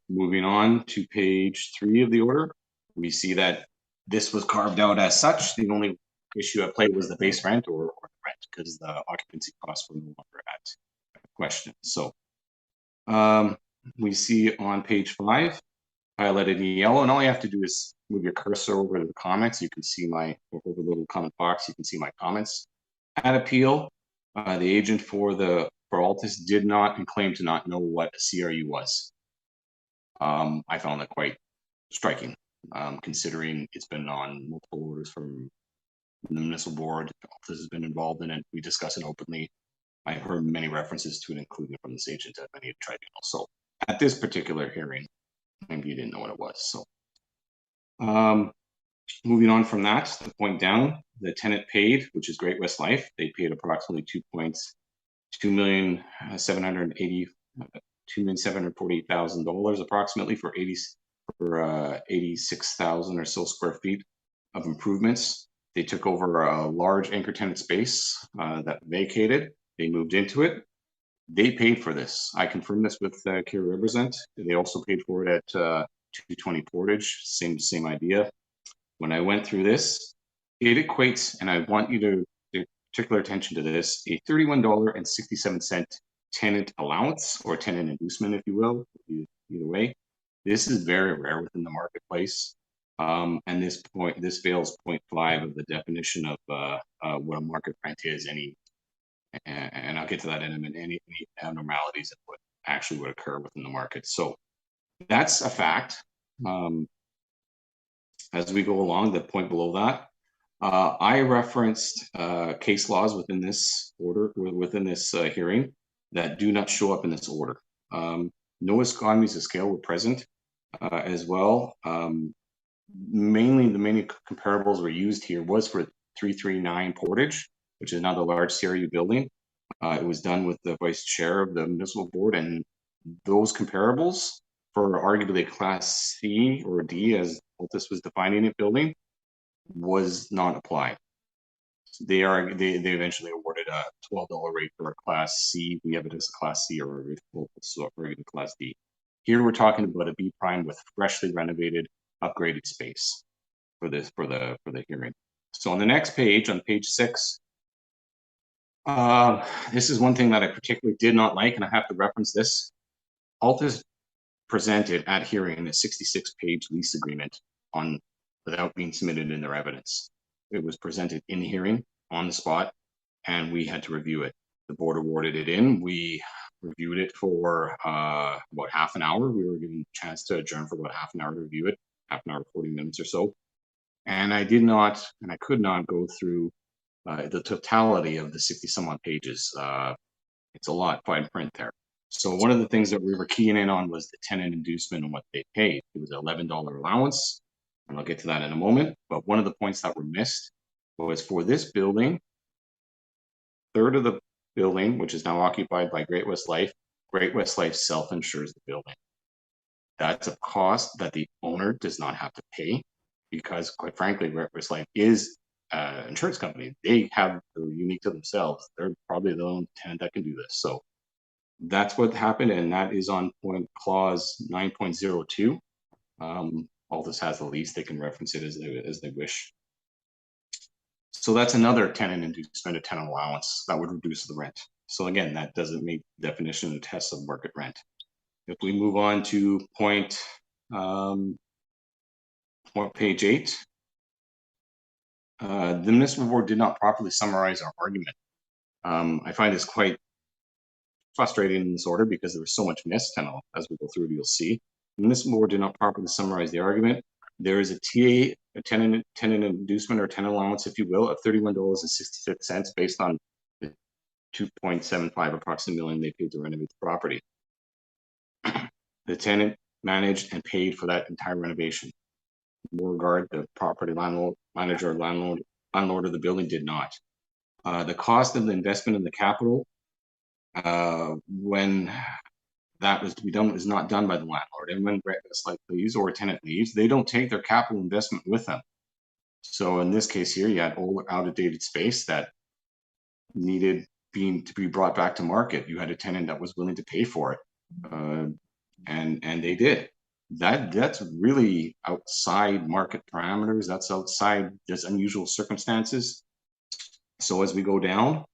Speaker 4: moving on to page 3 of the order, we see that this was carved out as such. The only issue at play was the base rent or the rent, because the occupancy costs were no longer at question. So we see on page 5, highlighted in yellow, and all you have to do is move your cursor over to the comments. You can see over the little comment box, you can see my comments. At appeal, the agent for Altus did not and claimed to not know what a CRU was. I found that quite striking, considering it's been on multiple orders from the municipal board. Altus has been involved in it. We discuss it openly. I heard many references to it, including from this agent at many tribunals. So at this particular hearing, maybe you didn't know what it was. So moving on from that, the point down, the tenant paid, which is Great West Life. They paid approximately $2,748,000 approximately for 86,000 or so square feet of improvements. They took over a large anchor tenant space that vacated. They moved into it. They paid for this. I confirmed this with Care Represent. They also paid for it at 220 Portage. Same idea. When I went through this, it equates, and I want you to pay particular attention to this, a $31.67 tenant allowance or tenant inducement, if you will, either way. This is very rare within the marketplace. And this fails 0.5 of the definition of what a market rent is. And I'll get to that in a minute. Any abnormalities that would occur within the market. So that's a fact. As we go along, the point below that, I referenced case laws within this order, within this hearing, that do not show up in this order. No economies of scale were present as well. Mainly, the main comparables were used here was for 339 Portage, which is now the large CRU building. It was done with the vice chair of the municipal board, and those comparables for arguably Class C or D, as Altus was defining it, building, was not applied. They eventually awarded a $12 rate for a Class C. We have it as a Class C or a Class D. Here we're talking about a B prime with freshly renovated, upgraded space for the hearing. So on the next page, on page 6, this is one thing that I particularly did not like, and I have to reference this. Altus presented at hearing a 66-page lease agreement without being submitted in their evidence. It was presented in hearing on the spot, and we had to review it. The board awarded it in. We reviewed it for about half an hour. We were given a chance to adjourn for about half an hour to review it, half an hour, 40 minutes or so. And I did not, and I could not go through the totality of the 60 some odd pages. It's a lot, fine print there. So one of the things that we were keying in on was the tenant inducement and what they paid. It was an $11 allowance, and I'll get to that in a moment. But one of the points that were missed was for this building, third of the building, which is now occupied by Great West Life self-insures the building. That's a cost that the owner does not have to pay, because quite frankly, Great West Life is an insurance company. They're unique to themselves. They're probably the only tenant that can do this. So that's what happened, and that is on clause 9.02. Altus has the lease. They can reference it as they wish. So that's another tenant inducement, a tenant allowance that would reduce the rent. So again, that doesn't meet the definition of test of market rent. If we move on to page 8, the municipal board did not properly summarize our argument. I find this quite frustrating in this order because there was so much missed, and as we go through it, you'll see. The municipal board did not properly summarize the argument. there is a TA, a tenant inducement or tenant allowance, if you will, of $31.66 based on the 2.75 approximately million they paid to renovate the property. The tenant managed and paid for that entire renovation. Beauregard, the property landlord, manager, landlord of the building, did not. The cost of the investment in the capital, when that was to be done, was not done by the landlord. And when Great-West Life leaves or a tenant leaves, they don't take their capital investment with them. So in this case here, you had old, out-of-dated space that needed to be brought back to market. You had a tenant that was willing to pay for it, and they did. That's really outside market parameters. That's outside just unusual circumstances. So as we go down,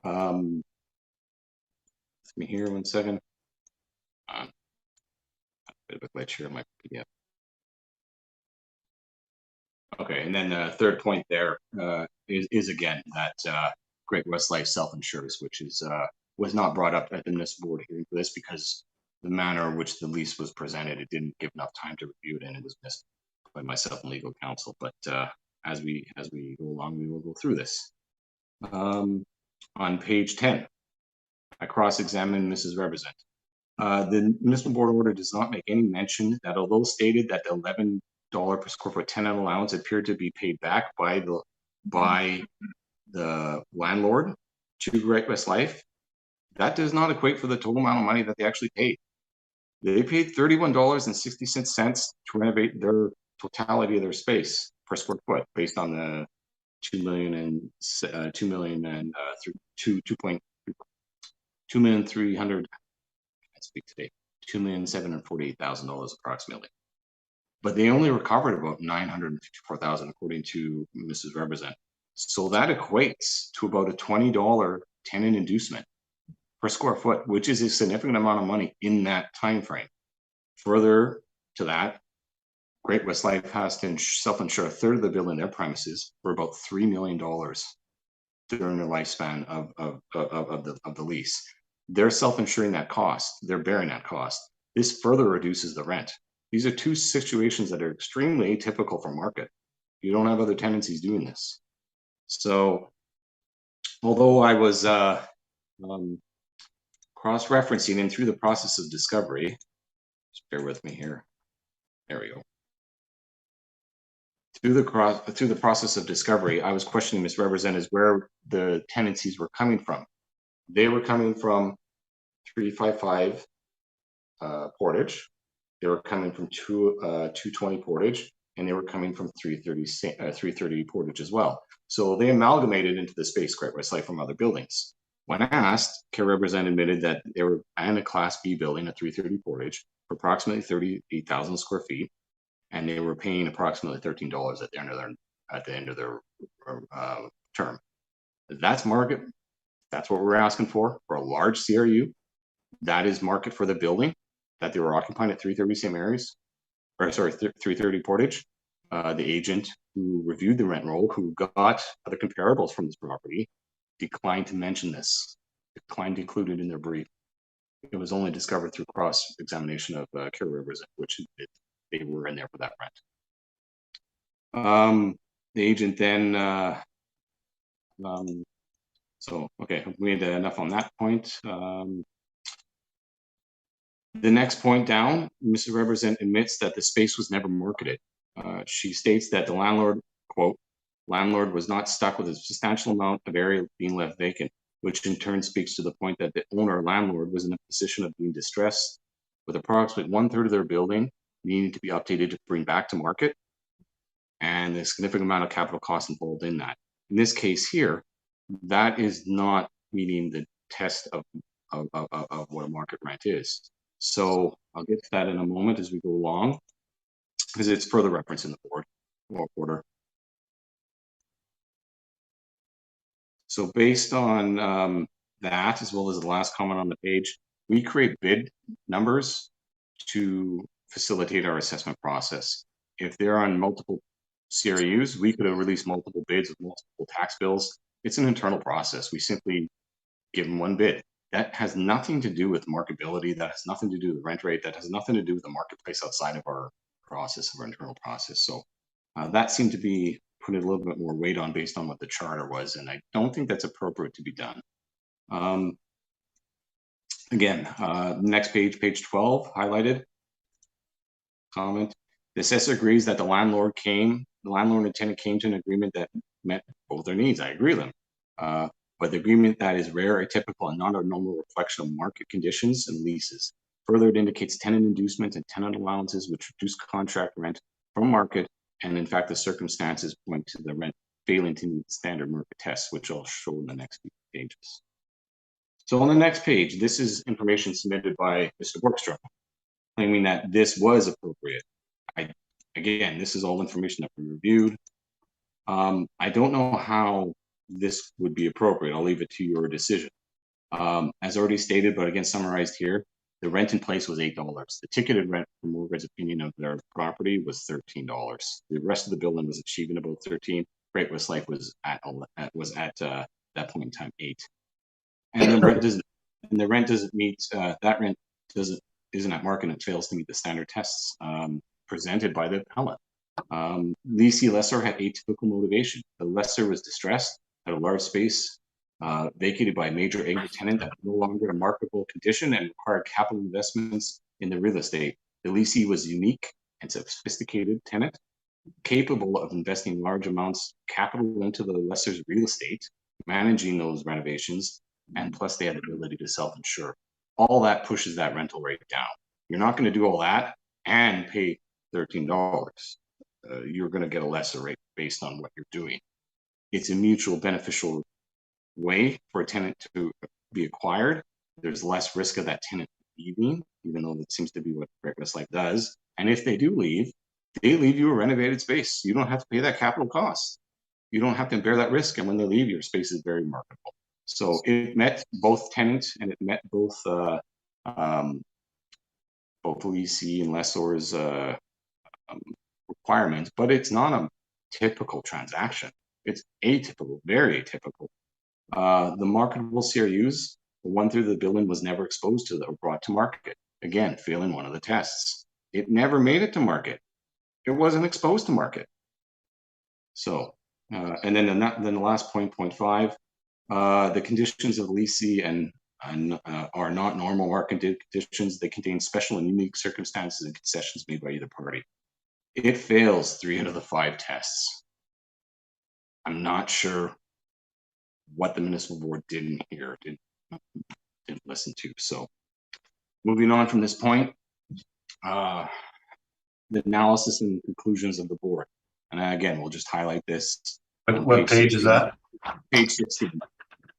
Speaker 4: let me here 1 second. A bit of a glitch here in my PDF. Okay, and then the third point there is again that Great-West Life self-insures, which is was not brought up at the municipal board hearing for this because the manner in which the lease was presented, it didn't give enough time to review it, and it was missed by myself and legal counsel. But as we go along, we will go through this. On page 10, I cross-examined Mrs. Represent. The municipal board order does not make any mention that although stated that the $11 per square foot tenant allowance appeared to be paid back by the landlord to Great-West Life, that does not equate for the total amount of money that they actually paid. They paid $31.66 to renovate their totality of their space per square foot based on the $2 million and $2,748,000 approximately. But they only recovered about $954,000 according to Mrs. Represent. So that equates to about a $20 tenant inducement per square foot, which is a significant amount of money in that time frame. Further to that, Great-West Life has to self-insure a third of the building, their premises, for about $3 million during the lifespan of the lease. They're self-insuring that cost. They're bearing that cost. This further reduces the rent. These are two situations that are extremely atypical for market. You don't have other tenancies doing this. So, although I was cross-referencing and through the process of discovery, just bear with me here. There we go. Through the process of discovery, I was questioning misrepresented where the tenancies were coming from. They were coming from 355 Portage. They were coming from 220 Portage, and they were coming from 330 Portage as well. So they amalgamated into the space Great-West Life from other buildings. When asked, care representative admitted that they were in a Class B building at 330 Portage for approximately 38,000 square feet, and they were paying approximately $13 at the end of their term. That's market. That's what we're asking for a large CRU. That is market for the building that they were occupying at 330 St. Mary's, or sorry, 330 Portage. The agent who reviewed the rent roll, who got other comparables from this property, declined to mention this, declined to include it in their brief. It was only discovered through cross-examination of care representative, which they were in there for that rent. The agent then, so, okay, we had enough on that point. The next point down, Mrs. Represent admits that the space was never marketed. She states that the landlord, quote, landlord was not stuck with a substantial amount of area being left vacant, which in turn speaks to the point that the owner landlord was in a position of being distressed with approximately 1/3 of their building needing to be updated to bring back to market, and a significant amount of capital costs involved in that. In this case here, that is not meeting the test of what a market rent is. So I'll get to that in a moment as we go along, because it's further referenced in the board order. So based on that, as well as the last comment on the page, we create bid numbers to facilitate our assessment process. If they're on multiple CRUs, we could have released multiple bids with multiple tax bills. It's an internal process. We simply give them one bid. That has nothing to do with marketability. That has nothing to do with rent rate. That has nothing to do with the marketplace outside of our process, of our internal process. So that seemed to be putting a little bit more weight on based on what the charter was, and I don't think that's appropriate to be done. Again, next page, page 12, highlighted. Comment. The assessor agrees that the landlord and tenant came to an agreement that met both their needs. I agree with them. But the agreement that is rare, atypical, and not a normal reflection of market conditions and leases. Further, it indicates tenant inducement and tenant allowances which reduce contract rent from market, and in fact, the circumstances point to the rent failing to meet standard market tests, which I'll show in the next few pages. So on the next page, this is information submitted by Mr. Borgstrom, claiming that this was appropriate. Again, this is all information that we reviewed. I don't know how this would be appropriate. I'll leave it to your decision. As already stated, but again summarized here, the rent in place was $8. The ticketed rent for Morgan's opinion of their property was $13. The rest of the building was achieving about 13. Great West Life was at that point in time 8. And the rent doesn't meet that rent isn't at market and it fails to meet the standard tests presented by the appellant. Leasee lessor had atypical motivation. The lessor was distressed, had a large space vacated by a major anchor tenant that was no longer in a marketable condition and required capital investments in the real estate. The leasee was unique and sophisticated tenant, capable of investing large amounts of capital into the lessor's real estate, managing those renovations, and plus they had the ability to self-insure. All that pushes that rental rate down. You're not going to do all that and pay $13. You're going to get a lesser rate based on what you're doing. It's a mutual beneficial way for a tenant to be acquired. There's less risk of that tenant leaving, even though that seems to be what Great West Life does. And if they do leave, they leave you a renovated space. You don't have to pay that capital cost. You don't have to bear that risk. And when they leave, your space is very marketable. So it met both tenants and it met both leasee and lessor's requirements, but it's not a typical transaction. It's atypical, very atypical. The marketable CRUs, the 1/3 of the building was never exposed to or brought to market. Again, failing one of the tests. It never made it to market. It wasn't exposed to market. So, and then the last point 5, the conditions of leasee and are not normal market conditions. They contain special and unique circumstances and concessions made by either party. It fails 3 out of the 5 tests. I'm not sure what the municipal board didn't hear, didn't listen to. So moving on from this point, the analysis and conclusions of the board. And again, we'll just highlight this.
Speaker 2: What page is that?
Speaker 4: Page 16.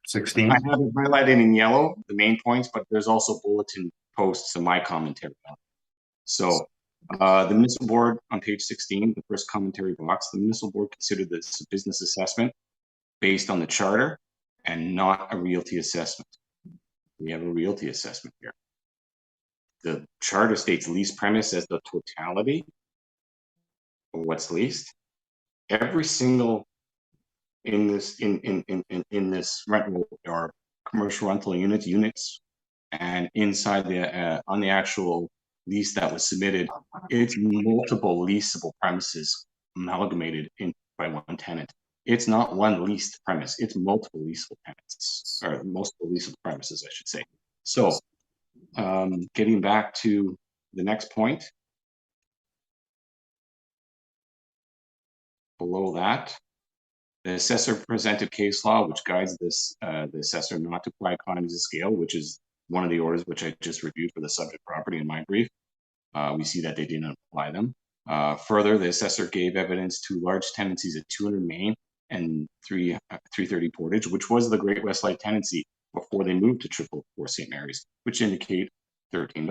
Speaker 2: 16.
Speaker 4: I have it highlighted in yellow, the main points, but there's also bulletin posts and my commentary on it. So the municipal board on page 16, the first commentary box, the municipal board considered this a business assessment based on the charter and not a realty assessment. We have a realty assessment here. The charter states lease premise as the totality of what's leased. Every single in this rental or commercial rental units, and inside the on the actual lease that was submitted, it's multiple leasable premises amalgamated in by one tenant. It's not one leased premise; it's multiple leasable tenants or multiple leasable premises, I should say. So, getting back to the next point. Below that, the assessor presented case law, which guides this the assessor not to apply economies of scale, which is one of the orders which I just reviewed for the subject property in my brief. We see that they didn't apply them. Further, the assessor gave evidence to large tenancies at 200 Main and 330 Portage, which was the Great West Life tenancy before they moved to 444 St. Mary's, which indicate $13.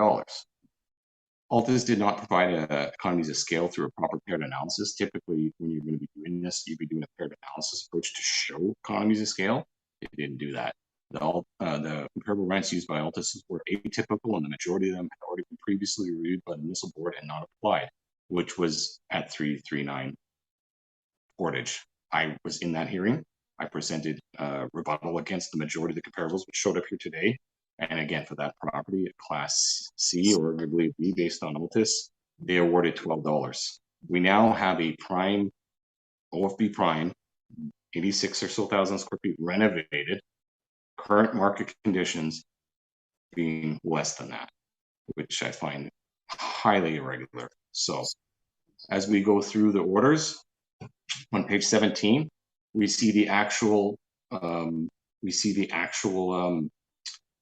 Speaker 4: Altus did not provide economies of scale through a proper paired analysis. Typically, when you're going to be doing this, you'd be doing a paired analysis approach to show economies of scale. It didn't do that. The comparable rents used by Altus were atypical, and the majority of them had already been previously reviewed by the municipal board and not applied, which was at 339 Portage. I was in that hearing. I presented rebuttal against the majority of the comparables, which showed up here today. And again, for that property, a Class C or arguably B based on Altus, they awarded $12. We now have a prime, OFB prime, 86 or so thousand square feet renovated, current market conditions being less than that, which I find highly irregular. So as we go through the orders on page 17, we see the actual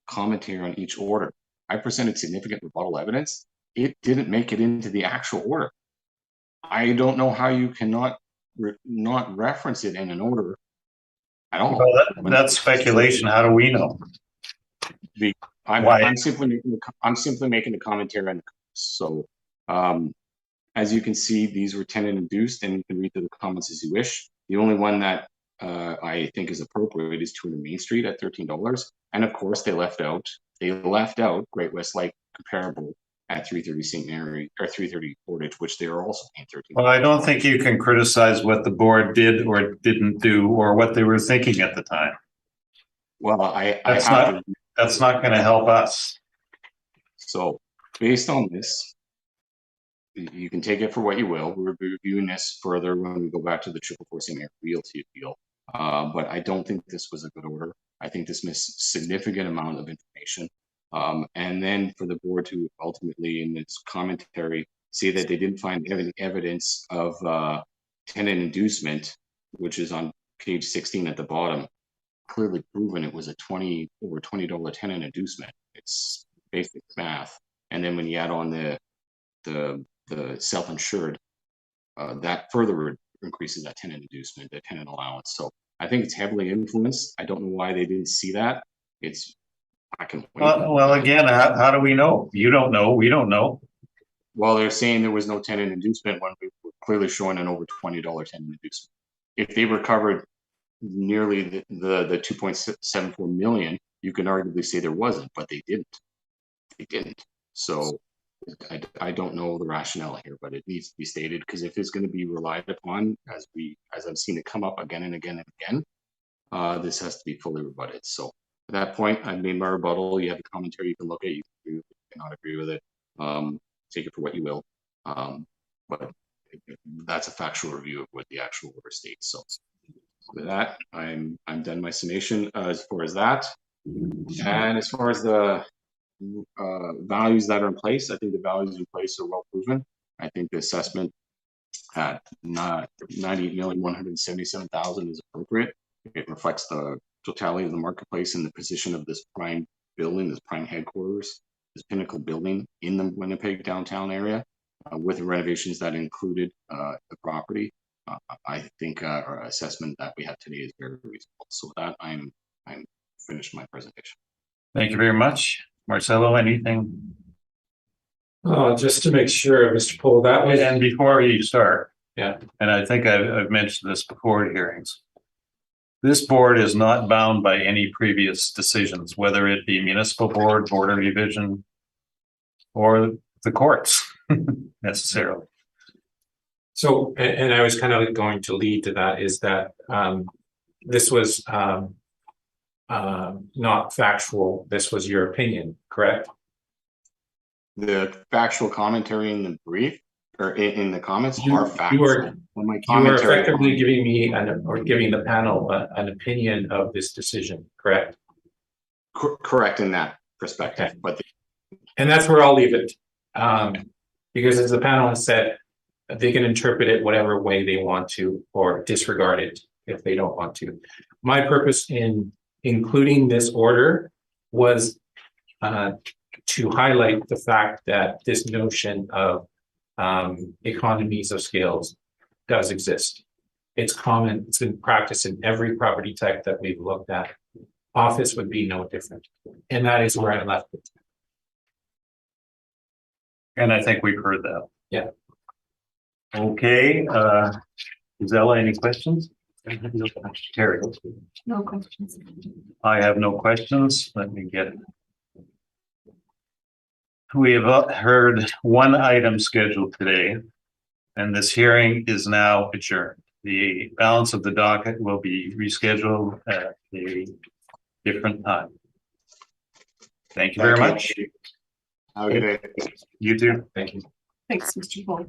Speaker 4: commentary on each order. I presented significant rebuttal evidence. It didn't make it into the actual order. I don't know how you cannot not reference it in an order at all.
Speaker 2: Well, that's speculation. How do we know?
Speaker 4: I'm simply making a commentary on the comments. So as you can see, these were tenant induced, and you can read through the comments as you wish. The only one that I think is appropriate is 200 Main Street at $13, and of course they left out Great West Lake comparable at 330 St. Mary or 330 Portage, which they are also paying $13.
Speaker 2: Well, I don't think you can criticize what the board did or didn't do or what they were thinking at the time.
Speaker 4: Well,
Speaker 2: That's not going to help us.
Speaker 4: So based on this, you can take it for what you will. We're reviewing this further when we go back to the 444 St. Mary Realty appeal. But I don't think this was a good order. I think this missed significant amount of information. And then for the board to ultimately, in its commentary, say that they didn't find any evidence of tenant inducement, which is on page 16 at the bottom, clearly proven it was a over $20 tenant inducement. It's basic math. And then when you add on the self-insured, that further increases that tenant inducement, the tenant allowance. So I think it's heavily influenced. I don't know why they didn't see that. It's I can wait.
Speaker 2: Well, again, how do we know? You don't know. We don't know.
Speaker 4: Well, they're saying there was no tenant inducement when we were clearly showing an over $20 tenant inducement. If they recovered nearly the 2.74 million, you can arguably say there wasn't, but they didn't. They didn't. So I don't know the rationale here, but it needs to be stated, because if it's going to be relied upon, as I've seen it come up again and again and again, this has to be fully rebutted. So at that point, I made my rebuttal. You have a commentary you can look at. You cannot agree with it. Take it for what you will. But that's a factual review of what the actual order states. So with that, I'm done my summation as far as that. And as far as the values that are in place, I think the values in place are well proven. I think the assessment at $98,177,000 is appropriate. It reflects the totality of the marketplace and the position of this prime building, this prime headquarters, this pinnacle building in the Winnipeg downtown area, with the renovations that included the property. I think our assessment that we have today is very reasonable. So with that, I'm finished my presentation.
Speaker 2: Thank you very much. Marcelo, anything?
Speaker 7: Just to make sure, Mr. Poole, that was.
Speaker 2: And before you start,
Speaker 7: Yeah.
Speaker 2: And I think I've mentioned this before at hearings. This board is not bound by any previous decisions, whether it be municipal board, board of revision, or the courts necessarily.
Speaker 7: So, and I was kind of going to lead to that, is that this was not factual. This was your opinion, correct?
Speaker 4: The factual commentary in the brief or in the comments are facts.
Speaker 7: You were effectively giving me giving the panel an opinion of this decision, correct?
Speaker 4: Correct in that perspective,
Speaker 7: Okay.
Speaker 4: but
Speaker 7: and that's where I'll leave it, because as the panel has said, they can interpret it whatever way they want to, or disregard it if they don't want to. My purpose in including this order was to highlight the fact that this notion of economies of scales does exist. It's common, it's in practice in every property type that we've looked at. Office would be no different. And that is where I left it.
Speaker 2: And I think we've heard that.
Speaker 7: Yeah.
Speaker 2: Okay, Gisela, any questions? Terry?
Speaker 6: No questions.
Speaker 2: I have no questions. Let me get it. We have heard one item scheduled today, and this hearing is now adjourned. The balance of the docket will be rescheduled at a different time. Thank you very much.
Speaker 4: have a good day.
Speaker 2: You too.
Speaker 7: Thank you.
Speaker 6: Thanks, Mr. Paul.